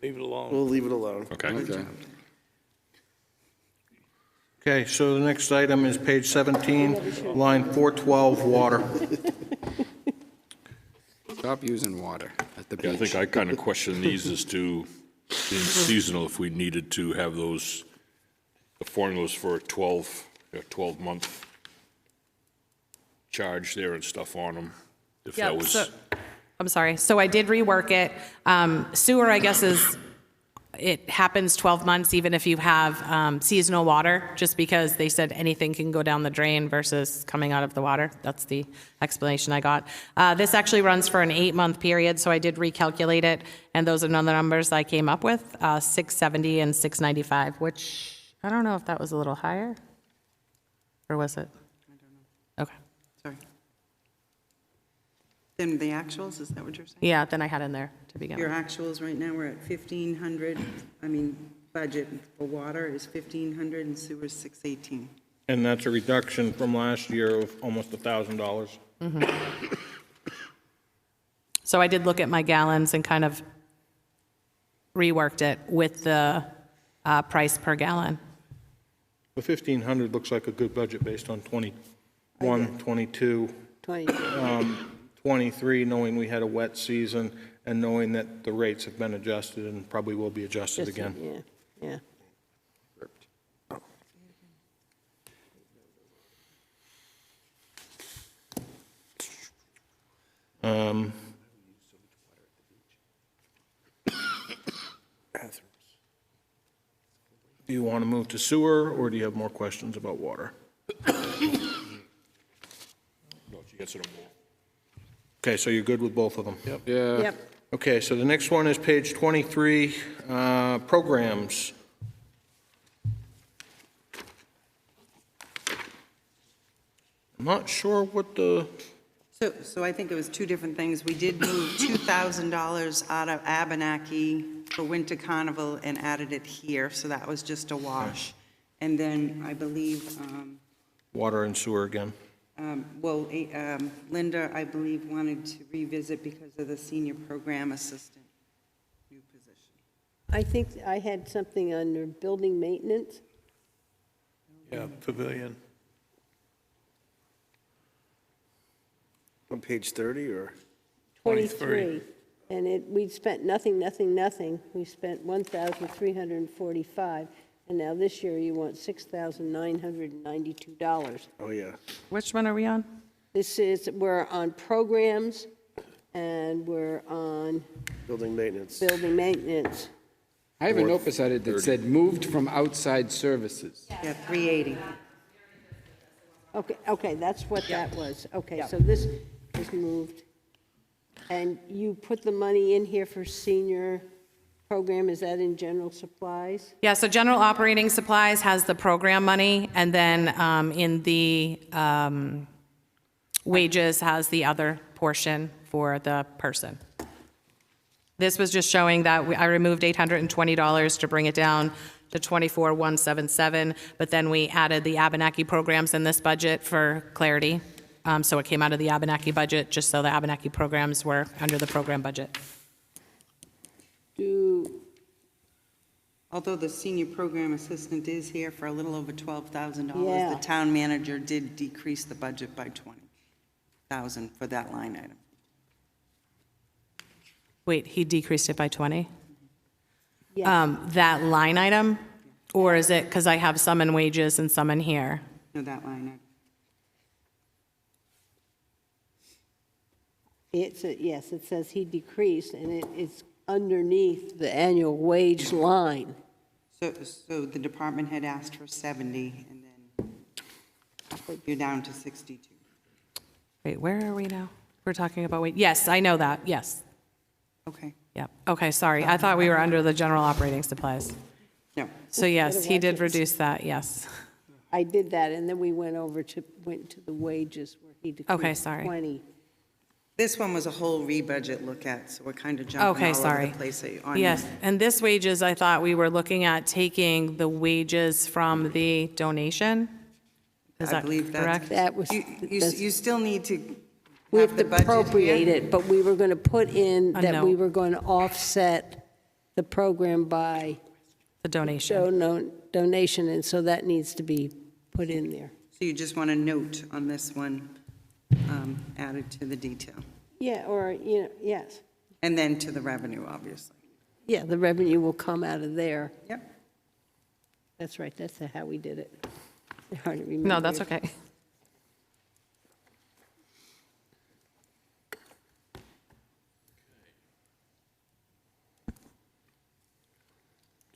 Leave it alone. we'll leave it alone. Okay. Okay, so the next item is page 17, line 412, water. Stop using water at the Yeah, I beach. think I kind of question these as to being seasonal, if we needed to have the formulas for a 12-month charge there and stuff on them, if yeah, that was. so, I'm sorry. So I did rework it. Sewer, I guess, it happens 12 months even if you have seasonal water, just because they said anything can go down the drain versus coming out of the water. That's the explanation I got. This actually runs for an 8-month period, so I did recalculate it, and those are none of the numbers I came up with, 670 and 695, which I don't know if that was a little higher, or was it? I don't know. Okay. Sorry. Then the actuals, is that what you're saying? Yeah, then I had in there to begin Your with. actuals right now, we're at 1,500, budget for water is 1,500 and sewer is 618. And that's a reduction from last year of almost $1,000. So I did look at my gallons and kind of reworked it with the price per gallon. The 1,500 looks like a good budget based on 21, 22, 23, knowing we had a wet season and knowing that the rates have been adjusted and probably will be adjusted again. Yeah. Do you want to move to sewer, or do you have more questions about water? No, she gets it on both. Okay, so you're good with both of them? Yep. Yeah. Yep. Okay, so the next one is page 23, programs. I'm not sure what the, So I think it was two different things. We did move $2,000 out of Abenaki for Winter Carnival and added it here, so that was just a wash. And then I believe, water and sewer again. Linda, I believe, wanted to revisit because of the senior program assistant, new position. I think I had something under building maintenance. Yeah, pavilion. On page 30 or? 23. And we spent nothing. We spent 1,345. And now this year you want $6,992. Oh, yeah. Which one are we on? We're on programs and we're on Building maintenance. building maintenance. I have a note beside it that said moved from outside services. Yeah, 380. Okay, that's what that was. Okay, so this is moved. And you put the money in here for senior program, is that in general supplies? Yeah, so general operating supplies has the program money, and then in the wages has the other portion for the person. This was just showing that I removed $820 to bring it down to $24,177, but then we added the Abenaki programs in this budget for clarity. So it came out of the Abenaki budget, just so the Abenaki programs were under the program budget. Although the senior program assistant is here for a little over $12,000, Yeah. the town manager did decrease the budget by $20,000 for that line item. Wait, he decreased it by 20? Yes. That line item? Or is it, because I have some in wages and some in here? No, that line item. Yes, it says he decreased, and it is underneath the annual wage line. So the department had asked for 70, and then you're down to 62. Wait, where are we now? We're talking about wage, yes, I know that, yes. Okay. Yep, okay, sorry, I thought we were under the general operating supplies. No. So yes, he did Otherwise, reduce that, yes. I did that, and then we went to the wages where he decreased Okay, sorry. 20. This one was a whole rebudget look at, so we're kind of jumping Okay, all sorry. over the place on Yes, you. and this wages, I thought we were looking at taking the wages from the donation? Is I that believe that's- correct? That was, You still need to we have have the to budget appropriate here. it, but we were going to put in A that we note. were going to offset the program by The donation. donation, and so that needs to be put in there. So you just want a note on this one added to the detail. Yeah, or, yes. And then to the revenue, obviously. Yeah, the revenue will come out of there. Yep. That's right, that's how we did it. Hard to remember. No, that's okay.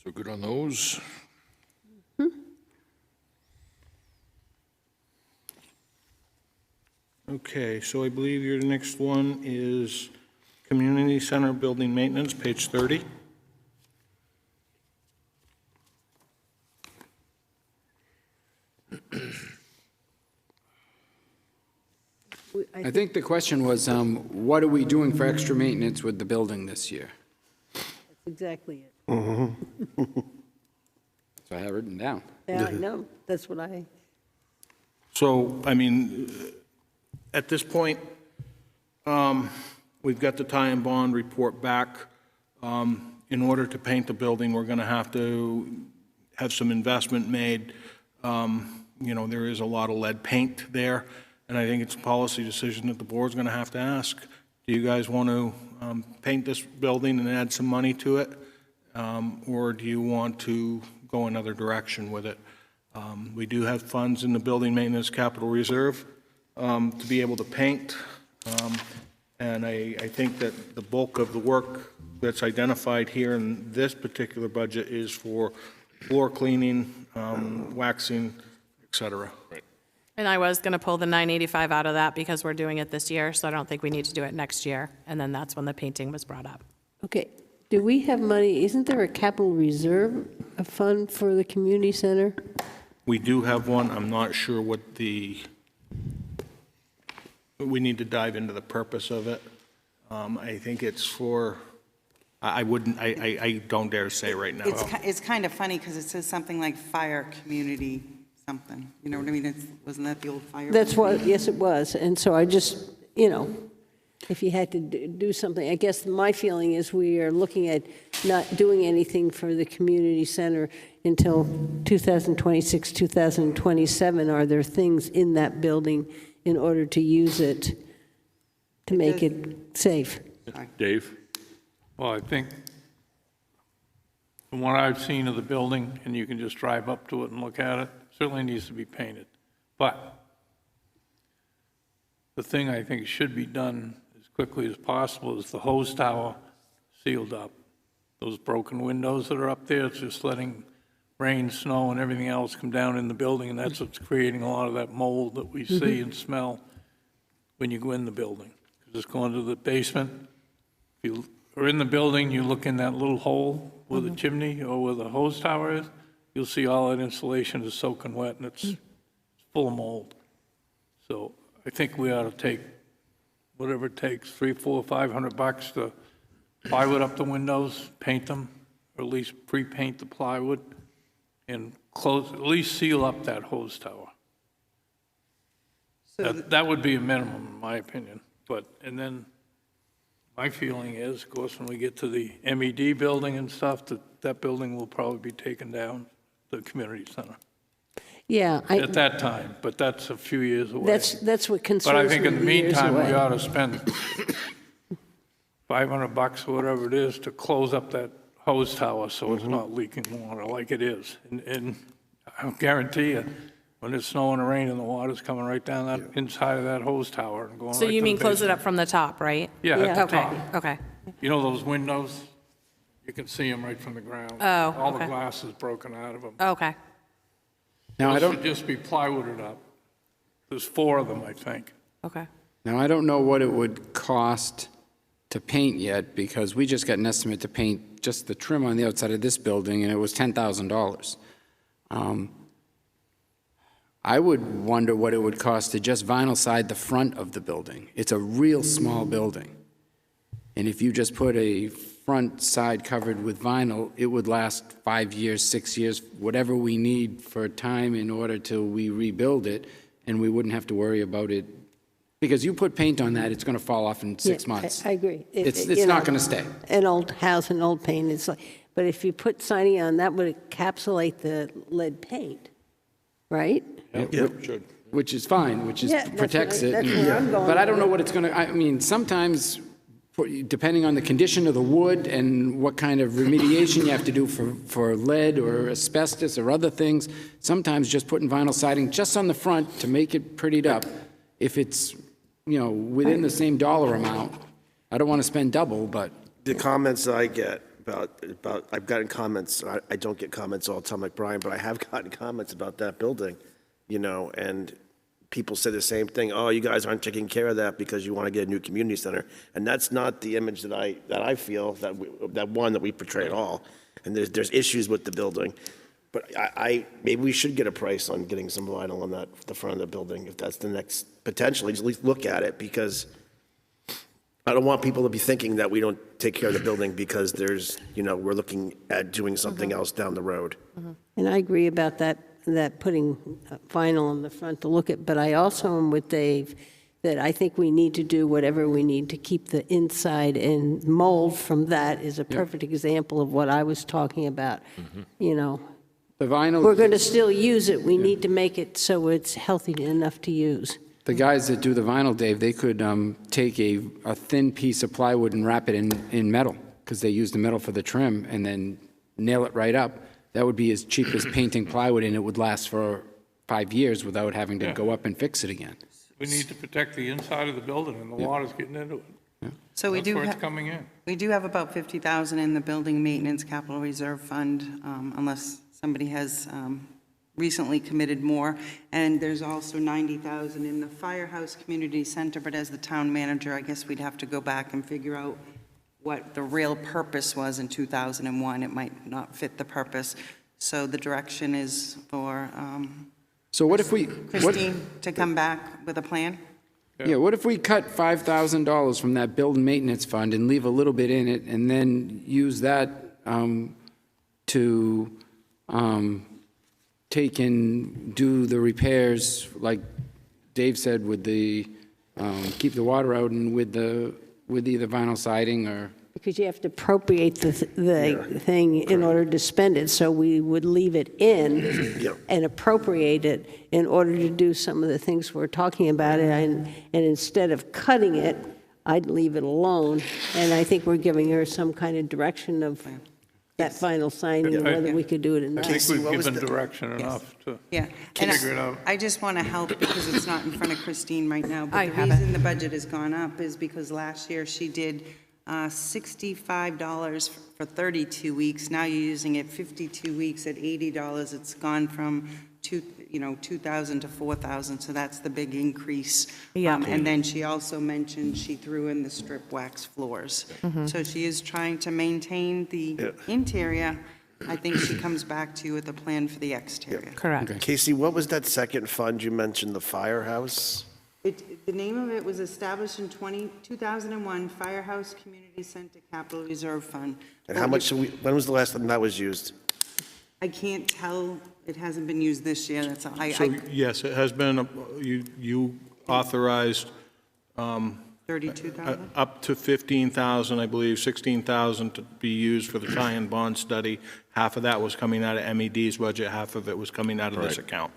So good on those. Okay, so I believe your next one is Community Center Building Maintenance, page 30. I think the question was, what are we doing for extra maintenance with the building this year? That's exactly it. So I have it written down. Yeah, I know, that's what I, So, I mean, at this point, we've got the tie and bond report back. In order to paint the building, we're going to have some investment made. There is a lot of lead paint there, and I think it's a policy decision that the board's going to have to ask. Do you guys want to paint this building and add some money to it? Or do you want to go another direction with it? We do have funds in the Building Maintenance Capital Reserve to be able to paint. And I think that the bulk of the work that's identified here in this particular budget is for floor cleaning, waxing, et cetera. Right. And I was going to pull the 985 out of that because we're doing it this year, so I don't think we need to do it next year. And then that's when the painting was brought up. okay. Do we have money, isn't there a capital reserve, a fund for the community center? We do have one. I'm not sure what we need to dive into the purpose of it. I think it's for, I don't dare say right now. It's kind of funny because it says something like fire community something. You know what I mean? Wasn't that the old fire? That's what, yes, it was. And so I just, if you had to do something, I guess my feeling is we are looking at not doing anything for the community center until 2026, 2027. Are there things in that building in order to use it to make it safe? Dave? Well, I think from what I've seen of the building, and you can just drive up to it and look at it, certainly needs to be painted. But the thing I think should be done as quickly as possible is the hose tower sealed up. Those broken windows that are up there, it's just letting rain, snow, and everything else come down in the building, and that's what's creating a lot of that mold that we see and smell when you go in the building. Just going to the basement, if you are in the building, you look in that little hole where the chimney or where the hose tower is, you'll see all that insulation is soaking wet, and it's full of mold. So I think we ought to take whatever it takes, $300, $400, $500 to plywood up the windows, paint them, or at least pre-paint the plywood, and close, at least seal up that hose tower. That would be a minimum, in my opinion. And then My feeling is, of course, when we get to the MED building and stuff, that building will probably be taken down, the community center, Yeah, at that time, but that's a few years away. that's what concerns me. But I think in the years meantime, we away. ought to spend $500 or whatever it is to close up that hose tower so it's not leaking water like it is. And I'll guarantee you, when it's snowing or raining, the water's coming right down that inside of that hose tower and going right So to you the mean close it basement. up from the top, right? Yeah, at the Okay, top. okay. You know those windows? You can see them right from the ground. Oh, All the okay. glass is broken out of them. Okay. Now, I Those don't, should just be plywooded up. There's 4 of them, I think. Okay. now, I don't know what it would cost to paint yet, because we just got an estimate to paint just the trim on the outside of this building, and it was $10,000. I would wonder what it would cost to just vinyl side the front of the building. It's a real small building. And if you just put a front side covered with vinyl, it would last 5 years, 6 years, whatever we need for time in order till we rebuild it, and we wouldn't have to worry about it. Because you put paint on that, it's going to fall off in 6 Yeah, months. I agree. It's you not know, going to stay. An old house, an old paint, it's like, but if you put siding on, that would encapsulate the lead paint, right? Should. Which is fine, which is Yeah, that's protects what it. that's where I'm going But I don't with know it. what it's going to, I mean, sometimes, depending on the condition of the wood and what kind of remediation you have to do for lead or asbestos or other things, sometimes just putting vinyl siding just on the front to make it prettied up, if it's, within the same dollar amount, I don't want to spend double, but. The comments that I get about I've gotten comments, I don't get comments all the time like Brian, but I have gotten comments about that building, and people say the same thing, oh, you guys aren't taking care of that because you want to get a new community center. And that's not the image that I feel, that we portray at all. And there's issues with the building. But maybe we should get a price on getting some vinyl on the front of the building, if that's the next, potentially, just at least look at it, because I don't want people to be thinking that we don't take care of the building because we're looking at doing something else down the road. And I agree about that putting vinyl on the front to look at, but I also am with Dave that I think we need to do whatever we need to keep the inside, and mold from that is a perfect example of what I was talking about, The vinyl. We're going to still use it, we need to make it so it's healthy enough to use. The guys that do the vinyl, Dave, they could take a thin piece of plywood and wrap it in metal, because they use the metal for the trim, and then nail it right up. That would be as cheap as painting plywood, and it would last for 5 years without having to go up and fix it again. We need to protect the inside of the building, and the water's getting into it. So That's where it's coming in. We do have about 50,000 in the Building Maintenance Capital Reserve Fund, unless somebody has recently committed more. And there's also 90,000 in the Firehouse Community Center, but as the town manager, I guess we'd have to go back and figure out what the real purpose was in 2001. It might not fit the purpose. So the direction is for So what if we? Christine to come back with a plan? Yeah, what if we cut $5,000 from that building maintenance fund and leave a little bit in it, and then use that to take and do the repairs, like Dave said, with the, keep the water out, and with either vinyl siding or. Because you have to appropriate the thing in order to spend it, so we would leave it in and appropriate it in order to do some of the things we're talking about, and instead of cutting it, I'd leave it alone, and I think we're giving her some kind of direction of that vinyl siding, and whether we could do it in I that. think we've given direction enough to figure it out. I just want to help because it's not in front of Christine right now, I but the have it. reason the budget has gone up is because last year she did $65 for 32 weeks. Now you're using it 52 weeks at $80. It's gone from 2,000 to 4,000, so that's the big increase. Yeah. And then she also mentioned she threw in the strip wax floors. So she is trying to maintain the interior. I think she comes back to you with a plan for the exterior. Correct. Casey, what was that second fund you mentioned, the firehouse? The name of it was established in 2001, Firehouse Community Center Capital Reserve Fund. And how much, when was the last time that was used? I can't tell, it hasn't been used this year, that's all. So, yes, it has been, you authorized 32,000? Up to 15,000, I believe, 16,000 to be used for the tie-in bond study. Half of that was coming out of MED's budget, half of it was coming out of this account.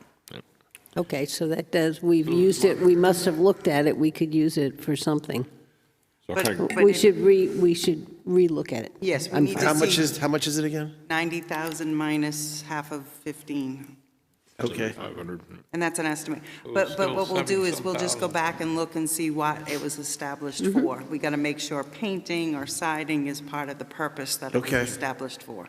Okay, so that does, we've used it, we must have looked at it, we could use it for something. We should relook at it. Yes, we I'm need fine. to see. How much is it again? 90,000 minus half of 15. Okay. And that's an estimate. But what we'll do is we'll just go back and look and see what it was established Mm-hmm. for. We got to make sure painting or siding is part of the purpose that it was established for.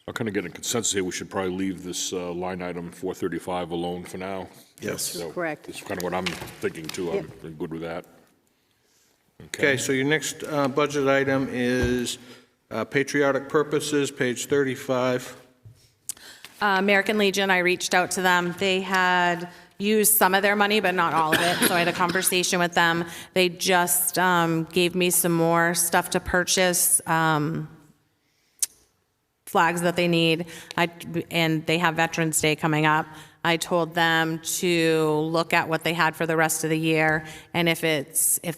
I'm kind of getting a consensus here, we should probably leave this line item 435 alone for now. Yes. So correct. That's kind of what I'm thinking too. I'm good with that. Okay, so your next budget item is patriotic purposes, page 35. American Legion, I reached out to them. They had used some of their money, but not all of it, so I had a conversation with them. They just gave me some more stuff to purchase, flags that they need, and they have Veterans Day coming up. I told them to look at what they had for the rest of the year, and if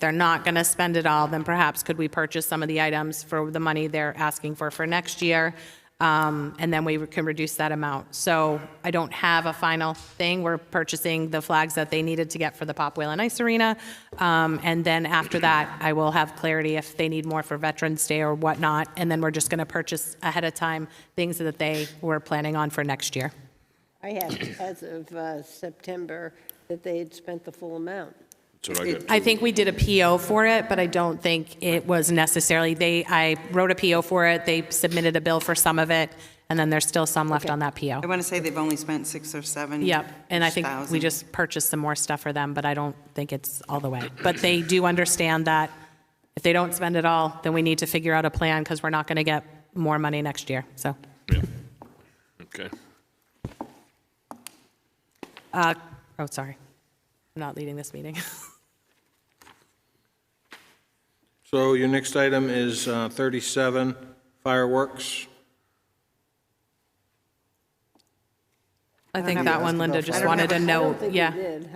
they're not going to spend it all, then perhaps could we purchase some of the items for the money they're asking for next year, and then we can reduce that amount. So I don't have a final thing. We're purchasing the flags that they needed to get for the Pop Whale and Ice Arena, and then after that, I will have clarity if they need more for Veterans Day or whatnot, and then we're just going to purchase ahead of time things that they were planning on for next year. I had, as of September, that they had spent the full amount. I think we did a PO for it, but I don't think it was necessarily, I wrote a PO for it, they submitted a bill for some of it, and then there's still some left on that PO. I want to say they've only spent 6 or 7. Yep, and I think we just purchased some more stuff for them, but I don't think it's all the way. But they do understand that if they don't spend it all, then we need to figure out a plan, because we're not going to get more money next year, so. Yeah. Okay. Oh, sorry. I'm not leading this meeting. So your next item is 37, fireworks. I think that one Linda just wanted a note, yeah.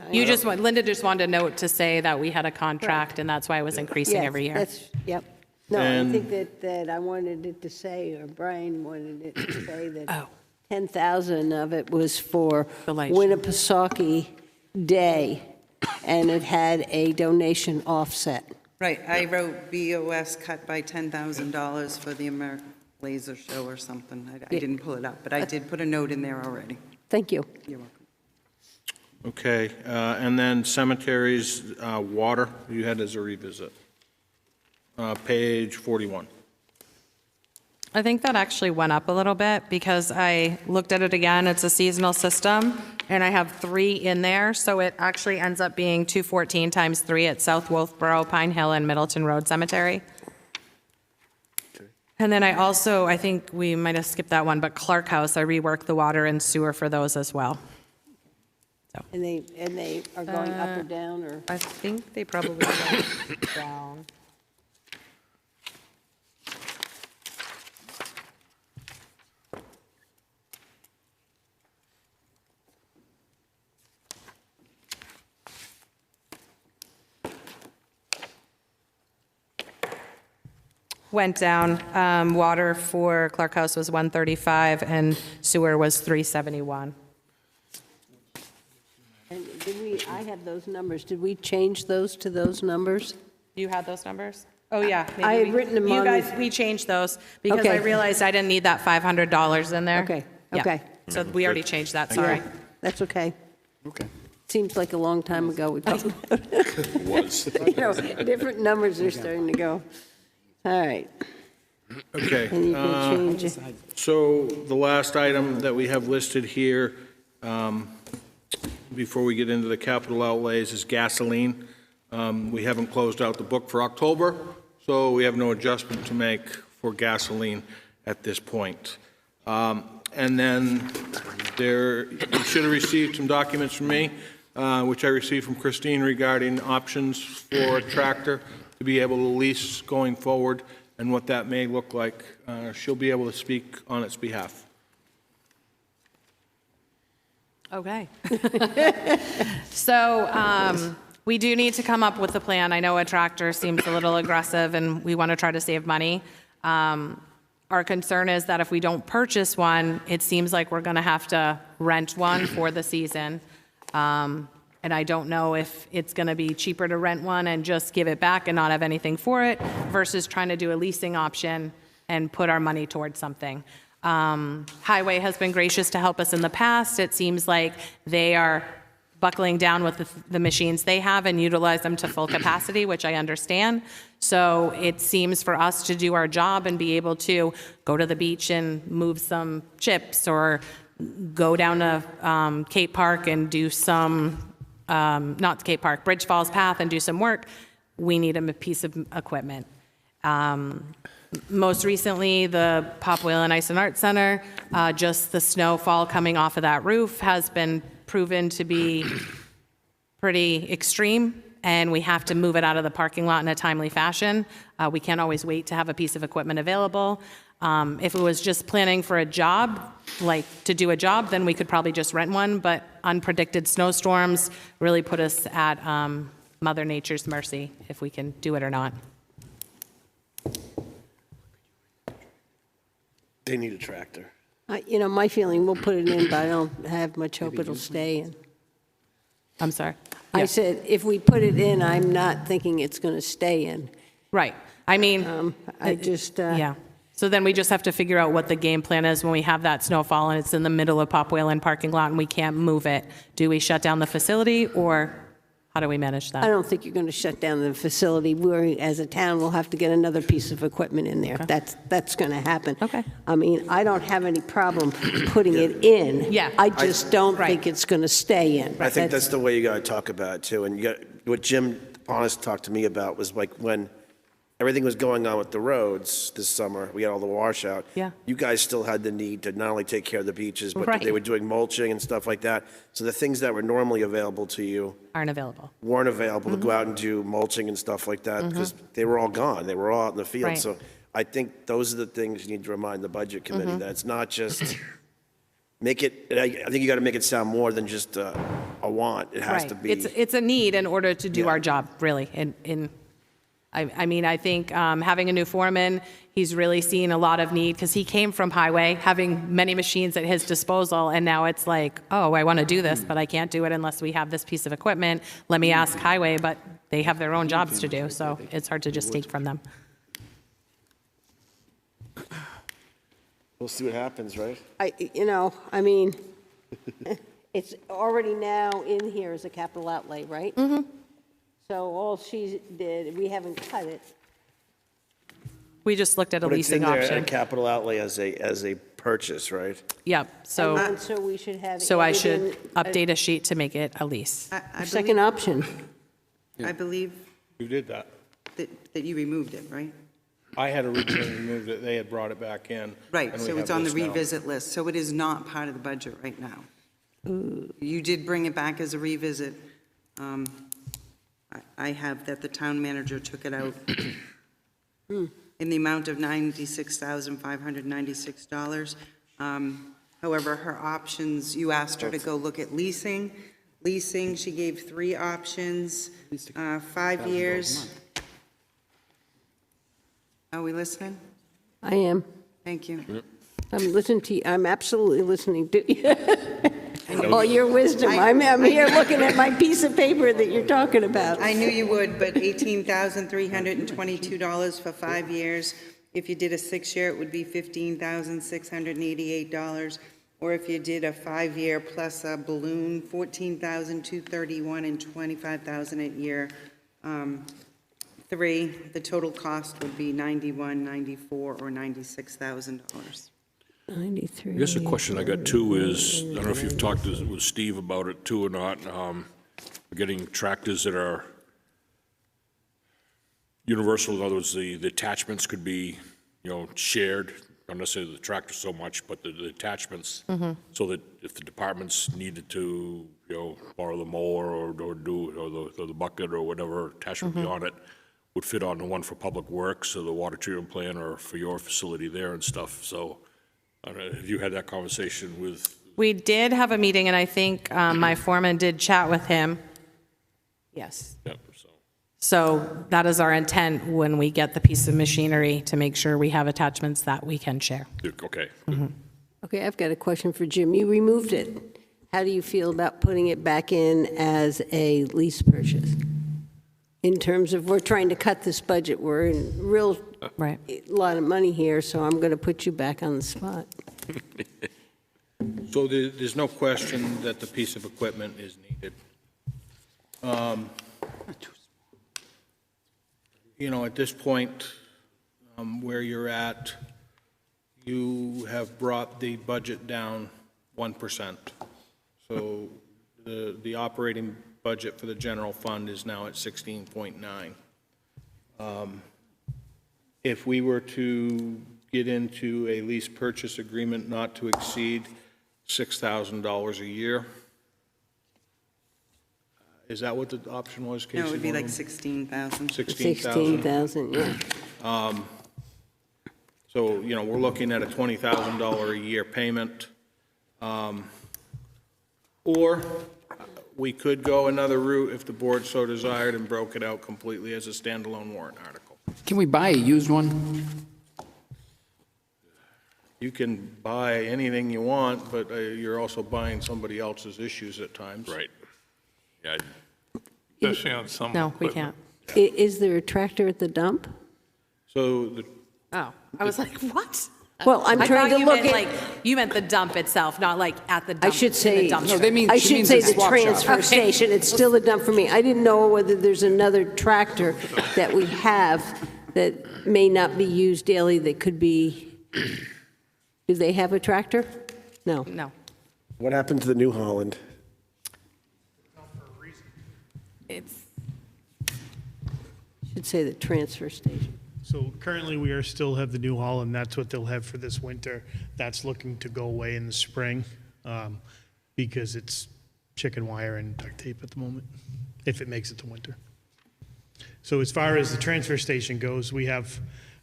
Linda just wanted a note to say that we had a contract, and that's why it was increasing Yes, every year. Yep. No, And- I think that I wanted it to say, or Brian wanted it to say that Oh. 10,000 of it was for The light show. Winnipesaukee Day, and it had a donation offset. Right, I wrote BOS cut by $10,000 for the American Laser Show or something. I didn't pull it up, but I did put a note in there already. Thank you. You're welcome. Okay, and then cemeteries, water, you had as a revisit. Page 41. I think that actually went up a little bit because I looked at it again. It's a seasonal system, and I have 3 in there, so it actually ends up being 214 times 3 at South Wolfeboro, Pine Hill, and Middleton Road Cemetery. And then I think we might have skipped that one, but Clark House, I reworked the water and sewer for those as well. And they are going up or down, or? I think they probably went down. Went down. Water for Clark House was 135, and sewer was 371. And I have those numbers. Did we change those to those numbers? You had those numbers? Oh, yeah. maybe I had we- written them You on guys, the- we changed those because Okay. I realized I didn't need that $500 in there. Okay, Yeah. okay. So we already changed that, sorry. Yeah, that's okay. Okay. Seems like a long time ago. We talked about It was. You know, different numbers are starting to go. All right. Okay. And you can change it. So the last item that we have listed here, before we get into the capital outlays, is gasoline. We haven't closed out the book for October, so we have no adjustment to make for gasoline at this point. And then you should have received some documents from me, which I received from Christine regarding options for a tractor to be able to lease going forward and what that may look like. She'll be able to speak on its behalf. Okay. So We do need to come up with a plan. I know a tractor seems a little aggressive, and we want to try to save money. Our concern is that if we don't purchase one, it seems like we're going to have to rent one for the season. And I don't know if it's going to be cheaper to rent one and just give it back and not have anything for it versus trying to do a leasing option and put our money towards something. Highway has been gracious to help us in the past. It seems like they are buckling down with the machines they have and utilize them to full capacity, which I understand. So it seems for us to do our job and be able to go to the beach and move some chips or go down to Cape Park and do some, not Cape Park, Bridge Falls Path and do some work, we need a piece of equipment. Most recently, the Pop Whalen Ice and Art Center, just the snowfall coming off of that roof has been proven to be pretty extreme, and we have to move it out of the parking lot in a timely fashion. We can't always wait to have a piece of equipment available. If it was just planning for a job, like to do a job, then we could probably just rent one, but unpredicted snowstorms really put us at Mother Nature's mercy if we can do it or not. They need a tractor. You know, my feeling, we'll put it in, but I don't have much hope it'll stay in. I'm sorry? I said, if we put it in, I'm not thinking it's going to stay in. Right. I mean, I just... yeah. So then we just have to figure out what the game plan is when we have that snowfall and it's in the middle of Pop Whalen parking lot and we can't move it. Do we shut down the facility, or how do we manage that? I don't think you're going to shut down the facility. We, as a town, will have to get another piece of equipment in there. Okay. That's going to happen. Okay. I mean, I don't have any problem putting it in. Yeah. I just don't think it's going to stay in. I think that's the way you got to talk about it, too. And you got, what Jim Honest talked to me about was like when everything was going on with the roads this summer, we had all the washout. Yeah. You guys still had the need to not only take care of the beaches, but Right. they were doing mulching and stuff like that. So the things that were normally available to you Aren't available. weren't available to go out and do mulching and stuff like that because they were all gone. They were all out in the field. Right. So I think those are the things you need to remind the budget committee that it's not just make it. I think you got to make it sound more than just a want. It has Right. to be. It's a need in order to do Yeah. our job, really. I mean, I think having a new foreman, he's really seen a lot of need because he came from highway, having many machines at his disposal, and now it's like, oh, I want to do this, but I can't do it unless we have this piece of equipment. Let me ask highway, but they have their own jobs to do, so it's hard to just take from them. We'll see what happens, right? I mean, it's already now in here as a capital outlay, right? Mm-hmm. So all she did, we haven't cut it. We just looked at a But it's in leasing there option. at capital outlay as a purchase, right? Yep, And so, then, so we should have. so I added should in update a sheet to make it a lease. I Second option. I believe You did that. that you removed it, right? I had originally removed it, they had brought it back in. Right, and we so it's have on the this now. revisit list, so it is not part of the budget right now. You did bring it back as a revisit. I have that the town manager took it out in the amount of $96,596. However, her options, you asked her to go look at leasing. Leasing, she gave 3 options, 5 years. Are we listening? I am. Thank you. I'm listening to you. I'm absolutely listening to you. All your wisdom. I'm here looking at my piece of paper that you're talking about. I knew you would, but $18,322 for 5 years. If you did a 6-year, it would be $15,688. Or if you did a 5-year plus a balloon, $14,231 and $25,000 at year 3, the total cost would be $91,000, $94,000, or $96,000. 93. I guess the question I got too is, I don't know if you've talked with Steve about it too or not, we're getting tractors that are universal. In other words, the attachments could be, shared, not necessarily the tractor so much, but the attachments, so that if the departments needed to, borrow the mower or the bucket or whatever attachment be on it, would fit on the one for public works or the water treatment plant or for your facility there and stuff. So I don't know, have you had that conversation with? We did have a meeting, and I think my foreman did chat with him. Yes. Yep, so. So that is our intent when we get the piece of machinery, to make sure we have attachments that we can share. Okay. Okay, I've got a question for Jim. You removed it. How do you feel about putting it back in as a lease purchase? In terms of, we're trying to cut this budget, we're in real lot of money here, so I'm going to put you back on the spot. So there's no question that the piece of equipment is needed. You know, at this point, where you're at, you have brought the budget down 1%. So the operating budget for the general fund is now at 16.9. If we were to get into a lease purchase agreement not to exceed $6,000 a year, is that what the option was, Casey? No, it would be like 16,000. 16,000, yeah. So, you know, we're looking at a $20,000 a year payment. Or we could go another route if the board so desired and broke it out completely as a standalone warrant article. Can we buy a used one? You can buy anything you want, but you're also buying somebody else's issues at times. Right. Yeah. Especially on some No, we equipment. can't. Is there a tractor at the dump? So the Oh, I was like, what? Well, I'm I trying thought to you look meant, at. like, you meant the dump itself, not like at the dump. I should say, in the dumpster. I should say the swap shop. transfer Okay. station. It's still a dump for me. I didn't know whether there's another tractor that we have that may not be used daily that could be, do they have a tractor? No. No. What happened to the New Holland? It's, Should say the transfer station. So currently, we still have the New Holland, that's what they'll have for this winter. That's looking to go away in the spring, because it's chicken wire and duct tape at the moment, if it makes it to winter. So as far as the transfer station goes, we have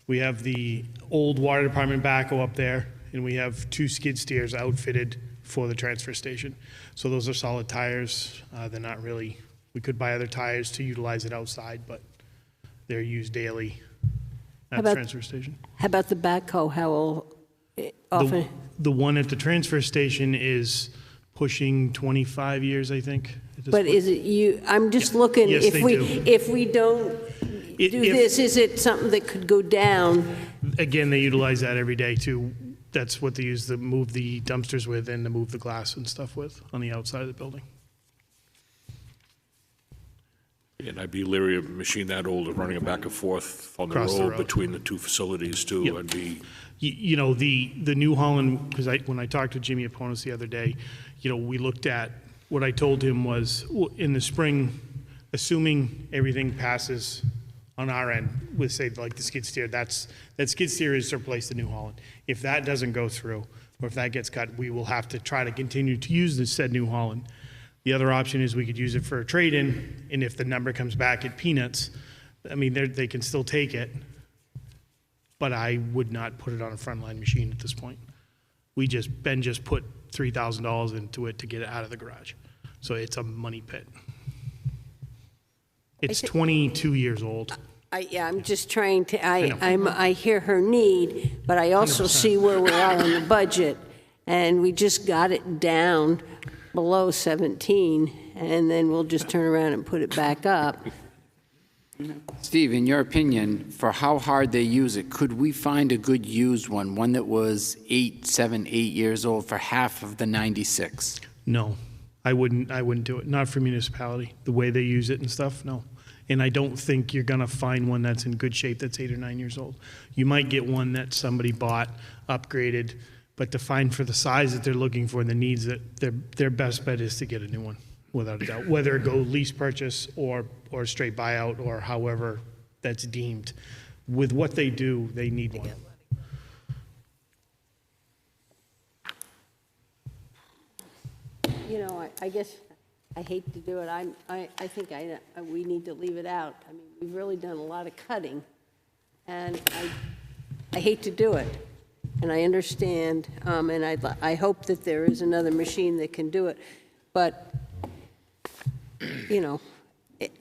the old water department backhoe up there, and we have 2 skid steers outfitted for the transfer station. So those are solid tires. They're not really, we could buy other tires to utilize it outside, but they're used daily at the transfer station. How about the backhoe? How often? The one at the transfer station is pushing 25 years, I think. at this But point. is it you, I'm just looking, Yes, they do. if we don't do this, is it something that could go down? Again, they utilize that every day too. That's what they use to move the dumpsters with and to move the glass and stuff with on the outside of the building. And I'd be leery of a machine that old of running it back and forth on the Across the road road. between the 2 facilities too. Yep. I'd be, You know, the New Holland, because when I talked to Jimmy Aponis the other day, you know, we looked at, what I told him was, in the spring, assuming everything passes on our end, with say like the skid steer, that skid steer is to replace the New Holland. If that doesn't go through, or if that gets cut, we will have to try to continue to use the said New Holland. The other option is we could use it for a trade-in, and if the number comes back at peanuts, I mean, they can still take it, but I would not put it on a frontline machine at this point. Ben just put $3,000 into it to get it out of the garage. So it's a money pit. It's 22 years old. I'm just trying to, know. I hear her need, but I also 100%. see where we are in the budget, and we just got it down below 17, and then we'll just turn around and put it back up. Steve, in your opinion, for how hard they use it, could we find a good used one that was 7, 8 years old for half of the 96? No, I wouldn't do it. Not for municipality. The way they use it and stuff, no. And I don't think you're gonna find one that's in good shape that's 8 or 9 years old. You might get one that somebody bought, upgraded, but to find for the size that they're looking for and the needs, that their best bet is to get a new one, without a doubt. Whether it go lease purchase or straight buyout or however that's deemed. With what they do, they need one. You know, I guess I hate to do it. I think we need to leave it out. I mean, we've really done a lot of cutting, and I hate to do it. And I understand, and I hope that there is another machine that can do it. But, you know,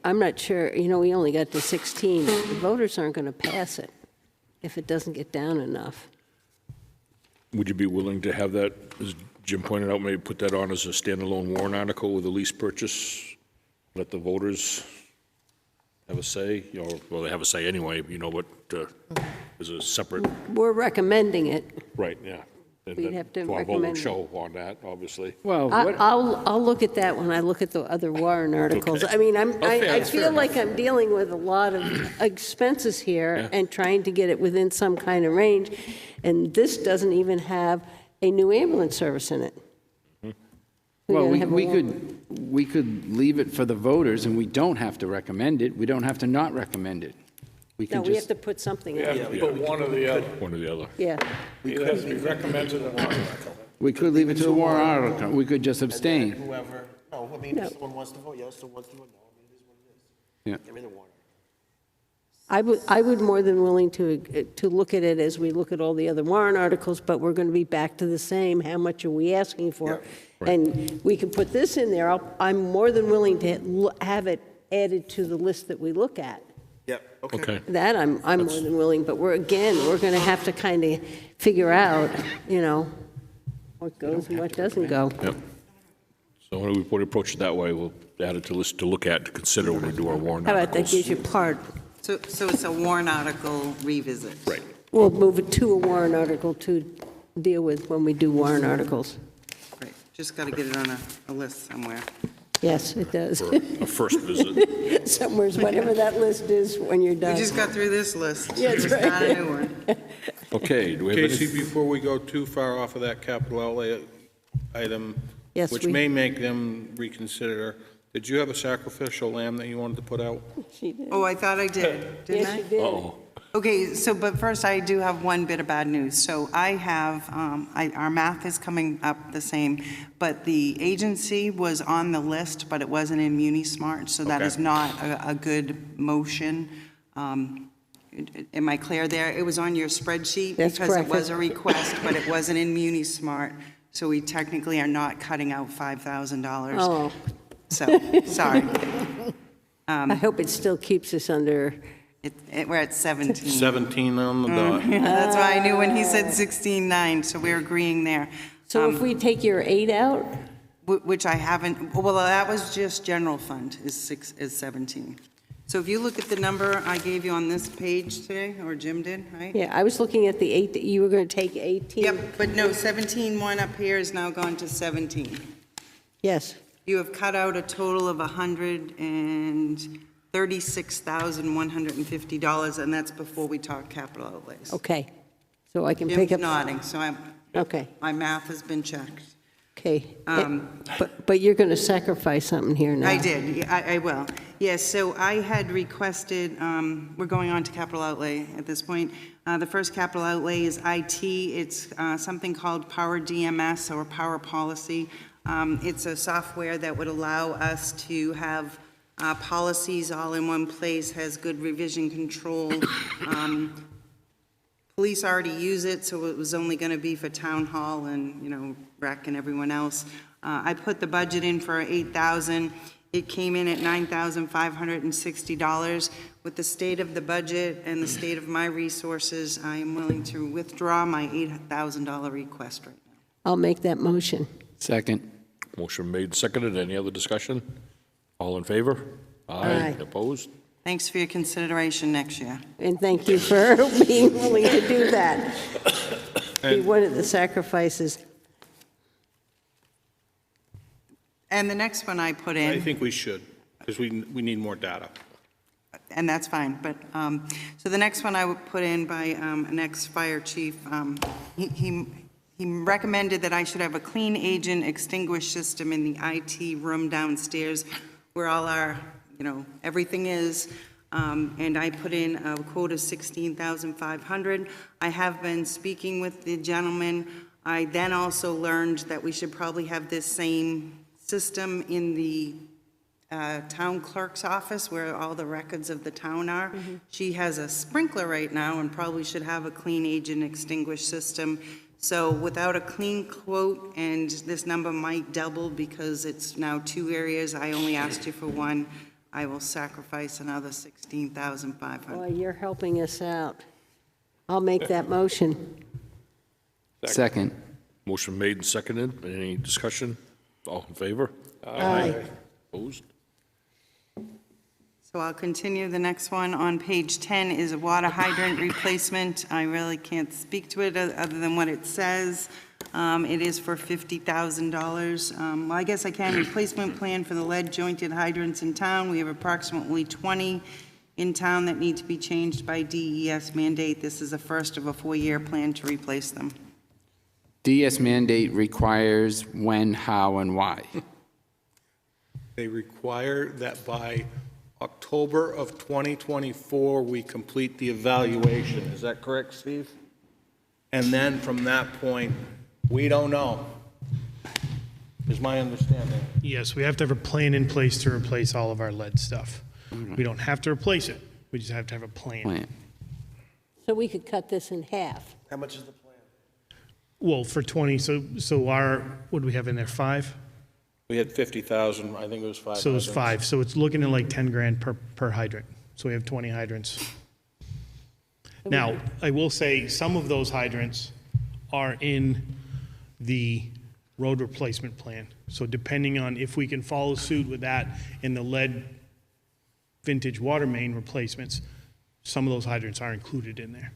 I'm not sure, we only got to 16. The voters aren't going to pass it if it doesn't get down enough. Would you be willing to have that, as Jim pointed out, maybe put that on as a standalone warrant article with a lease purchase? Let the voters have a say, well, they have a say anyway, but as a separate, We're recommending it. right, yeah. And We'd then have to our vote will recommend it. show on that, obviously. Well, I'll look at that when I look at the other warrant articles. Okay. I mean, fair, I that's feel fair like I'm dealing with a lot of expenses here Yeah. and trying to get it within some kind of range, and this doesn't even have a new ambulance service in it. Well, gotta have a we could leave it for the voters, and we don't have to recommend it. We don't have to not recommend it. We No, can we have just, to put something in. Yeah, but one or the other. One or the other. Yeah. It has to be recommended in the warrant article. we could leave it to the warrant article. We could just abstain. Whoever, no, I mean, if someone wants to vote yes, someone wants to vote no, I mean, it is what it is. Yeah. Get rid of the warrant. I would more than willing to look at it as we look at all the other warrant articles, but we're going to be back to the same, how much are we asking for? And we can put this in there. I'm more than willing to have it added to the list that we look at. Yep, Okay. That I'm more than willing, but we're going to have to kind of figure out, what goes and what doesn't go. Yep. So when we approach it that way, we'll add it to list to look at, to consider when we do our warrant How articles. about that gives you part? So it's a warrant article revisit. Right. We'll move it to a warrant article to deal with when we do warrant articles. Great, just got to get it on a list somewhere. Yes, it does. For a first visit. Somewhere's whatever that list is when you're We done. just got through this list. Yeah, that's Just got a new one. Okay, do we have Casey, any? before we go too far off of that capital outlay item, Yes, which we- may make them reconsider, did you have a sacrificial lamb that you wanted to put out? She did. Oh, I thought I did, didn't I? Yes, you did. Uh-oh. Okay, but first I do have one bit of bad news. So I have, our math is coming up the same, but the agency was on the list, but it wasn't in MuniSmart, so that Okay. is not a good motion. Am I clear there? It was on your spreadsheet. That's because correct. it was a request, but it wasn't in MuniSmart, so we technically are not cutting out $5,000. Oh, So, sorry. I hope it still keeps us under, We're at 17. 17 on the dot. That's why I knew when he said 16.9, so we're agreeing there. so if we take your 8 out, Which I haven't, well, that was just general fund is 17. So if you look at the number I gave you on this page today, or Jim did, right? yeah, I was looking at the 8, that you were going to take 18. Yep, but no, 17.1 up here is now gone to 17. Yes, You have cut out a total of $136,150, and that's before we talk capital outlays. okay. So I can pick Jim's up, nodding, so okay, my math has been checked. okay. But you're going to sacrifice something here now. I did, yeah, I will. Yes, so I had requested, we're going on to capital outlay at this point. The first capital outlay is IT. It's something called Power DMS or Power Policy. It's a software that would allow us to have policies all in one place, has good revision control. Police already use it, so it was only going to be for town hall and, rec and everyone else. I put the budget in for $8,000. It came in at $9,560. With the state of the budget and the state of my resources, I am willing to withdraw my $8,000 request right now. I'll make that motion. Second. Motion made, seconded. Any other discussion? All in favor? Aye. Opposed? Thanks for your consideration next year. And thank you for being willing to do that. Be one of the sacrifices. And the next one I put I in, think we should, because we need more data. and that's fine, but, so the next one I would put in by an ex-fire chief, he recommended that I should have a clean agent extinguish system in the IT room downstairs where all our, everything is. And I put in a quote of $16,500. I have been speaking with the gentleman. I then also learned that we should probably have this same system in the town clerk's office where all the records of the town are. She has a sprinkler right now and probably should have a clean agent extinguish system. So without a clean quote, and this number might double because it's now 2 areas, I only asked you for 1. I will sacrifice another $16,500. Boy, you're helping us out. I'll make that motion. Second. Motion made and seconded. Any discussion? All in favor? Aye. Opposed? So I'll continue. The next one on page 10 is a water hydrant replacement. I really can't speak to it other than what it says. It is for $50,000. Well, I guess I can. Replacement plan for the lead jointed hydrants in town. We have approximately 20 in town that need to be changed by DES mandate. This is the first of a 4-year plan to replace them. DS mandate requires when, how, and why. They require that by October of 2024, we complete the evaluation. Is that correct, Steve? And then from that point, we don't know, is my understanding. Yes, we have to have a plan in place to replace all of our lead stuff. We don't have to replace it, we just have to have a plan. So we could cut this in half. How much is the plan? Well, for 20, so our, what do we have in there, 5? We had 50,000, I think it was 5. So it's 5, so it's looking at like 10 grand per hydrant. So we have 20 hydrants. Now, I will say, some of those hydrants are in the road replacement plan. So depending on if we can follow suit with that in the lead vintage water main replacements, some of those hydrants are included in there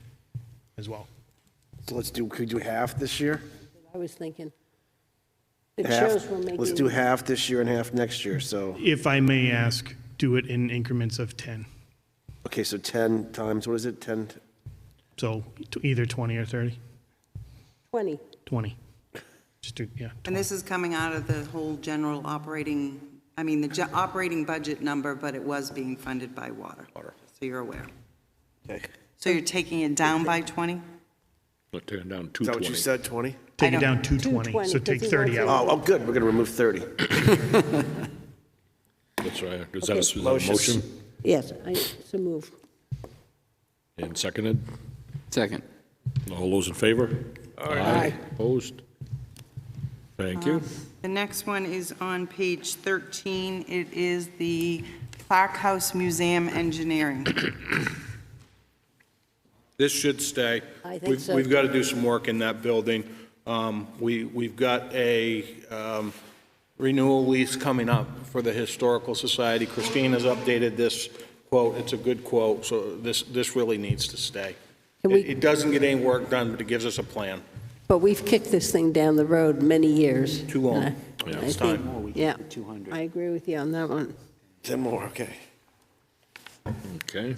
as well. So could we do half this year? I was thinking. It Half- shows we're making. Let's do half this year and half next year, so. If I may ask, do it in increments of 10. Okay, so 10 times, what is it, 10? So either 20 or 30? 20. 20. Just do, yeah. And this is coming out of the whole general operating, I mean, the operating budget number, but it was being funded by water. So you're aware. Okay. So you're taking it down by 20? We're taking down Is that what you 220. said, 20? Take it down 220, so take 30 out. Oh, good, we're gonna remove 30. That's right. Is Okay. that a motion? Yes, so move. And seconded? Second. All those in favor? Aye. Opposed? Thank you. The next one is on page 13. It is the Clark House Museum Engineering. This should stay. I think so. We've got to do some work in that building. We've got a renewal lease coming up for the Historical Society. Christine has updated this quote. It's a good quote, so this really needs to stay. It doesn't get any work done, but it gives us a plan. But we've kicked this thing down the road many years. Too long. I Yeah, it's think- time. Yeah, I agree with you on that one. 10 more, okay. Okay.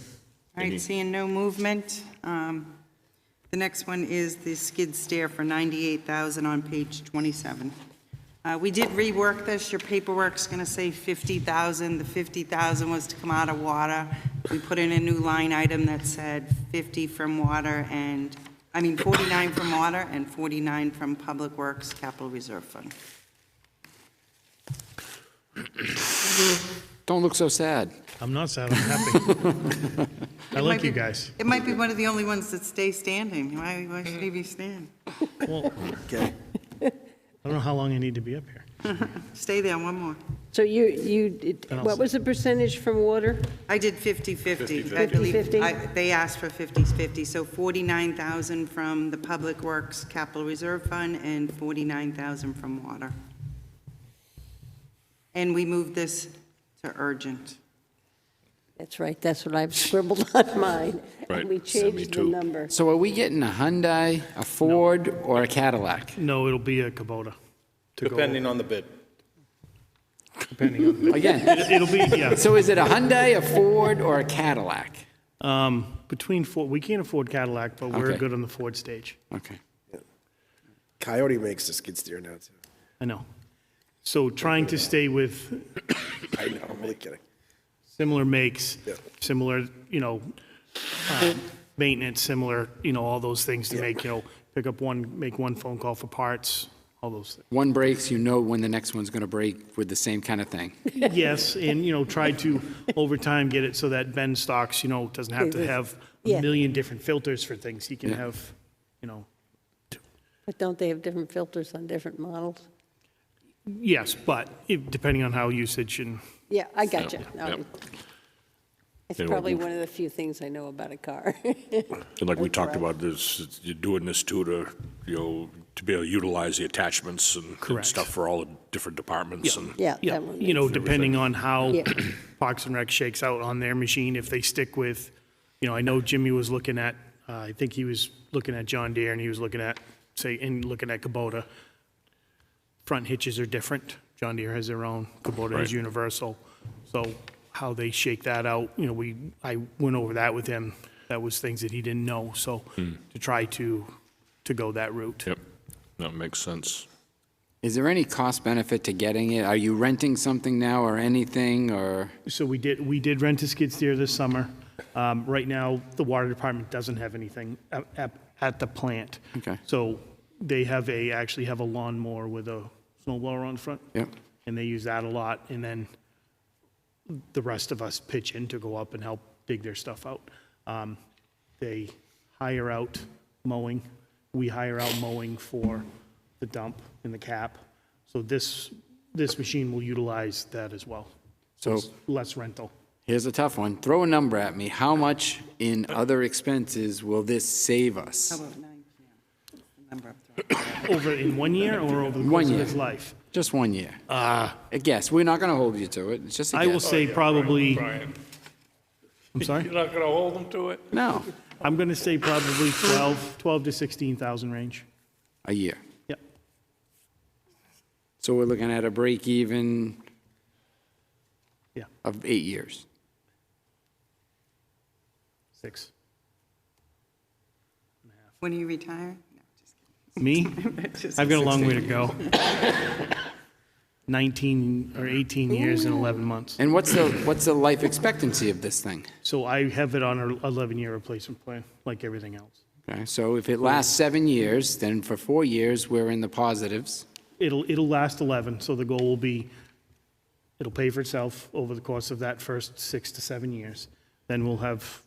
All right, seeing no movement. The next one is the skid steer for $98,000 on page 27. We did rework this. Your paperwork's going to say $50,000. The $50,000 was to come out of water. We put in a new line item that said 50 from water and, 49 from water and 49 from Public Works Capital Reserve Fund. Don't look so sad. I'm not sad, I'm happy. I like you guys. It might be one of the only ones that stay standing. Why should he be standing? Well, Okay. I don't know how long I need to be up here. Stay there, one more. So what was the percentage from water? I did 50/50. 50/50. I believe 50/50? they asked for 50/50, so 49,000 from the Public Works Capital Reserve Fund and 49,000 from water. And we moved this to urgent. That's right, that's what I've scribbled on mine. Right, And we send me changed the too. number. So are we getting a Hyundai, a Ford, or a Cadillac? No, it'll be a Kubota. to go- Depending on the bid. Depending on. Again. It'll be, yeah. So is it a Hyundai, a Ford, or a Cadillac? Between Ford, we can't afford Cadillac, but we're Okay. good on the Ford stage. Okay. Coyote makes the skid steer now, too. I know. So trying to stay with I know, I'm really kidding. similar makes, Yeah. similar, maintenance, similar, all those things to make, pick up make one phone call for parts, all those things. One breaks, you know when the next one's going to break with the same kind of thing. Yes, and, try to, over time, get it so that Ben Stocks, doesn't have to have a million different filters for things. He can Yeah. have, But don't they have different filters on different models? yes, but depending on how usage and Yeah, I got you. Yep. It's And probably what- one of the few things I know about a car. And like we talked about this, you're doing this too to, to be able to utilize the attachments and Correct. stuff for all the different departments and. Yeah. Yeah, that one you know, makes- depending on how Yeah. Parks and Rec shakes out on their machine, if they stick with, I know Jimmy was looking at, I think he was looking at John Deere, and he was looking at, looking at Kubota. Front hitches are different. John Deere has their own, Kubota Right. is universal. So how they shake that out, I went over that with him. That was things that he didn't know, so to try to go that route. Yep, that makes sense. Is there any cost benefit to getting it? Are you renting something now or anything, or? So we did rent a skid steer this summer. Right now, the water department doesn't have anything at the plant. Okay. So they actually have a lawnmower with a snowblower on the front. Yep. And they use that a lot, and then the rest of us pitch in to go up and help dig their stuff out. They hire out mowing. We hire out mowing for the dump and the cap. So this machine will utilize that as well. So it's less rental. here's a tough one. Throw a number at me. How much in other expenses will this save us? How about 9 p.m.? The number I'm throwing. Over in 1 year or over the 1 course of year. its life? Just 1 year. A guess. We're not going to hold you to it. It's just a guess. I will say probably, I'm sorry? You're not going to hold them to it? No, I'm going to say probably 12 to 16,000 range. a year. Yep. So we're looking at a break even Yeah. of 8 years. 6. When do you retire? Me? Just I've got a long way to 16. go. 19 or 18 years and 11 months. And what's the life expectancy of this thing? So I have it on an 11-year replacement plan, like everything else. Okay, so if it lasts 7 years, then for 4 years, we're in the positives. It'll last 11, so the goal will be, it'll pay for itself over the course of that first 6 to 7 years. Then we'll have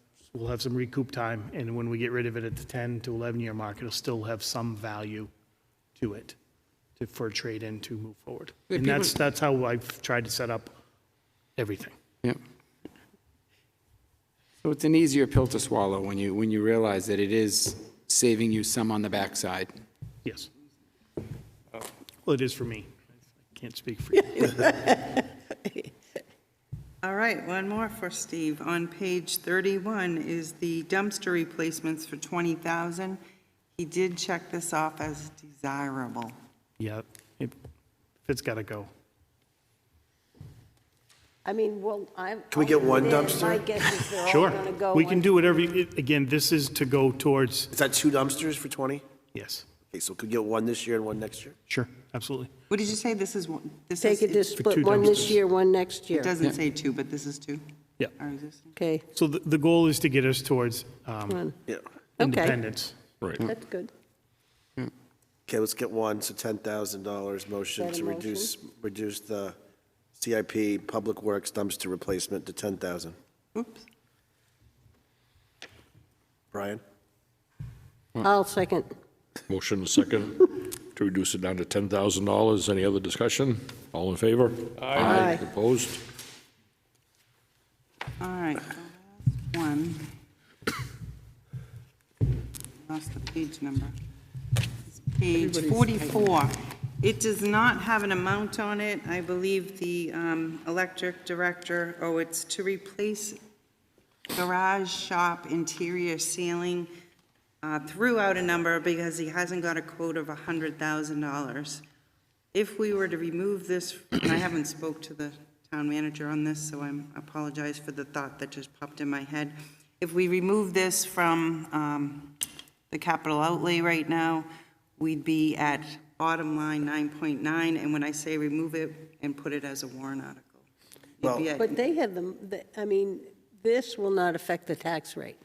some recoup time, and when we get rid of it at the 10 to 11-year mark, it'll still have some value to it for a trade-in to move forward. Yeah, And that's how I've tried to set up everything. Yep. So it's an easier pill to swallow when you realize that it is saving you some on the backside. Yes. Well, it is for me. I can't speak for you. All right, one more for Steve. On page 31 is the dumpster replacements for 20,000. He did check this off as desirable. Yeah, it's got to go. I mean, well, I'm. Can we get one My dumpster? guess is they're all Sure. going to go. We can do whatever, again, this is to go towards, Is that 2 dumpsters for 20? yes, Okay, so could we get one this year and one next year? sure, absolutely. What did you say? This is one? This Take it to is, split two one this dumpsters. year, one next year. it doesn't say 2, but this is 2? Yeah. Our existing? Okay, So the goal is to get us towards one. Yeah. independence. Right. That's good. Okay, let's get one, so $10,000 motion Is that to a motion? reduce the CIP Public Works dumpster replacement to 10,000. Oops. Brian? I'll second. Motion and second to reduce it down to $10,000. Any other discussion? All in favor? Aye. Opposed? All right, the last one. Lost the page number. It's page 44. It does not have an amount on it. I believe the electric director, it's to replace garage shop interior ceiling, threw out a number because he hasn't got a quote of $100,000. If we were to remove this, and I haven't spoke to the town manager on this, so I apologize for the thought that just popped in my head. If we remove this from the capital outlay right now, we'd be at bottom line 9.9, and when I say remove it and put it as a warrant article, you'd be at- But they have I mean, this will not affect the tax rate.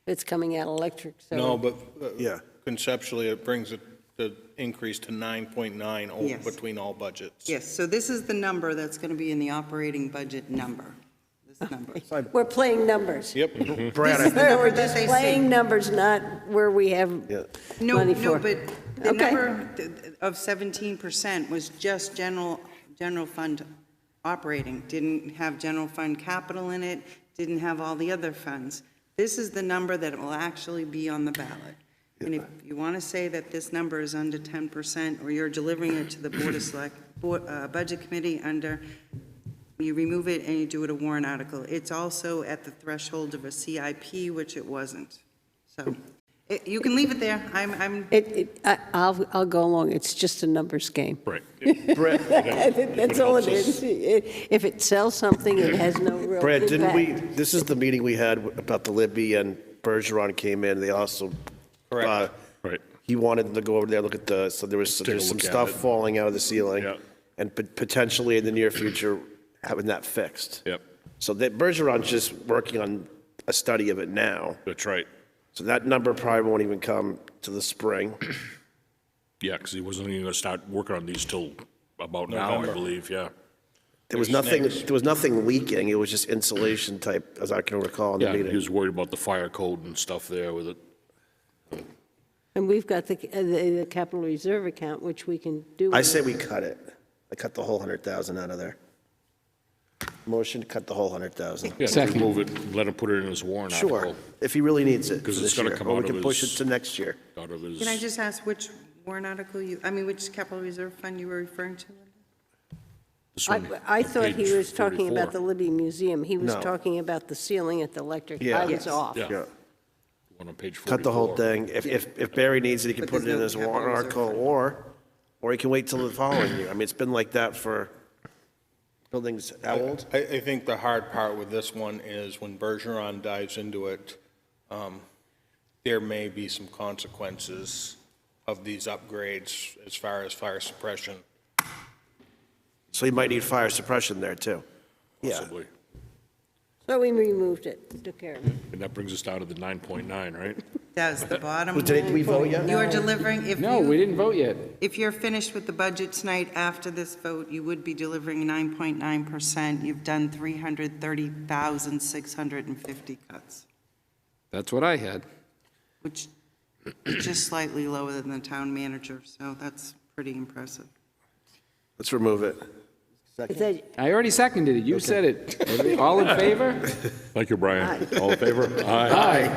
It's coming out electric, so. No, but Yeah. conceptually, it brings the increase to 9.9 Yes. between all budgets. Yes, so this is the number that's going to be in the operating budget number, this number. We're playing numbers. Yep. This is the We're number that just they playing say. numbers, not where we have No, money no, for. but the Okay. number of 17% was just general fund operating, didn't have general fund capital in it, didn't have all the other funds. This is the number that will actually be on the ballot. And if you want to say that this number is under 10%, or you're delivering it to the Budget Committee under, you remove it and you do it a warrant article. It's also at the threshold of a CIP, which it wasn't. So you can leave it there. I'll go along. It's just a numbers game. Right. That's all it is. If it sells something, it has no real Brad, impact. didn't we, this is the meeting we had about the Libby, and Bergeron came in, they also, Right. he wanted them to go over there, look at so there was some look at stuff it. falling out of the ceiling. Yeah. And potentially in the near future, having that fixed. Yep. So that Bergeron's just working on a study of it now. That's right. So that number probably won't even come to the spring. Yeah, because he wasn't even going to start working on these till about now, I November. believe, yeah. There was nothing leaking, it was just insulation type, as I can recall in the Yeah, meeting. he was worried about the fire code and stuff there with it. And we've got the capital reserve account, which we can do. I say we cut it. I cut the whole 100,000 out of there. Motion to cut the whole 100,000. Yeah, just move it, and let him put it in his warrant Sure, article. if he really needs it. Because for it's this going to year, come or out we of can push it his, to next year. out of his. Can I just ask which warrant article which capital reserve fund you were referring to? This one, I thought he page was talking 44. about the Libby Museum. He was No. talking about the ceiling at the electric. Yeah. I was Yes. off. Yeah. Yeah. One on page 44. Cut the whole thing. If Barry needs it, he can But put it there's in no his capital warrant reserve article, or he can wait till the following year. I mean, it's been like that for buildings, how old? I think the hard part with this one is when Bergeron dives into it, there may be some consequences of these upgrades as far as fire suppression. So you might need fire suppression there, too. Yeah. Possibly. So we removed it, took care of it. And that brings us down to the 9.9, right? That's the bottom. Did we vote yet? You are delivering, No, we didn't vote yet. if you're finished with the budget tonight after this vote, you would be delivering 9.9%. You've done 330,650 cuts, That's what I had. which is just slightly lower than the town manager, so that's pretty impressive. Let's remove it. Is that- I already seconded it. You said it. All in favor? Thank you, Brian. All in favor? Aye.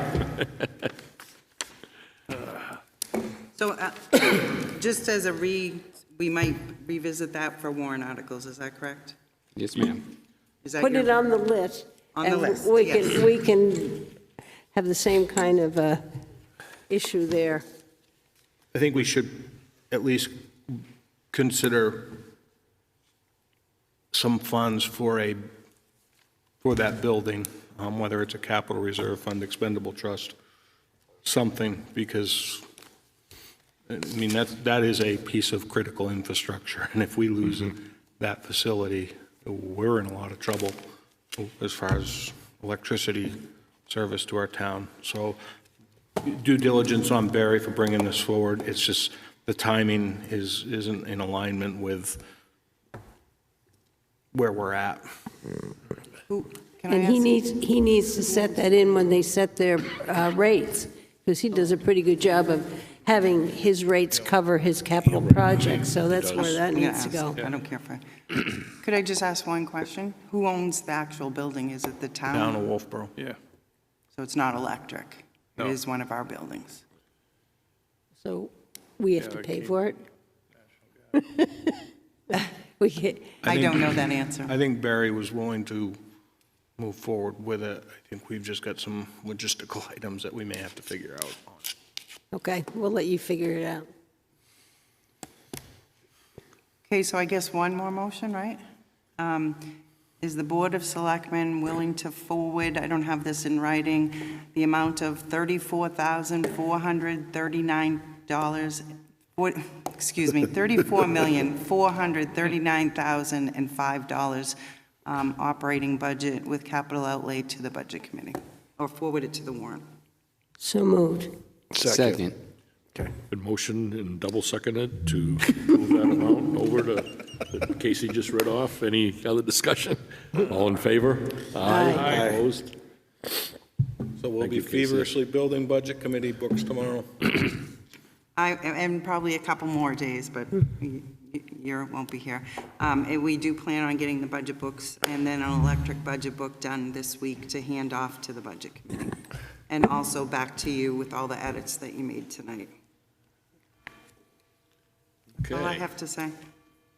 So just as we might revisit that for warrant articles, is that correct? Yes, ma'am. Is that Put your- it on the list. On the and list, we yes. We can have the same kind of issue there. I think we should at least consider some funds for that building, whether it's a capital reserve fund, expendable trust, something, because, I mean, that is a piece of critical infrastructure, and if we lose that facility, we're in a lot of trouble as far as electricity service to our town. So due diligence on Barry for bringing this forward. It's just the timing isn't in alignment with where we're at. Can I And he ask- needs to set that in when they set their rates, because he does a pretty good job of having his rates cover his capital projects, so that's where that I'm gonna needs to ask. go. I don't care if could I just ask one question? Who owns the actual building? Is it the town? Down to Wolfeboro. Yeah. So it's not electric? It No. is one of our buildings. So we have to that pay came for it? We get, I don't know that answer. I think Barry was willing to move forward with it. I think we've just got some logistical items that we may have to figure out. okay, we'll let you figure it out. Okay, so I guess one more motion, right? Is the Board of Selectmen willing to forward, I don't have this in writing, the amount of $34,439, $34,439,005 operating budget with capital outlay to the Budget Committee, or forward it to the warrant? So moved. Second. Been motioned and double seconded to move that amount over to, that Casey just read off. Any other discussion? All in favor? Aye. Opposed? So we'll Thank be you, Casey. feverishly building Budget Committee books tomorrow. And probably a couple more days, but you won't be here. We do plan on getting the budget books and then an electric budget book done this week to hand off to the Budget Committee. And also back to you with all the edits that you made tonight. That's all I Okay. have to say.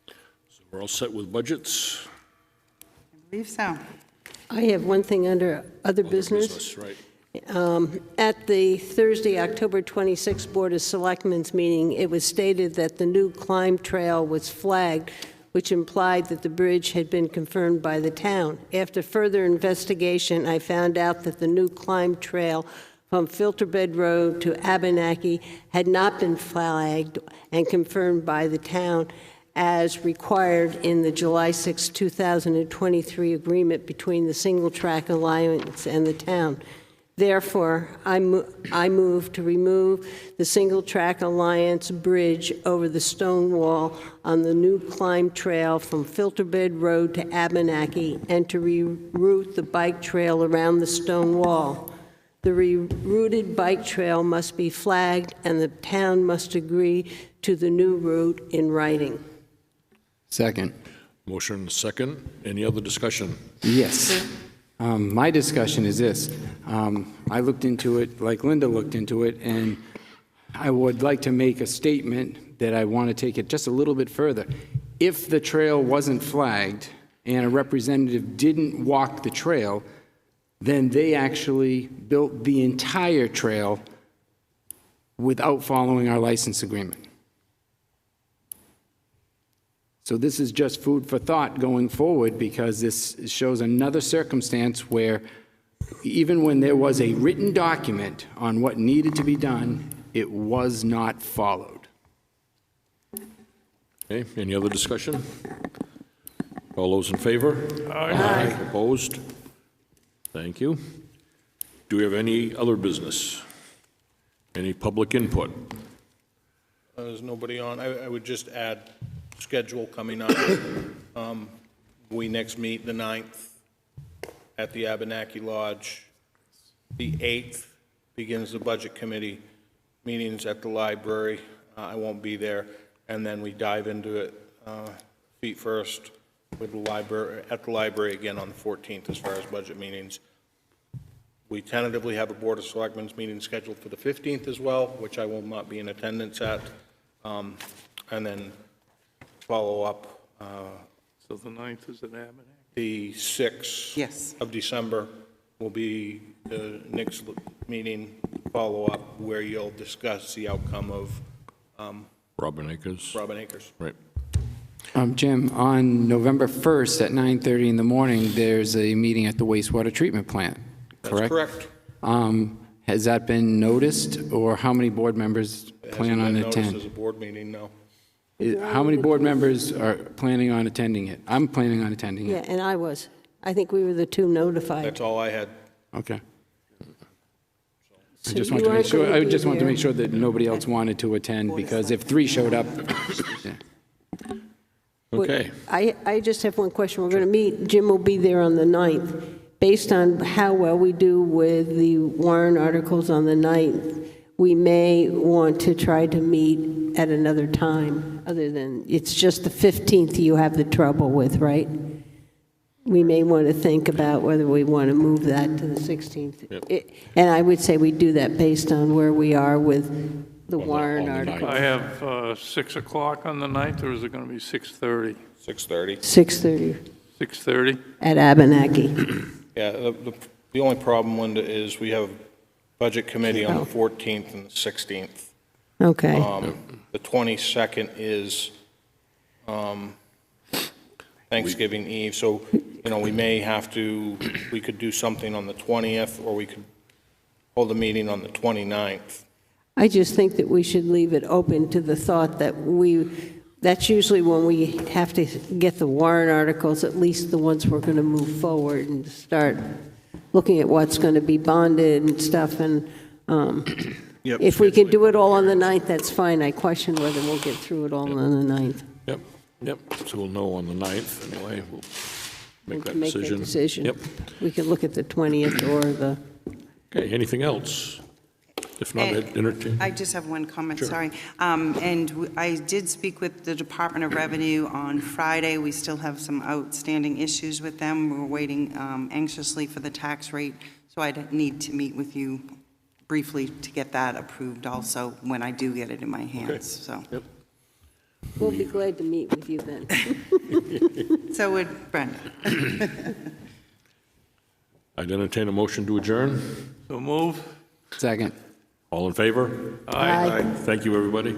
So we're all set with budgets? I believe so. I have one thing under other business. Right. At the Thursday, October 26th Board of Selectmen's meeting, it was stated that the new climb trail was flagged, which implied that the bridge had been confirmed by the town. After further investigation, I found out that the new climb trail from Filterbed Road to Abenaki had not been flagged and confirmed by the town as required in the July 6, 2023 agreement between the Single Track Alliance and the town. Therefore, I move to remove the Single Track Alliance bridge over the stone wall on the new climb trail from Filterbed Road to Abenaki and to reroute the bike trail around the stone wall. The rerouted bike trail must be flagged and the town must agree to the new route in writing. Second. Motion second. Any other discussion? Yes. My discussion is this. I looked into it like Linda looked into it, and I would like to make a statement that I want to take it just a little bit further. If the trail wasn't flagged and a representative didn't walk the trail, then they actually built the entire trail without following our license agreement. So this is just food for thought going forward, because this shows another circumstance where even when there was a written document on what needed to be done, it was not followed. Okay, any other discussion? All those in favor? Aye. Opposed? Thank you. Do we have any other business? Any public input? There's nobody on. I would just add schedule coming up. We next meet the 9th at the Abenaki Lodge. The 8th begins the Budget Committee meetings at the library. I won't be there. And then we dive into it feet first with the library, at the library again on the 14th as far as budget meetings. We tentatively have a Board of Selectmen's meeting scheduled for the 15th as well, which I will not be in attendance at. And then follow up. So the 9th is at Abenaki? The 6th of December will be the next meeting follow-up where you'll discuss the outcome of Robin Acres. Robin Acres. Right. Jim, on November 1st at 9:30 in the morning, there's a meeting at the wastewater treatment plant, correct? That's correct. Has that been noticed, or how many board members plan on It hasn't been noticed attending? as a board meeting, no. How many board members are planning on attending it? I'm planning on attending Yeah, it. and I was. I think we were the two notified. That's all I had. Okay. I So just you wanted to make aren't sure, gonna I be just wanted to there. make sure that nobody else wanted to attend, because if 3 showed up, yeah. Okay. I just have one question. We're going to meet, Jim will be there on the 9th. Based on how well we do with the warrant articles on the 9th, we may want to try to meet at another time, other than, it's just the 15th you have the trouble with, right? We may want to think about whether we want to move that to the 16th. And I would say we do that based on where we are with the warrant articles. I have 6 o'clock on the 9th, or is it going to be 6:30? 6:30. 6:30 6:30? at Abenaki. Yeah, the only problem, Linda, is we have Budget Committee on the 14th and the 16th. Okay. The 22nd is Thanksgiving Eve, so, we may have to, we could do something on the 20th, or we could hold a meeting on the 29th. I just think that we should leave it open to the thought that that's usually when we have to get the warrant articles, at least the ones we're going to move forward and start looking at what's going to be bonded and stuff. And if we can do it all on the 9th, that's fine. I question whether we'll get through it all on the 9th. Yep. So we'll know on the 9th anyway. We'll make that Make that decision. decision. Yep. We could look at the 20th or the... Okay, anything else? If not, And entertain. I just have one comment, Sure. sorry. I did speak with the Department of Revenue on Friday. We still have some outstanding issues with them. We're waiting anxiously for the tax rate, so I'd need to meet with you briefly to get that approved also when I do get it in my hands, so. Yep. We'll be glad to meet with you then. So would Brenda. I'd entertain a motion to adjourn. So move. Second. All in favor? Aye. Thank you, everybody.